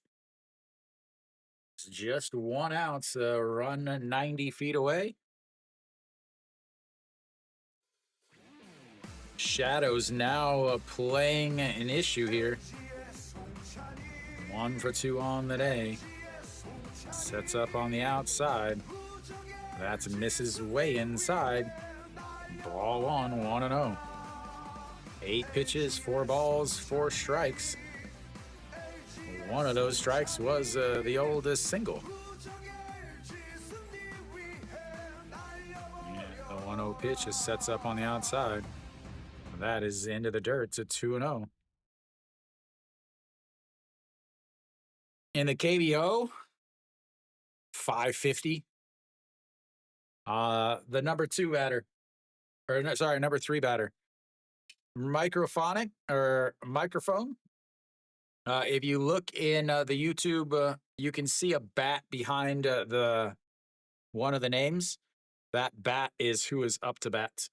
It's just 1 out, run 90 feet away. Shadows now playing an issue here. 1 for 2 on the day. Sets up on the outside. That's misses way inside. Ball 1, 1-0. 8 pitches, 4 balls, 4 strikes. One of those strikes was the oldest single. Yeah, the 1-0 pitch just sets up on the outside. That is into the dirt to 2-0. In the KBO, 550. The number 2 batter, or no, sorry, number 3 batter. Microphone. If you look in the YouTube, you can see a bat behind the one of the names. That bat is who is up to bat.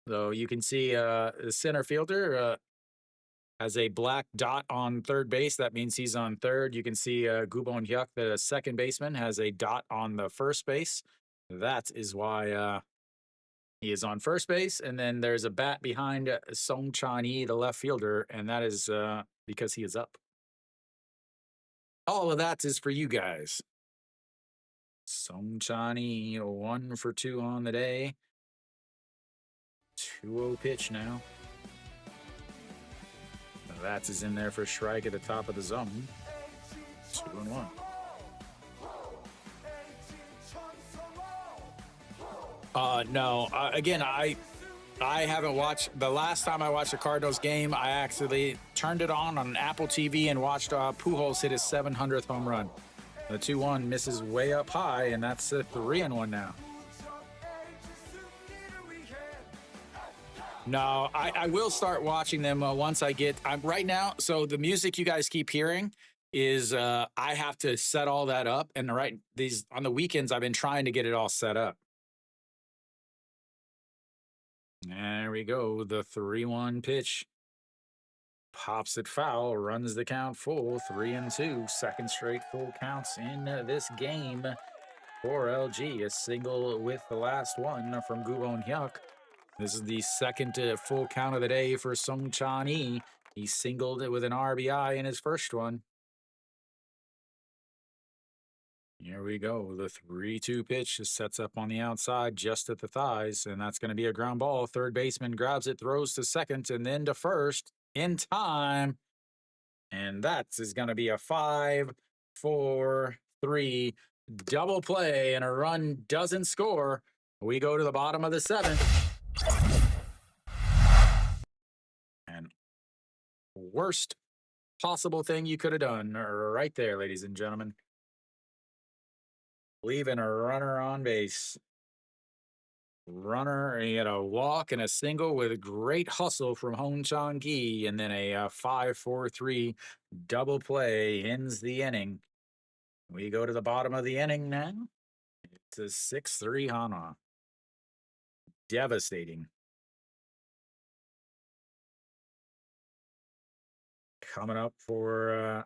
So you can see the center fielder has a black dot on third base. That means he's on third. You can see Gubon Hyuk, the second baseman, has a dot on the first base. That is why he is on first base. And then there's a bat behind Sung Chan-hee, the left fielder, and that is because he is up. All of that is for you guys. Sung Chan-hee, 1 for 2 on the day. 2-0 pitch now. That is in there for strike at the top of the zone. 2-1. No. Again, I haven't watched. The last time I watched the Cardinals game, I actually turned it on Apple TV and watched Pujols hit his 700th home run. The 2-1 misses way up high, and that's a 3-1 now. No, I will start watching them once I get. I'm right now. So the music you guys keep hearing is I have to set all that up, and these on the weekends I've been trying to get it all set up. There we go. The 3-1 pitch. Pops it foul, runs the count full, 3-2. Second straight full counts in this game for LG. A single with the last one from Gubon Hyuk. This is the second full count of the day for Sung Chan Lee. He singled it with an RBI in his first one. Here we go. The 3-2 pitch just sets up on the outside just at the thighs, and that's going to be a ground ball. Third baseman grabs it, throws to second, and then to first in time. And that is going to be a 5-4-3 double play, and a run doesn't score. We go to the bottom of the seventh. And worst possible thing you could have done right there, ladies and gentlemen. Leaving a runner on base. Runner, he had a walk and a single with a great hustle from Hong Chang Ki, and then a 5-4-3 double play ends the inning. We go to the bottom of the inning now. It's a 6-3 Hanwha. Devastating. Coming up for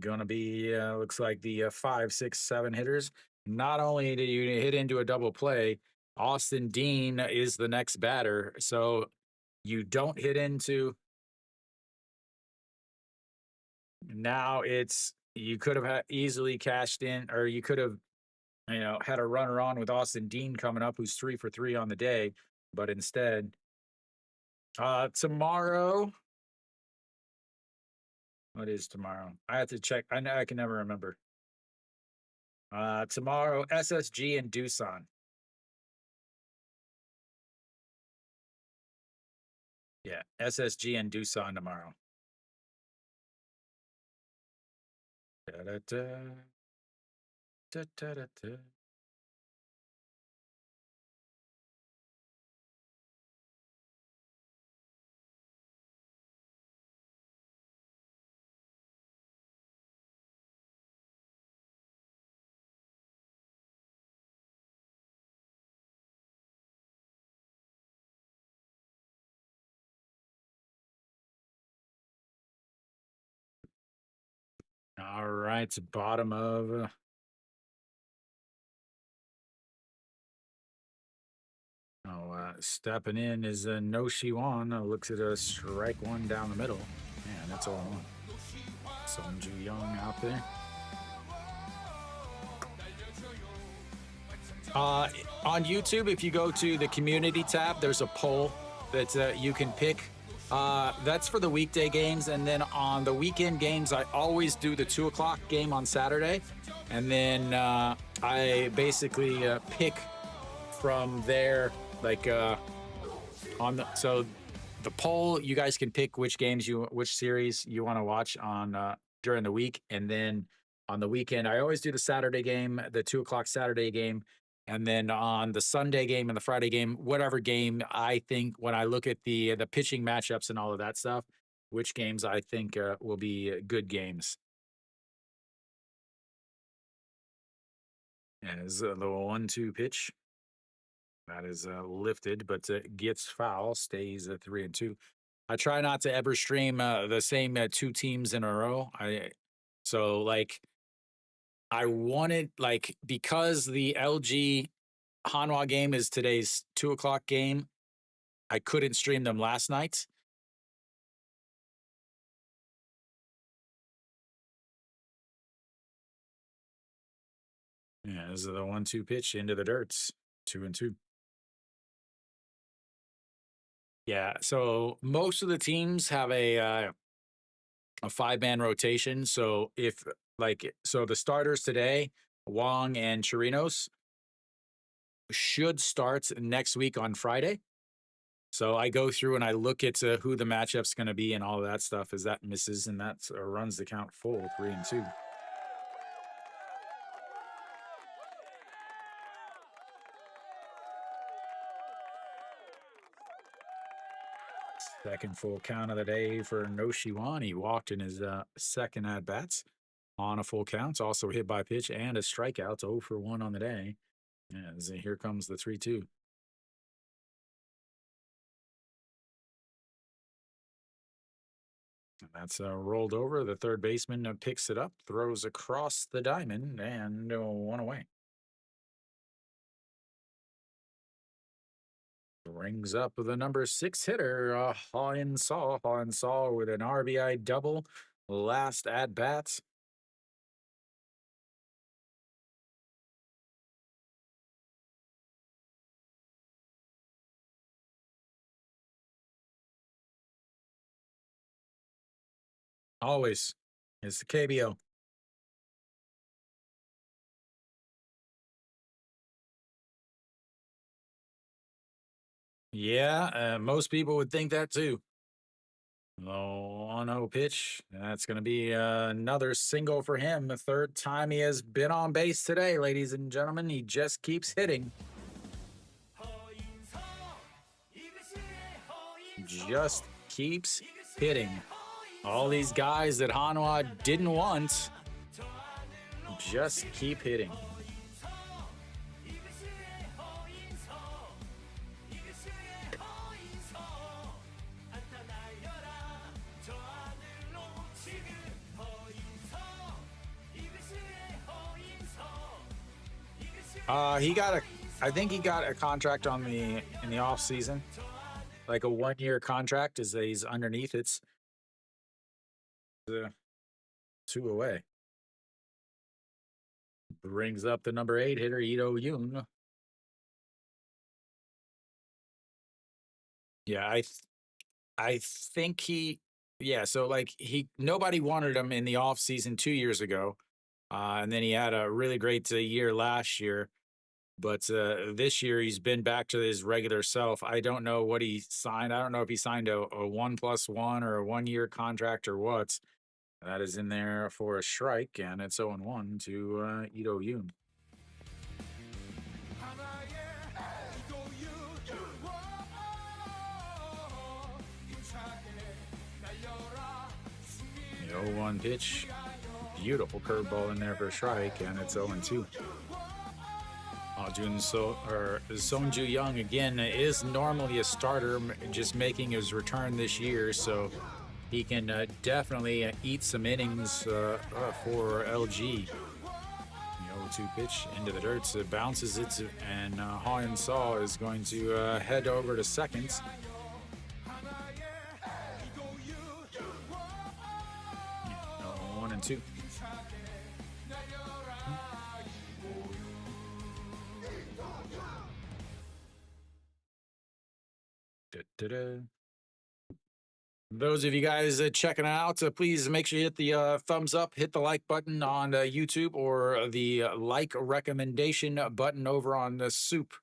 gonna be looks like the 5, 6, 7 hitters. Not only do you hit into a double play, Austin Dean is the next batter. So you don't hit into. Now you could have easily cashed in, or you could have, had a runner on with Austin Dean coming up, who's 3 for 3 on the day. But instead, tomorrow. What is tomorrow? I have to check. I can never remember. Tomorrow, SSG and Doosan. Yeah, SSG and Doosan tomorrow. Da-da-da. Da-da-da-da. All right, bottom of. Stepping in is No Shiwan. Looks at a strike one down the middle. Man, that's all one. Sung Ju Young out there. On YouTube, if you go to the community tab, there's a poll that you can pick. That's for the weekday games. And then on the weekend games, I always do the 2 o'clock game on Saturday. And then I basically pick from there, like so the poll, you guys can pick which series you want to watch on during the week. And then on the weekend, I always do the Saturday game, the 2 o'clock Saturday game. And then on the Sunday game and the Friday game, whatever game I think, when I look at the pitching matchups and all of that stuff, which games I think will be good games. As the 1-2 pitch. That is lifted, but gets foul, stays at 3-2. I try not to ever stream the same 2 teams in a row. I wanted, because the LG Hanwha game is today's 2 o'clock game, I couldn't stream them last night. Yeah, this is the 1-2 pitch into the dirts, 2-2. Yeah, so most of the teams have a 5-man rotation. So the starters today, Wong and Chirinos, should start next week on Friday. So I go through and I look at who the matchup's going to be and all of that stuff as that misses, and that runs the count full, 3-2. Second full count of the day for No Shiwan. He walked in his second at-bats on a full count. Also hit by pitch and a strikeout. 0 for 1 on the day. As here comes the 3-2. That's rolled over. The third baseman picks it up, throws across the diamond, and one away. Brings up the number 6 hitter, Hanwha with an RBI double last at bat. Always. It's the KBO. Yeah, most people would think that too. Low 1-0 pitch. That's going to be another single for him. The third time he has been on base today, ladies and gentlemen. He just keeps hitting. Just keeps hitting. All these guys that Hanwha didn't want just keep hitting. I think he got a contract in the off season, like a 1-year contract. As he's underneath, it's 2 away. Brings up the number 8 hitter, Ito Yoon. Yeah, I think so like nobody wanted him in the off season 2 years ago, and then he had a really great year last year. But this year he's been back to his regular self. I don't know what he signed. I don't know if he signed a 1+1 or a 1-year contract or what. That is in there for a strike, and it's 0-1 to Ito Yoon. The 0-1 pitch. Beautiful curveball in there for a strike, and it's 0-2. Sonju Young again is normally a starter, just making his return this year, so he can definitely eat some innings for LG. The 0-2 pitch into the dirt, so it bounces it, and Hanwha is going to head over to second. Yeah, 1-2. Those of you guys checking out, please make sure you hit the thumbs up, hit the like button on YouTube, or the like recommendation button over on the SOOP.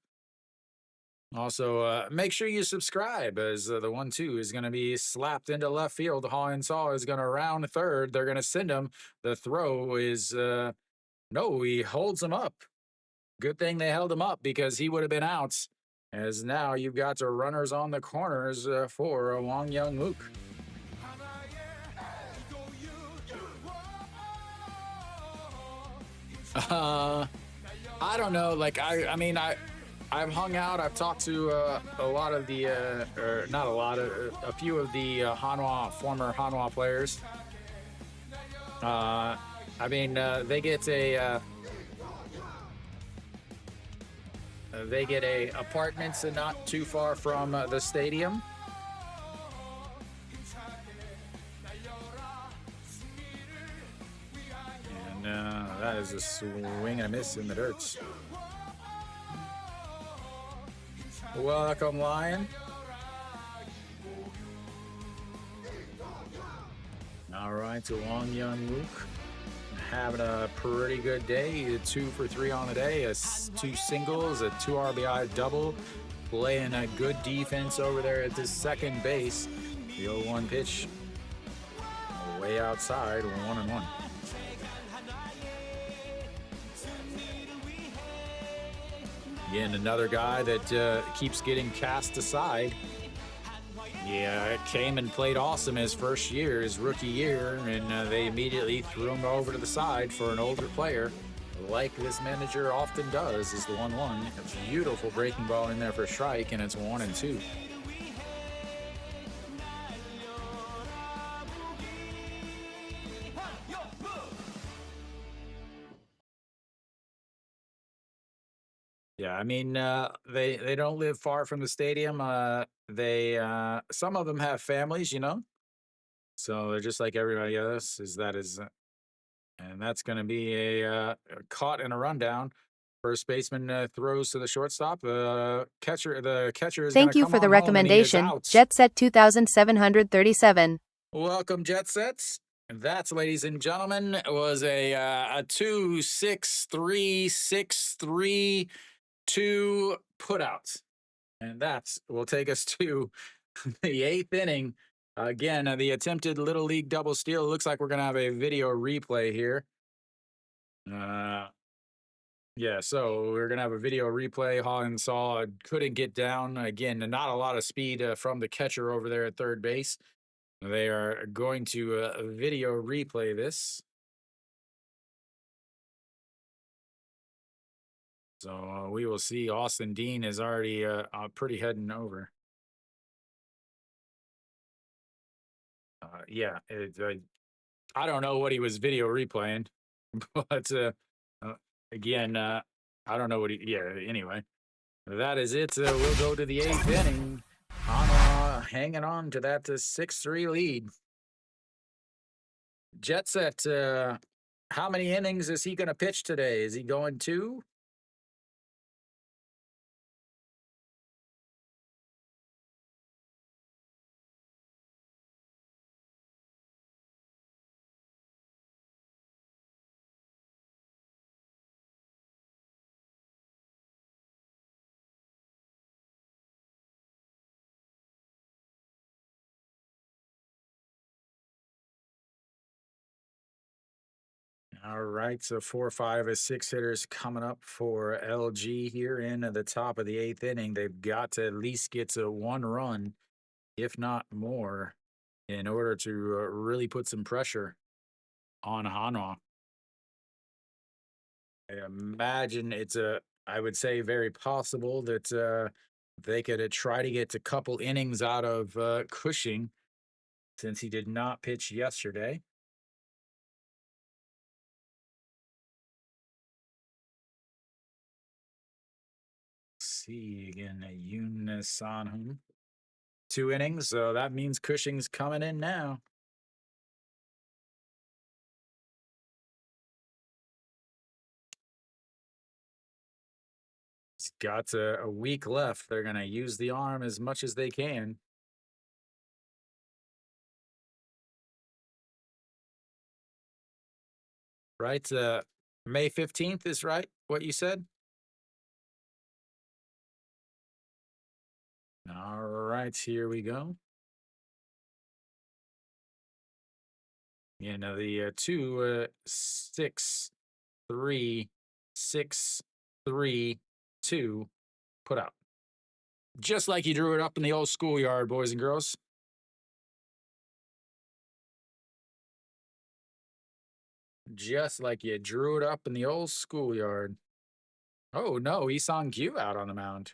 Also, make sure you subscribe, as the 1-2 is going to be slapped into left field. Hanwha is going to round third. They're going to send him. The throw is no, he holds him up. Good thing they held him up, because he would have been out. As now you've got the runners on the corners for Wang Young Mook. I don't know. Like I've hung out. I've talked to a lot of the, or not a lot, a few of the former Hanwha players. They get apartments not too far from the stadium. And that is a swing and a miss in the dirt. Welcome, Lion. All right, to Wang Young Mook. Having a pretty good day. 2 for 3 on the day. 2 singles, a 2 RBI double. Playing a good defense over there at the second base. The 0-1 pitch way outside, 1-1. Again, another guy that keeps getting cast aside. Yeah, came and played awesome his first year, his rookie year, and they immediately threw him over to the side for an older player, like this manager often does. Is the 1-1. A beautiful breaking ball in there for a strike, and it's 1-2. Yeah, I mean, they don't live far from the stadium. They some of them have families, so they're just like everybody else. And that's going to be a caught and a rundown. First baseman throws to the shortstop. The catcher is going Thank to you come for the on home, and he is recommendation, out. Jet Set 2737. Welcome, Jet Sets. And that, ladies and gentlemen, was a 2-6-3-6-3-2 putout. And that will take us to the eighth inning. Again, the attempted Little League double steal. It looks like we're going to have a video replay here. Yeah, so we're going to have a video replay. Saw couldn't get down. Again, not a lot of speed from the catcher over there at third base. They are going to video replay this. So we will see. Austin Dean is already pretty heading over. Yeah, I don't know what he was video replaying, but again, I don't know what he. Yeah, anyway, that is it. We'll go to the eighth inning. Hanwha hanging on to that 6-3 lead. Jet Set, how many innings is he going to pitch today? Is he going 2? All right, so 4, 5, and 6 hitters coming up for LG here in the top of the eighth inning. They've got to at least get to 1 run, if not more, in order to really put some pressure on Hanwha. I imagine I would say, very possible that they could try to get a couple innings out of Cushing since he did not pitch yesterday. See again, a Unisanhum. 2 innings, so that means Cushing's coming in now. He's got a week left. They're going to use the arm as much as they can. Right? May 15th is right, what you said? All right, here we go. The 2, 6, 3, 6, 3, 2 put out. Just like you drew it up in the old schoolyard, boys and girls. Just like you drew it up in the old schoolyard. Oh, no, Isong-Gyu out on the mound.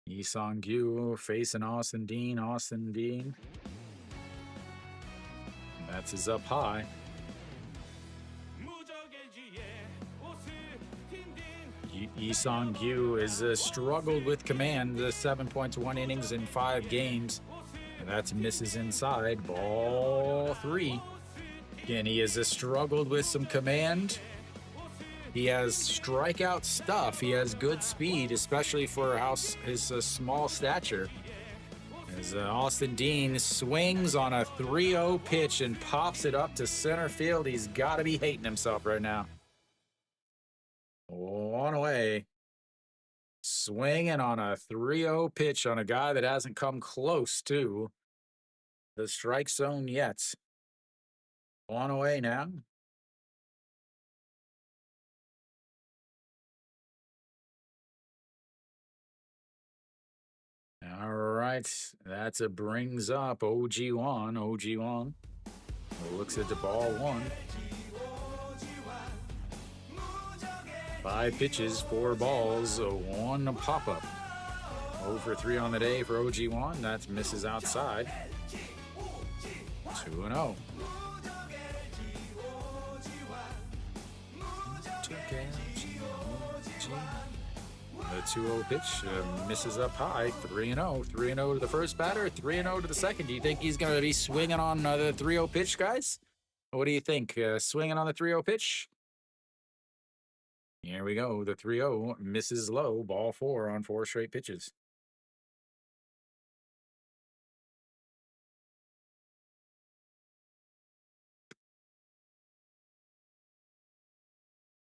Isong-Gyu facing Austin Dean. Austin Dean. That's his up high. Isong-Gyu has struggled with command. 7.1 innings in 5 games. And that's misses inside. Ball 3. Again, he has struggled with some command. He has strikeout stuff. He has good speed, especially for his small stature. As Austin Dean swings on a 3-0 pitch and pops it up to center field, he's got to be hating himself right now. 1 away. Swinging on a 3-0 pitch on a guy that hasn't come close to the strike zone yet. 1 away now. All right, that's a brings up OG1. OG1 looks at the ball 1. 5 pitches, 4 balls, 1 pop up. 0 for 3 on the day for OG1. That misses outside. 2-0. The 2-0 pitch misses up high. 3-0. 3-0 to the first batter. 3-0 to the second. Do you think he's going to be swinging on the 3-0 pitch, guys? What do you think? Swinging on the 3-0 pitch? Here we go. The 3-0 misses low. Ball 4 on 4 straight pitches.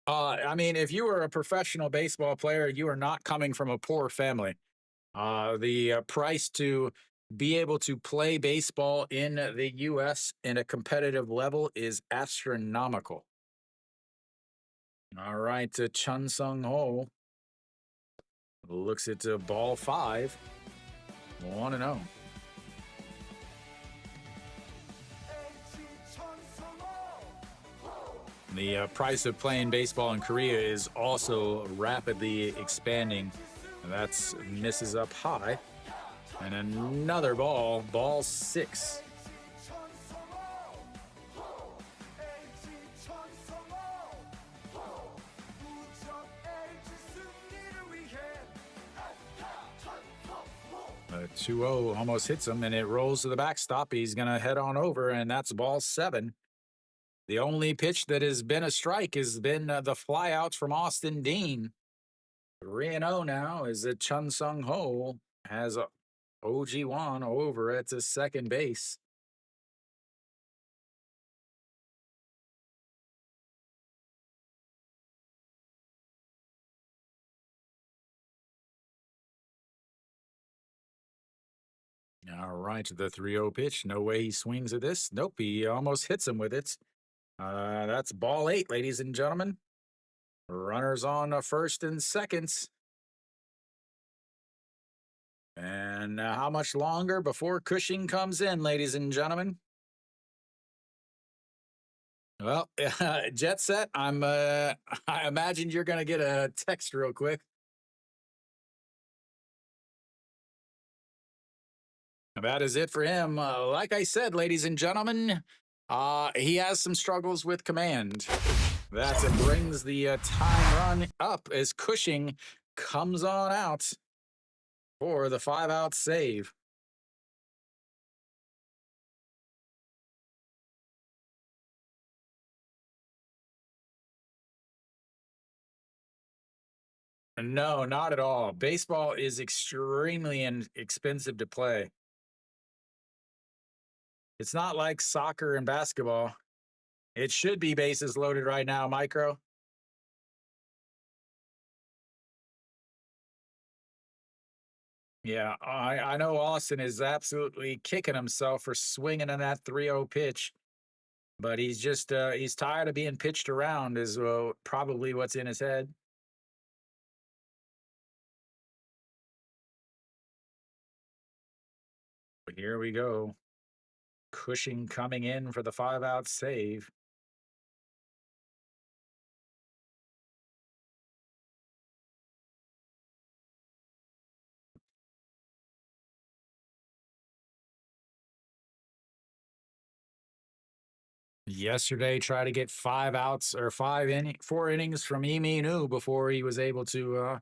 I mean, if you were a professional baseball player, you are not coming from a poor family. The price to be able to play baseball in the U.S. in a competitive level is astronomical. All right, Chun Sung Ho looks at ball 5, 1-0. The price of playing baseball in Korea is also rapidly expanding. That's misses up high. And another ball 6. The 2-0 almost hits him, and it rolls to the backstop. He's going to head on over, and that's ball 7. The only pitch that has been a strike has been the flyouts from Austin Dean. 3-0 now as Chun Sung Ho has OG Wan over at the second base. All right, the 3-0 pitch. No way he swings at this. Nope, he almost hits him with it. That's ball 8, ladies and gentlemen. Runners on first and seconds. And how much longer before Cushing comes in, ladies and gentlemen? Well, Jet Set, I imagine you're going to get a text real quick. That is it for him. Like I said, ladies and gentlemen, he has some struggles with command. That brings the time run up as Cushing comes on out for the 5-out save. No, not at all. Baseball is extremely expensive to play. It's not like soccer and basketball. It should be bases loaded right now, Micro. Yeah, I know Austin is absolutely kicking himself for swinging on that 3-0 pitch, but he's just he's tired of being pitched around is probably what's in his head. But here we go. Cushing coming in for the 5-out save. Yesterday, tried to get 5 outs or 4 innings from Emi Nu before he was able to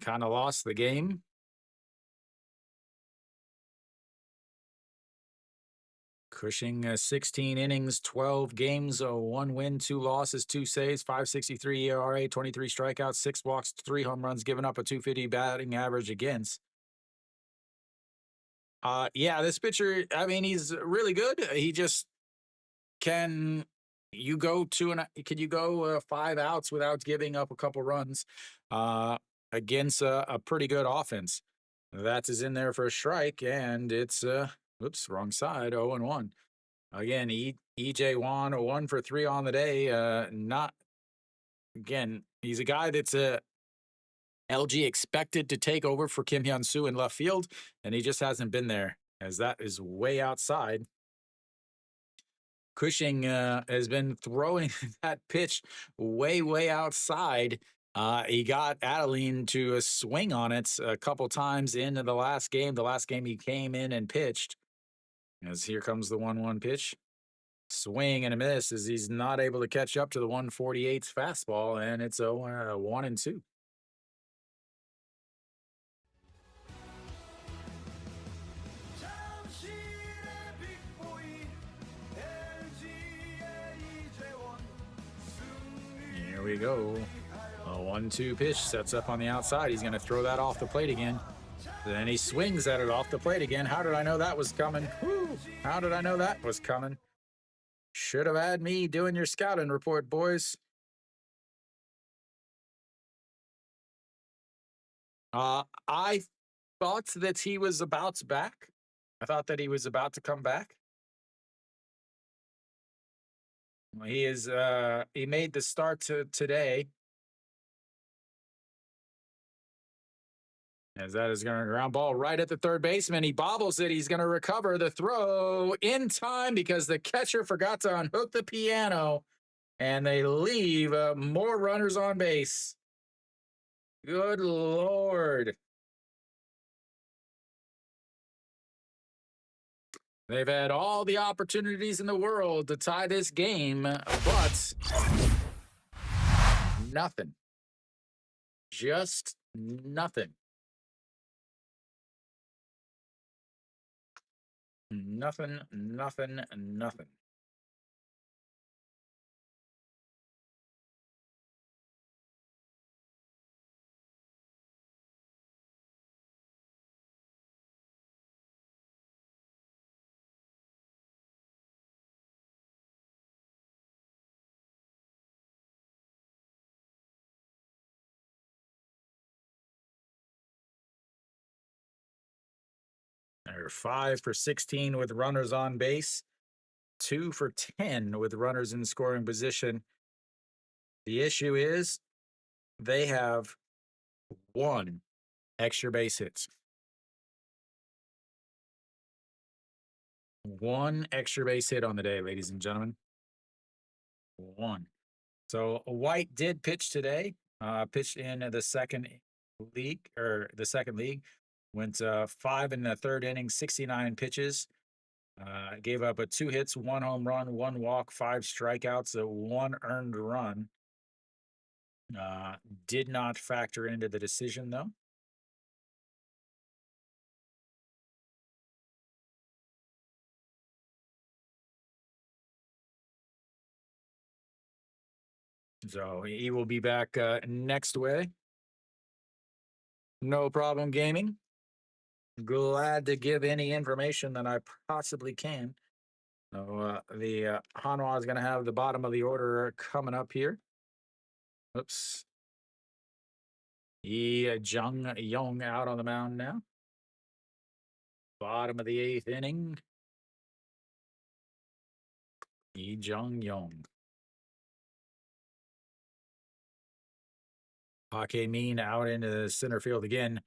kind of lost the game. Cushing 16 innings, 12 games, 1 win, 2 losses, 2 saves, 5.63 ERA, 23 strikeouts, 6 walks, 3 home runs, giving up a 250 batting average against. Yeah, this pitcher, I mean, he's really good. He just can you go 5 outs without giving up a couple runs against a pretty good offense? That is in there for a strike, and it's oops, wrong side, 0-1. Again, EJ Wan, 1 for 3 on the day. Not again, he's a guy that's LG expected to take over for Kim Hyun Soo in left field, and he just hasn't been there, as that is way outside. Cushing has been throwing that pitch way outside. He got Adeline to swing on it a couple times into the last game. The last game he came in and pitched. As here comes the 1-1 pitch. Swing and a miss as he's not able to catch up to the 148's fastball, and it's a 1-2. Here we go. A 1-2 pitch sets up on the outside. He's going to throw that off the plate again. Then he swings at it off the plate again. How did I know that was coming? Whew. How did I know that was coming? Should have had me doing your scouting report, boys. I thought that he was about to back. I thought that he was about to come back. He is. He made the start to today. As that is going to ground ball right at the third baseman. He bobbles it. He's going to recover the throw in time because the catcher forgot to unhook the piano, and they leave more runners on base. Good Lord. They've had all the opportunities in the world to tie this game, but nothing. Just nothing. Nothing. They're 5 for 16 with runners on base, 2 for 10 with runners in scoring position. The issue is they have 1 extra base hits. 1 extra base hit on the day, ladies and gentlemen. 1. So White did pitch today. Pitched in the second league. Went 5 in the third inning, 69 pitches. Gave up 2 hits, 1 home run, 1 walk, 5 strikeouts, 1 earned run. Did not factor into the decision, though. So he will be back next way. No problem, gaming. Glad to give any information that I possibly can. So the Hanwha is going to have the bottom of the order coming up here. Oops. Jung Yong out on the mound now. Bottom of the 8th inning. Jung Yong. Hake Min out into the center field again.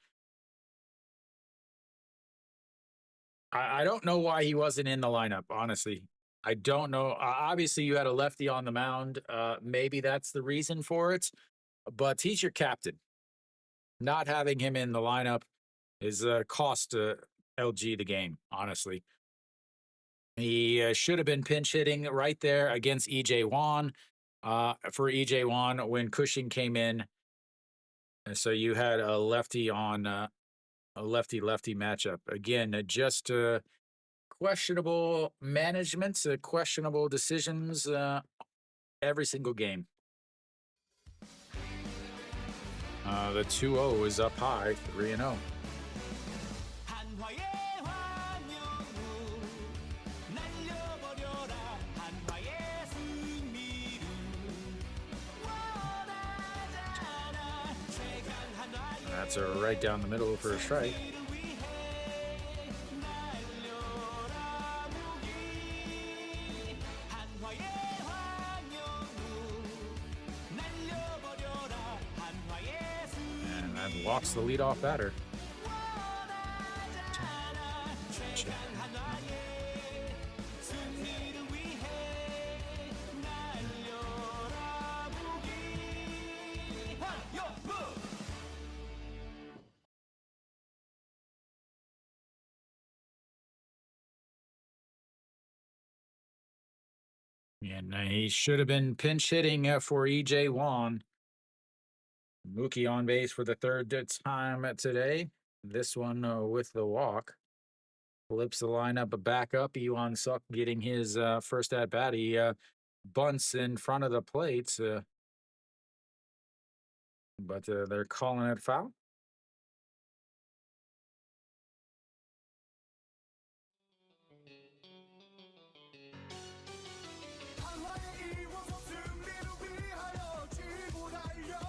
I don't know why he wasn't in the lineup, honestly. I don't know. Obviously, you had a lefty on the mound. Maybe that's the reason for it. But he's your captain. Not having him in the lineup is cost LG the game, honestly. He should have been pinch hitting right there against EJ Wan. For EJ Wan when Cushing came in. And so you had a lefty on a lefty-lefty matchup. Again, just questionable management, questionable decisions every single game. The 2-0 is up high, 3-0. That's right down the middle for a strike. And that walks the leadoff batter. And he should have been pinch hitting for EJ Wan. Mookie on base for the 3rd time today. This one with the walk. Flips the lineup back up. Iwan Suk getting his first at bat. He bunts in front of the plate. but they're calling it foul. 한화의 이원석 승리를 위하여 치고 달려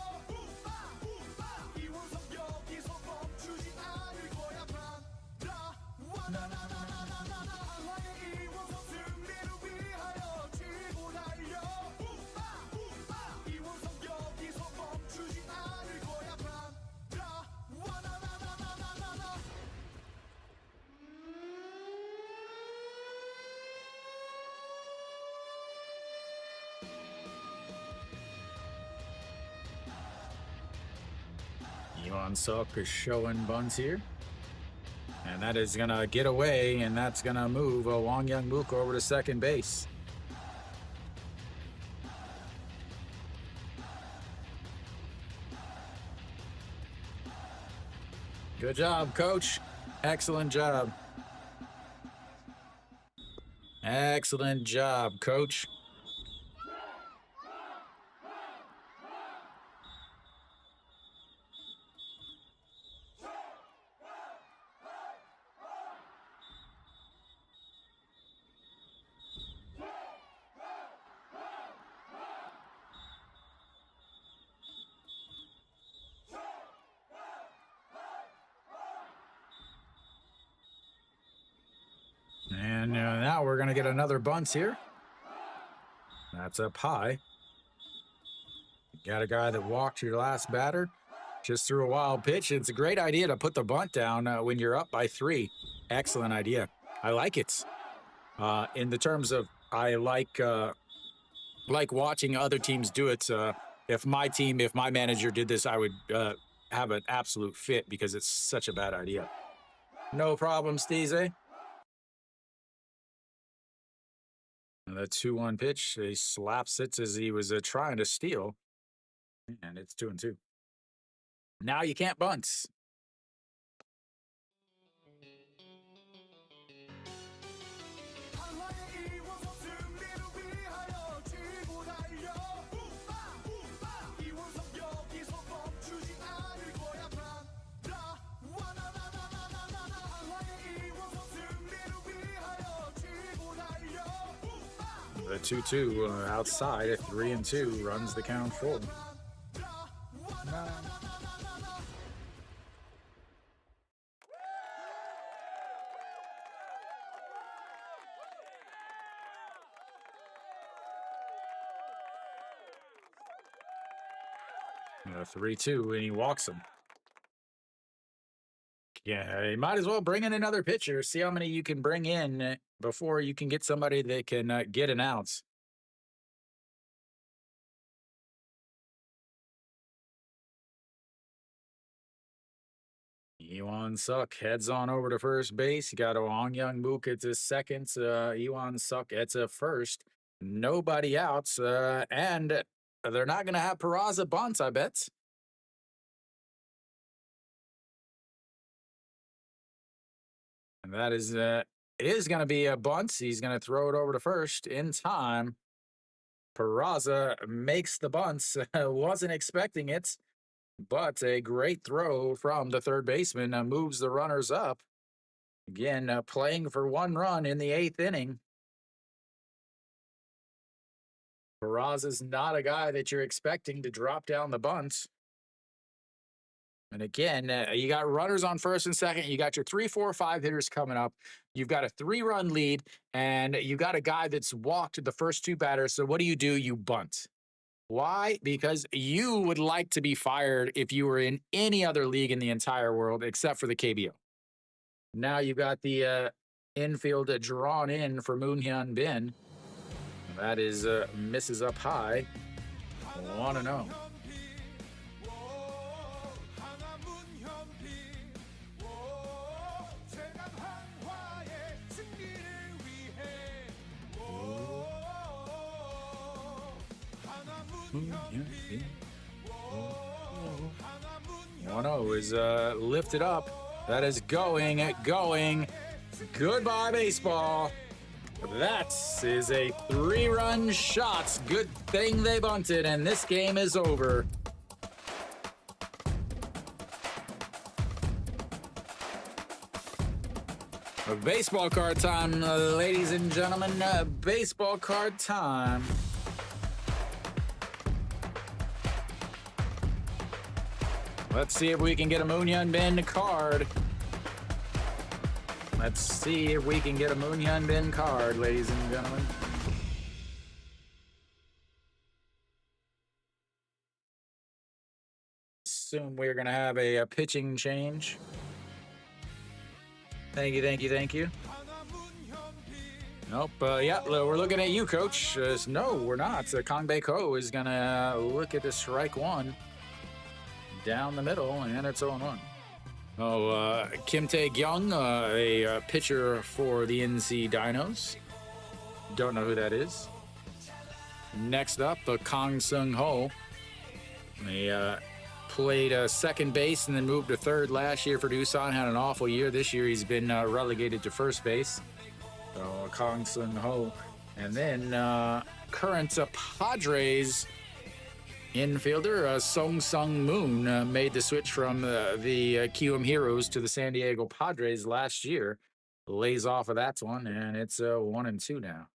이원석 여기서 멈추지 않을 거야 와나나나나나나나 한화의 이원석 승리를 위하여 치고 달려 이원석 여기서 멈추지 않을 거야 와나나나나나나 Suk is showing bunts here. And that is going to get away, and that's going to move Wang Young-mook over to second base. Good job, coach. Excellent job. Excellent job, coach. And now we're going to get another bunt here. That's up high. Got a guy that walked your last batter, just threw a wild pitch. It's a great idea to put the bunt down when you're up by 3. Excellent idea. I like it. In the terms of, I like watching other teams do it. If my manager did this, I would have an absolute fit because it's such a bad idea. No problem, Steezy. The 2-1 pitch, he slaps it as he was trying to steal, and it's 2-2. Now you can't bunt. 한화의 이원석 승리를 위하여 치고 달려 이원석 여기서 멈추지 않을 거야 와나나나나나나 한화의 이원석 승리를 위하여 치고 달려 The 2-2 outside at 3-2 runs the count full. The 3-2, and he walks him. Yeah, you might as well bring in another pitcher. See how many you can bring in before you can get somebody that can get an out. Suk heads on over to first base. You got Wang Young-mook at his second. Suk at a first. Nobody out. And they're not going to have Peraza bunt, I bet. And that is, it is going to be a bunt. He's going to throw it over to first in time. Peraza makes the bunt. Wasn't expecting it, but a great throw from the third baseman moves the runners up. Again, playing for 1 run in the 8th inning. Peraza's not a guy that you're expecting to drop down the bunt. And again, you got runners on first and second. You got your 3, 4, 5 hitters coming up. You've got a 3-run lead, and you got a guy that's walked the first 2 batters. So what do? You bunt. Why? Because you would like to be fired if you were in any other league in the entire world except for the KBO. Now you've got the infield drawn in for Moon Hyun Bin. That is misses up high. 1-0. Is lifted up. That is going. Goodbye, baseball. That is a 3-run shot. Good thing they bunted, and this game is over. Baseball card time, ladies and gentlemen. Baseball card time. Let's see if we can get a Moon Hyun Bin card. Let's see if we can get a Moon Hyun Bin card, ladies and gentlemen. Assume we're going to have a pitching change. Thank you, thank you, thank you. Nope. Yeah, we're looking at you, Coach. No, we're not. Kang Bae Ko is going to look at the strike one down the middle, and it's 0-1. Kim Tae-kyung, a pitcher for the NC Dinos. Don't know who that is. Next up, Kang Seung-ho. He played second base and then moved to third last year for Doosan. Had an awful year. This year he's been relegated to first base. So Kang Seung-ho. And then current Padres infielder Song Sung-moon made the switch from the Kiwoom Heroes to the San Diego Padres last year. Lays off of that one, and it's 1-2 now.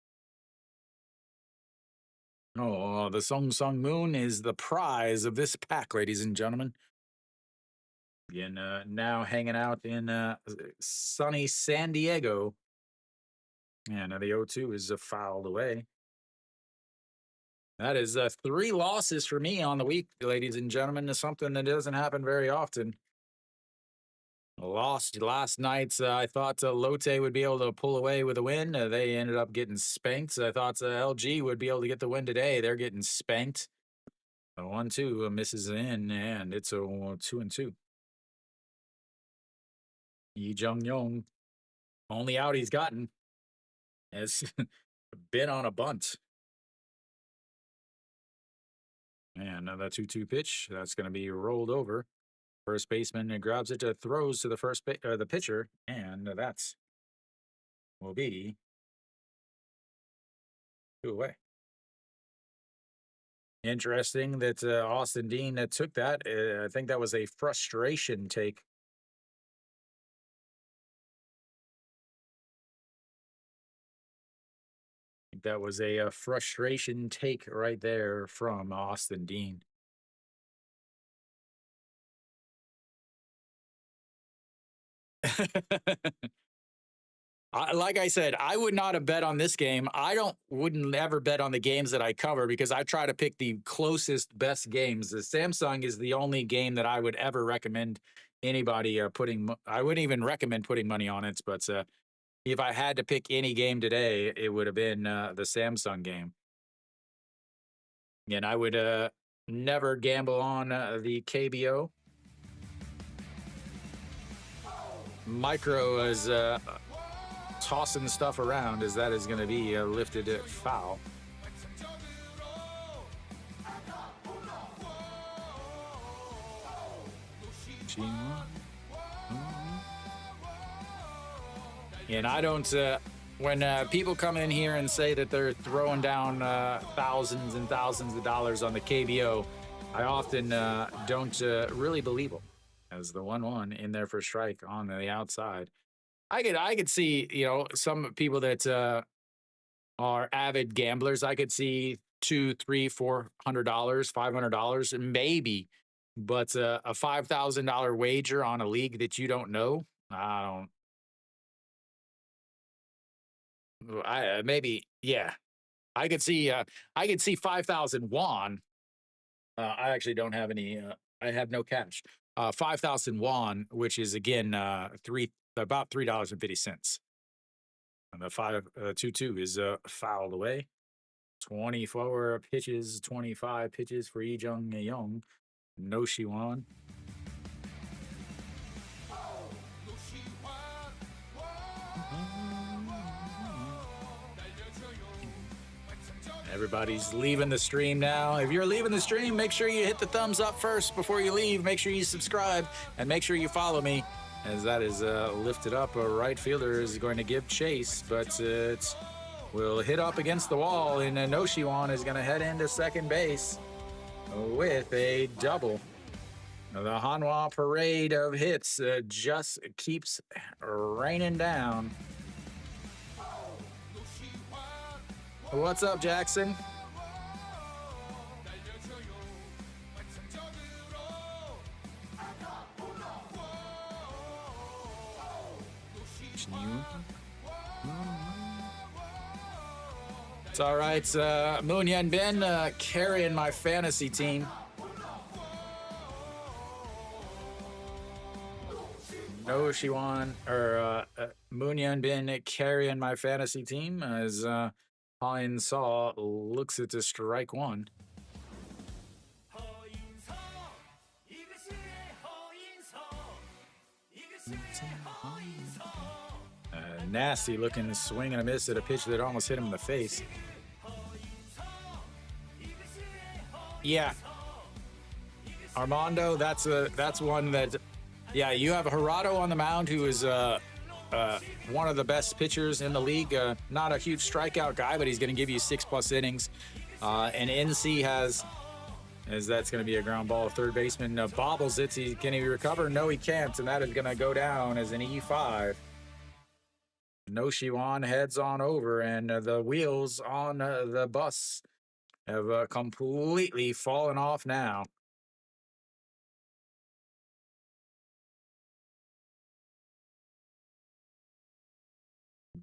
The Song Sung-moon is the prize of this pack, ladies and gentlemen. Again, now hanging out in sunny San Diego. And the 0-2 is fouled away. That is 3 losses for me on the week, ladies and gentlemen. It's something that doesn't happen very often. Lost last night. I thought Lotte would be able to pull away with a win. They ended up getting spanked. I thought LG would be able to get the win today. They're getting spanked. 1-2 misses in, and it's a 2-2. Lee Jung-yong, only out he's gotten, has been on a bunt. And the 2-2 pitch, that's going to be rolled over. First baseman grabs it, throws to the the pitcher, and that's will be 2 away. Interesting that Austin Dean took that. I think that was a frustration take. That was a frustration take right there from Austin Dean. Like I said, I would not have bet on this game. Wouldn't ever bet on the games that I cover because I try to pick the closest, best games. The Samsung is the only game that I would ever recommend anybody putting. I wouldn't even recommend putting money on it, but if I had to pick any game today, it would have been the Samsung game. And I would never gamble on the KBO. Micro is tossing stuff around as that is going to be lifted at foul. And I don't, when people come in here and say that they're throwing down thousands and thousands of dollars on the KBO, I often don't really believe them. As the 1-1 in there for strike on the outside. I could see, some people that are avid gamblers. I could see $200, $300, $400, $500, maybe, but a $5,000 wager on a league that you don't know, maybe, yeah. I could see 5,000 won. I actually don't have any. I have no cash. 5,000 won, which is again about $3.50. And the 2-2 is fouled away. 24 pitches, 25 pitches for Lee Jung-yong. No Shiwan. Everybody's leaving the stream now. If you're leaving the stream, make sure you hit the thumbs up first before you leave. Make sure you subscribe and make sure you follow me as that is lifted up. A right fielder is going to give chase, but it will hit up against the wall, and Noshiwan is going to head into second base with a double. The Hanwha parade of hits just keeps raining down. What's up, Jackson? It's all right. Moon Yen Bin carrying my fantasy team. No, Shiwan or Moon Yen Bin carrying my fantasy team as Pine Saw looks at the strike one. Nasty looking swing and a miss at a pitch that almost hit him in the face. Yeah, Armando, that's one that, yeah, you have Gerardo on the mound, who is one of the best pitchers in the league. Not a huge strikeout guy, but he's going to give you 6+ innings. And NC has, as that's going to be a ground ball. Third baseman bobbles it. Can he recover? No, he can't, and that is going to go down as an E5. No Shiwan heads on over, and the wheels on the bus have completely fallen off now.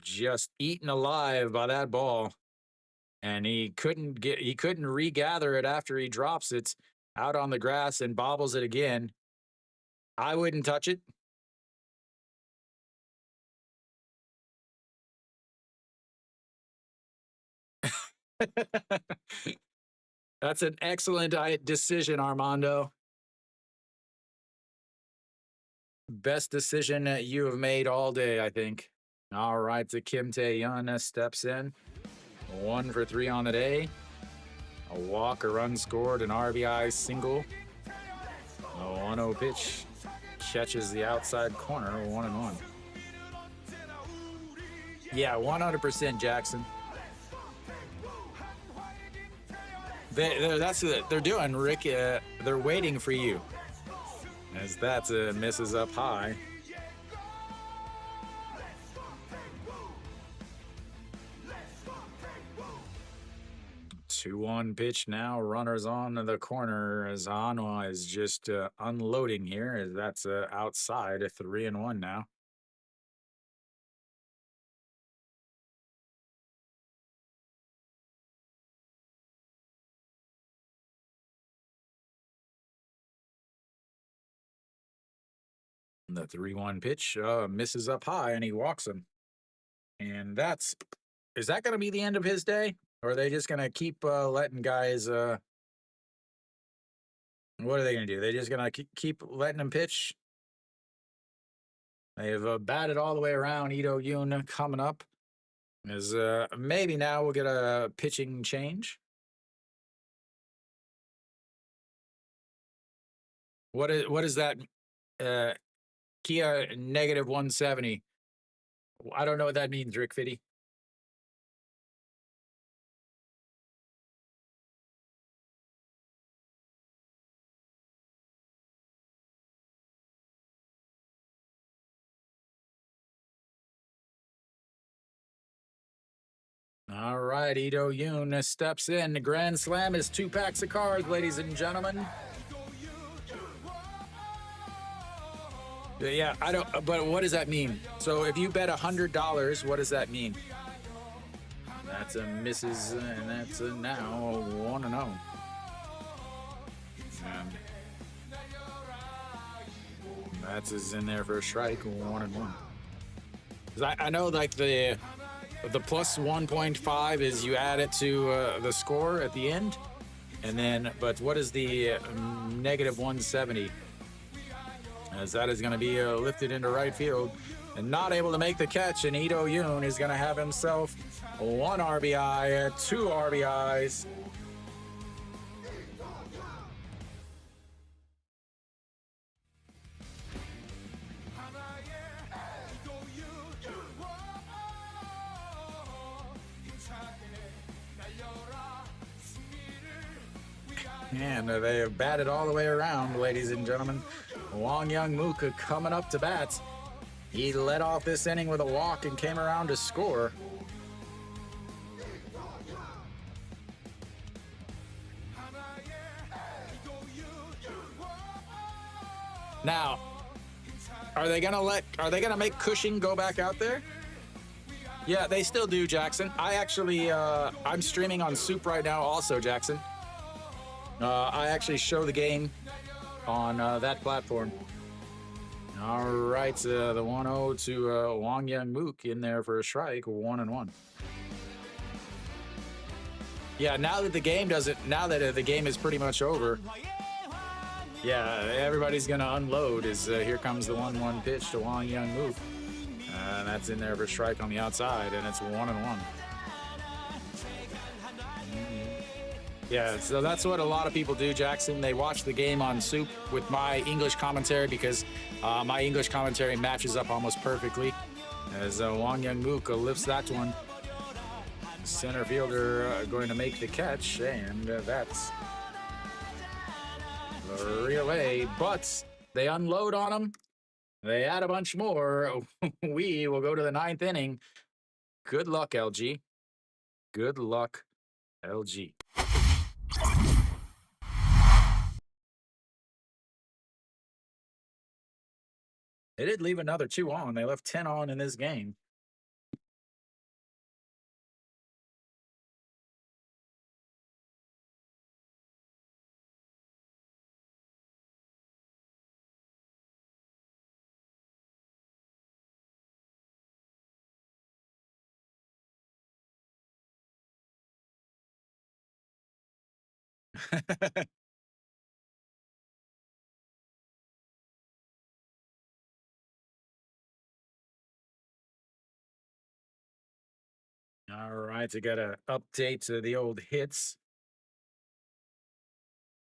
Just eaten alive by that ball, and he couldn't regather it after he drops it out on the grass and bobbles it again. I wouldn't touch it. That's an excellent decision, Armando. Best decision that you have made all day, I think. All right, the Kim Tae-yun steps in. 1 for 3 on the day. A walk, a run scored, an RBI single. A 1-0 pitch catches the outside corner, 1-1. Yeah, 100% Jackson. That's what they're doing, Rick. They're waiting for you. As that misses up high. Two-one pitch now. Runners on the corner as Hanwha is just unloading here. As that's outside, a 3-1 now. The 3-1 pitch misses up high, and he walks him. And is that going to be the end of his day? Or are they just going to keep letting guys, what are they going to do? They're just going to keep letting him pitch? They've batted all the way around. Ito Yoon coming up. Is maybe now we'll get a pitching change. What is that? Kia negative 170. I don't know what that means, Rick Fitty. All right, Ito Yoon steps in. The Grand Slam is 2 packs of cards, ladies and gentlemen. Yeah, I don't, but what does that mean? So if you bet $100, what does that mean? That's a misses, and that's a now 1-0. And that's is in there for a strike, 1-1. I know, like the plus 1.5 is you add it to the score at the end, and then, but what is the negative 170? As that is going to be lifted into right field and not able to make the catch, and Ito Yoon is going to have himself 1 RBI, 2 RBIs. And they have batted all the way around, ladies and gentlemen. Wong Young Mook coming up to bat. He led off this inning with a walk and came around to score. Now, are they gonna make Cushing go back out there? Yeah, they still do, Jackson. I actually, I'm streaming on SOOP right now also, Jackson. I actually show the game on that platform. All right, the 1-0 to Wong Young Mook in there for a strike, 1-1. Yeah, now that the game the game is pretty much over. Yeah, everybody's gonna unload. Here comes the 1-1 pitch to Wong Young Mook. And that's in there for a strike on the outside, and it's 1-1. Yeah, so that's what a lot of people do, Jackson. They watch the game on SOOP with my English commentary because my English commentary matches up almost perfectly. As Wong Young Mook lifts that one. Center fielder going to make the catch, and that's the relay. But they unload on him. They add a bunch more. We will go to the 9th inning. Good luck, LG. Good luck, LG. They did leave another 2 on. They left 10 on in this game. All right, I got to update to the old hits.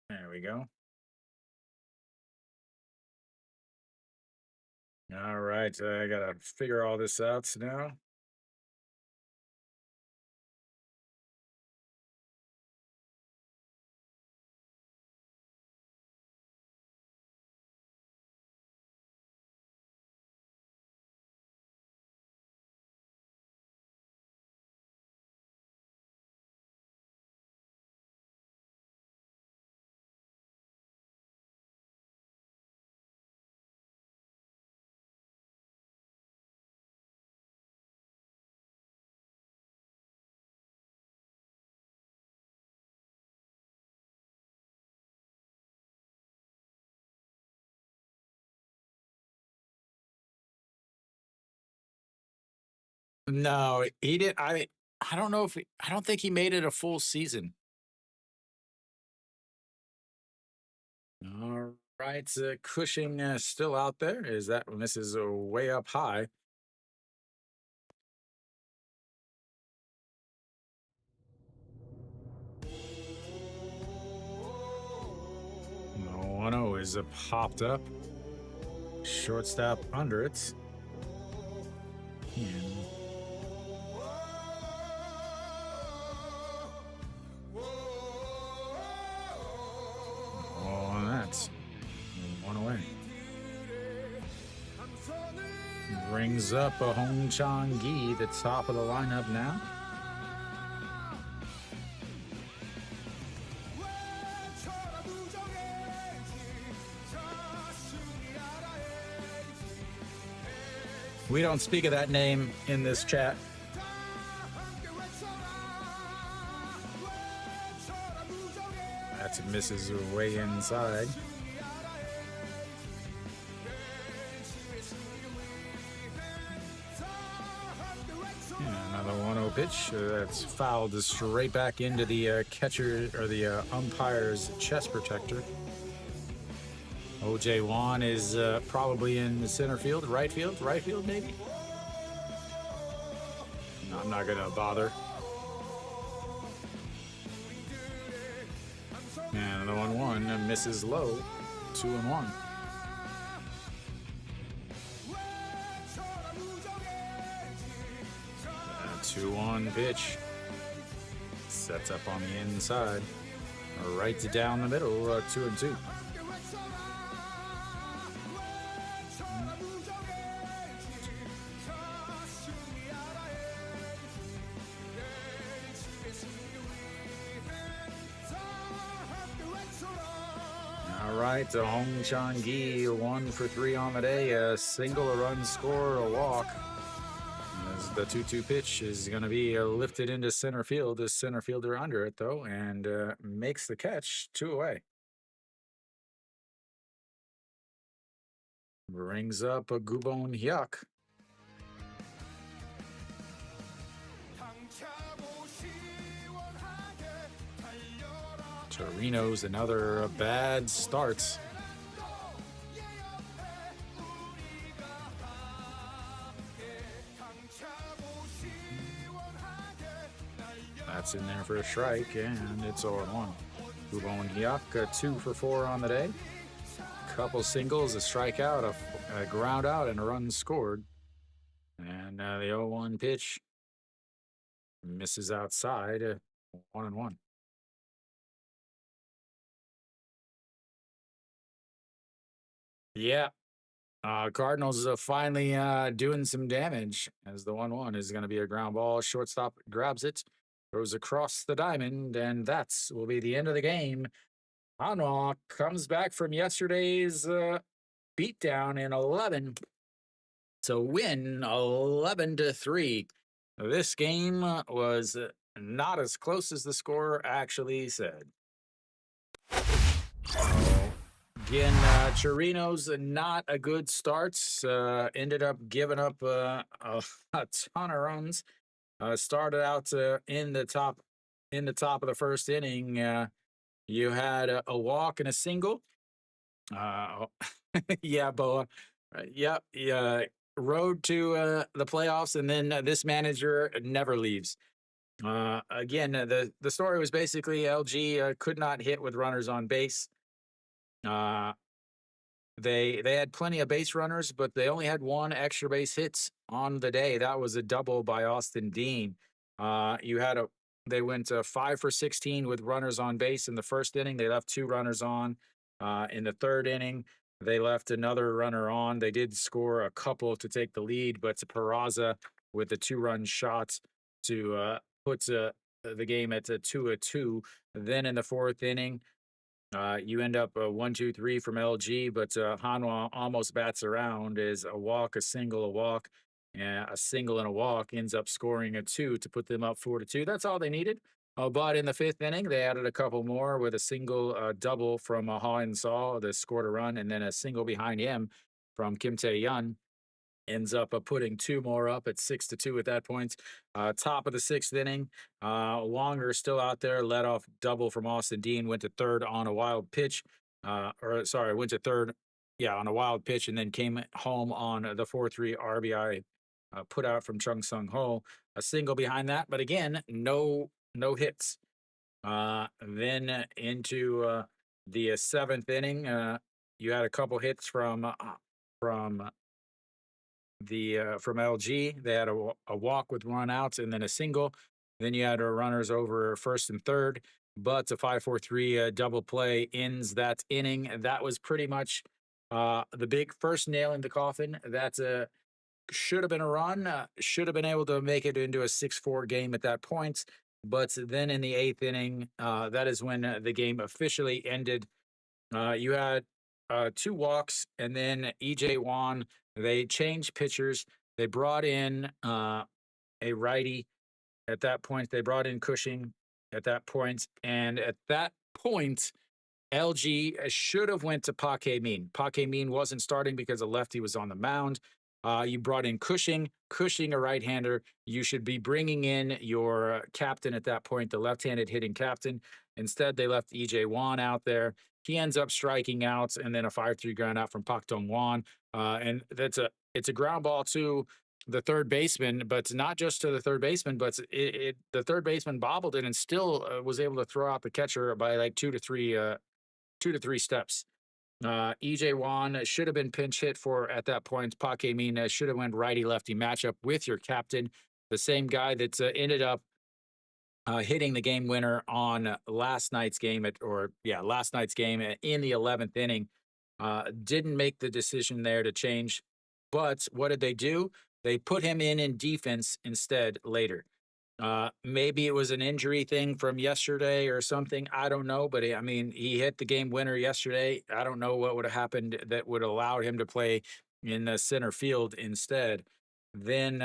There we go. All right, I got to figure all this out now. No, he didn't. I don't know if I don't think he made it a full season. All right, Cushing still out there. Is that when this is way up high? The 1-0 is popped up. Shortstop under it. And oh, that's 1 away. Brings up a Hong Chang Gi, the top of the lineup now. We don't speak of that name in this chat. That's misses way inside. Another 1-0 pitch. That's fouled straight back into the catcher or the umpire's chest protector. OJ Wan is probably in the center field, right field maybe. No, I'm not gonna bother. And the 1-1 misses low, 2-1. 2-1 pitch. Sets up on the inside. right down the middle, 2-2. All right, Hong Chang-gi, 1 for 3 on the day. A single, a run score, a walk. As the 2-2 pitch is going to be lifted into center field. The center fielder under it, though, and makes the catch, 2 away. Brings up a Gubon Hyuk. Torino's another bad start. That's in there for a strike, and it's 0-1. Gubon Hyuk, 2 for 4 on the day. Couple singles, a strikeout, a ground out, and a run scored. And the 0-1 pitch misses outside, 1-1. Yeah. Cardinals finally doing some damage as the 1-1 is going to be a ground ball. Shortstop grabs it, throws across the diamond, and that's will be the end of the game. Hanwha comes back from yesterday's beatdown in 11 to win 11-3. This game was not as close as the score actually said. Again, Chirino's not a good start. Ended up giving up a ton of runs. Started out in the top of the first inning. You had a walk and a single. Yeah, Boa. Yep. Yeah. Road to the playoffs, and then this manager never leaves. Again, the story was basically LG could not hit with runners on base. They had plenty of base runners, but they only had 1 extra base hits on the day. That was a double by Austin Dean. They went 5 for 16 with runners on base in the first inning. They left 2 runners on. In the third inning, they left another runner on. They did score a couple to take the lead, but to Peraza with the 2-run shots to put the game at 2-2. Then in the fourth inning, you end up 1-2-3 from LG, but Hanwha almost bats around as a walk, a single, a walk, and a single and a walk ends up scoring a 2 to put them up 4-2. That's all they needed. But in the fifth inning, they added a couple more with a single double from Ha In Saw that scored a run, and then a single behind him from Kim Tae-yun. Ends up putting 2 more up at 6-2 at that point. Top of the sixth inning, Longer still out there, led off double from Austin Dean, went to third on a wild pitch. Went to third, on a wild pitch, and then came home on the 4-3 RBI put out from Chung Sung Ho. A single behind that, but again, no hits. Then into the seventh inning, you had a couple hits from LG. They had a walk with run outs and then a single. Then you had runners over first and third, but a 5-4-3 double play ends that inning. That was pretty much the big first nail in the coffin. That should have been a run, should have been able to make it into a 6-4 game at that point. But then in the eighth inning, that is when the game officially ended. You had 2 walks, and then EJ Wan. They changed pitchers. They brought in a righty at that point. They brought in Cushing at that point. And at that point, LG should have went to Pa Min. Pa Min wasn't starting because a lefty was on the mound. You brought in Cushing, a right-hander. You should be bringing in your captain at that point, the left-handed hitting captain. Instead, they left EJ Wan out there. He ends up striking out, and then a 5-3 ground out from Pak Dong Wan. And it's a ground ball to the third baseman, but not just to the third baseman, but the third baseman bobbled it and still was able to throw out the catcher by like 2 to 3 steps. EJ Wan should have been pinch hit for at that point. Pak Min should have went righty lefty matchup with your captain, the same guy that ended up hitting the game winner on last night's game in the 11th inning. Didn't make the decision there to change, but what did they do? They put him in defense instead later. Maybe it was an injury thing from yesterday or something. I don't know, but I mean, he hit the game winner yesterday. I don't know what would have happened that would allow him to play in the center field instead. Then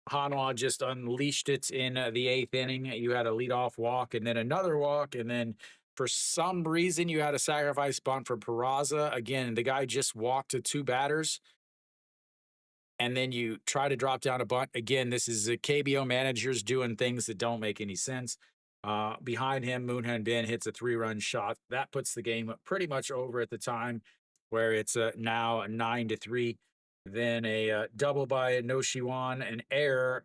Hanwha just unleashed it in the 8th inning. You had a leadoff walk and then another walk, and then for some reason you had a sacrifice bunt for Peraza. Again, the guy just walked to 2 batters, and then you try to drop down a bunt. Again, this is a KBO managers doing things that don't make any sense. Behind him, Moonhan Ben hits a 3-run shot. That puts the game pretty much over at the time, where it's now 9-3. Then a double by Noshiwan, an error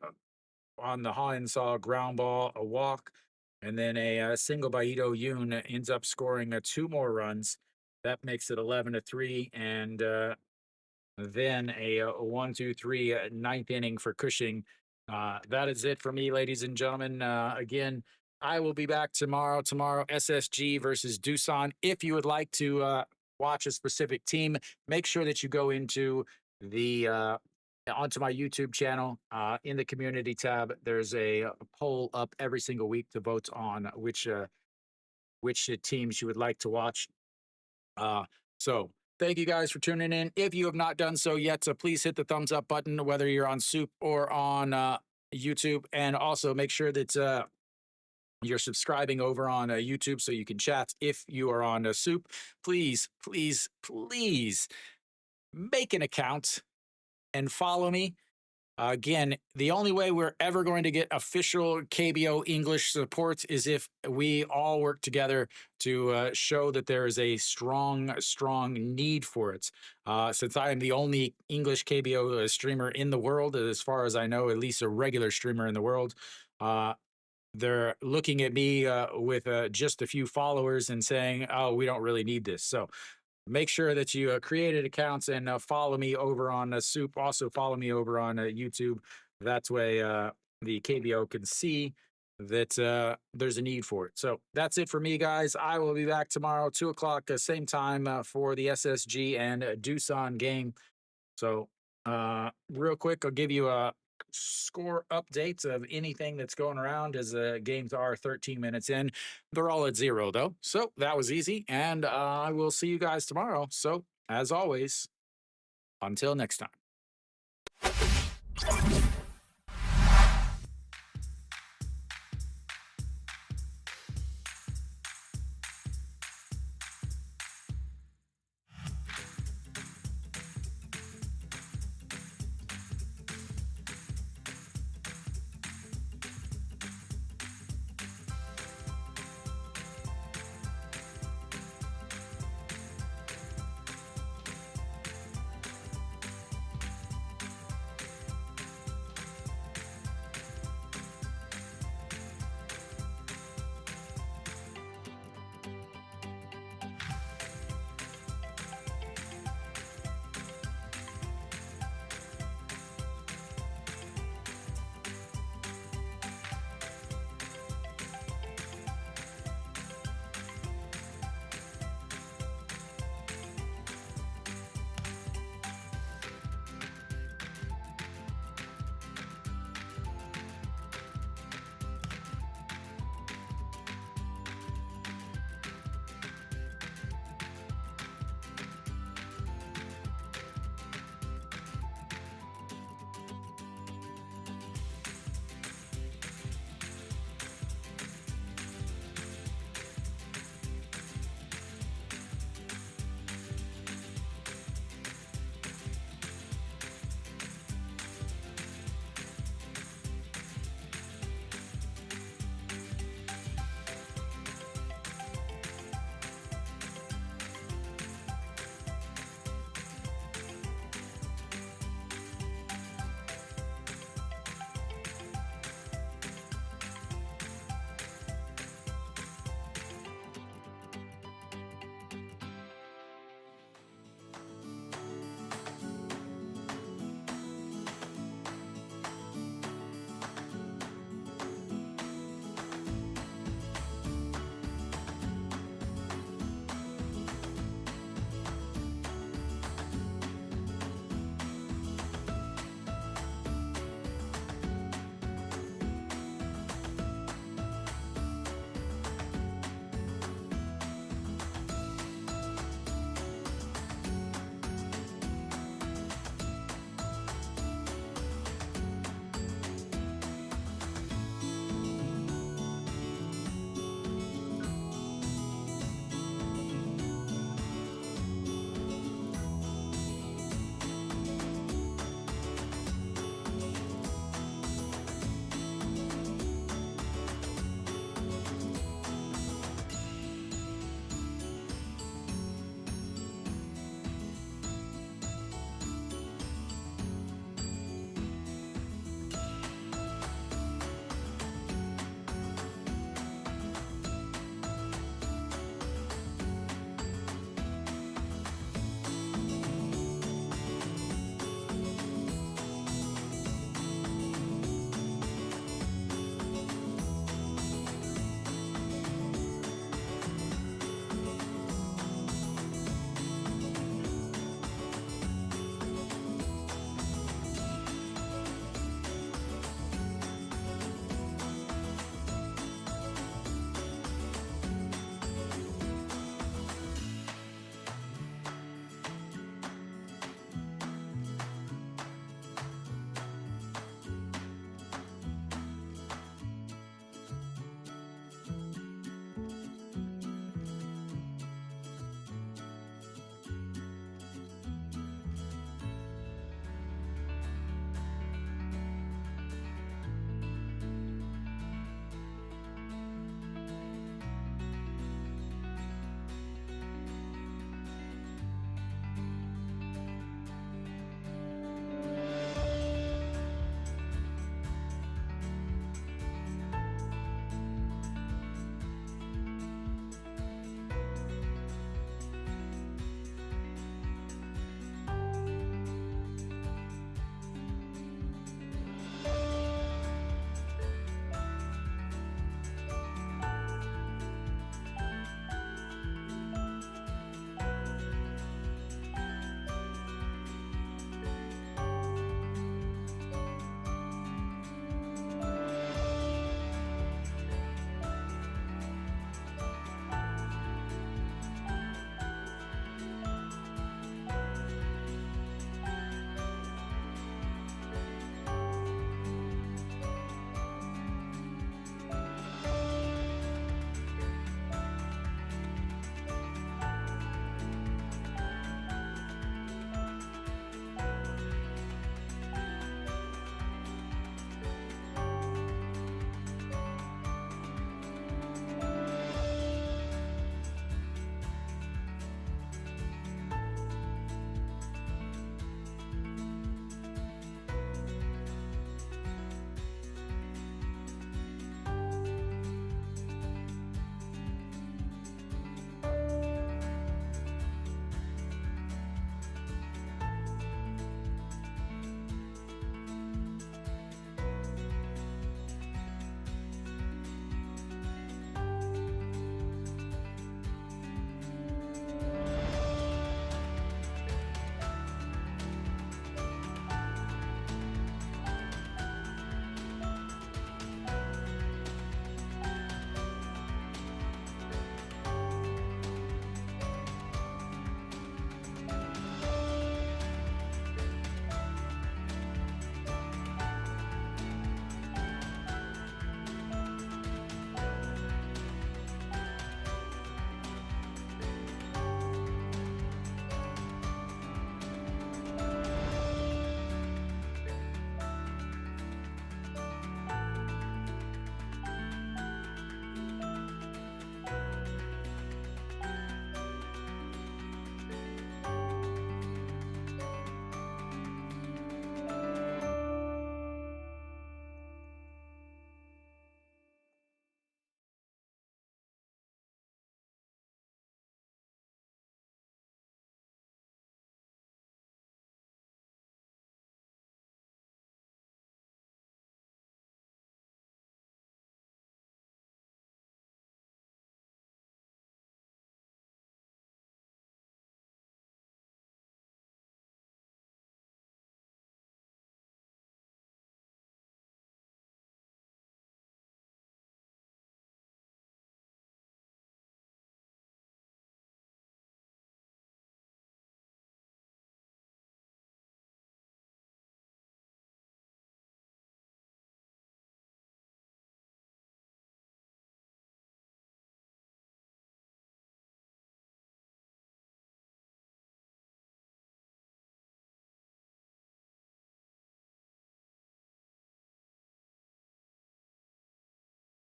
on the Hansaw ground ball, a walk, and then a single by Ito Yoon ends up scoring 2 more runs. That makes it 11-3, and then a 1-2-3 ninth inning for Cushing. That is it for me, ladies and gentlemen. Again, I will be back tomorrow. Tomorrow, SSG versus Doosan. If you would like to watch a specific team, make sure that you go into the onto my YouTube channel. In the community tab, there's a poll up every single week to vote on which teams you would like to watch. So thank you guys for tuning in. If you have not done so yet, so please hit the thumbs up button, whether you're on SOOP or on YouTube, and also make sure that you're subscribing over on YouTube so you can chat. If you are on SOOP, please make an account and follow me. Again, the only way we're ever going to get official KBO English support is if we all work together to show that there is a strong need for it. Since I am the only English KBO streamer in the world, as far as I know, at least a regular streamer in the world, they're looking at me with just a few followers and saying, oh, we don't really need this. So make sure that you created accounts and follow me over on SOOP. Also follow me over on YouTube. That way the KBO can see that there's a need for it. So that's it for me, guys. I will be back tomorrow, 2 o'clock, same time for the SSG and Doosan game. So real quick, I'll give you a score updates of anything that's going around, as games are 13 minutes in. They're all at 0 though, so that was easy, and I will see you guys tomorrow. So as always, until next time.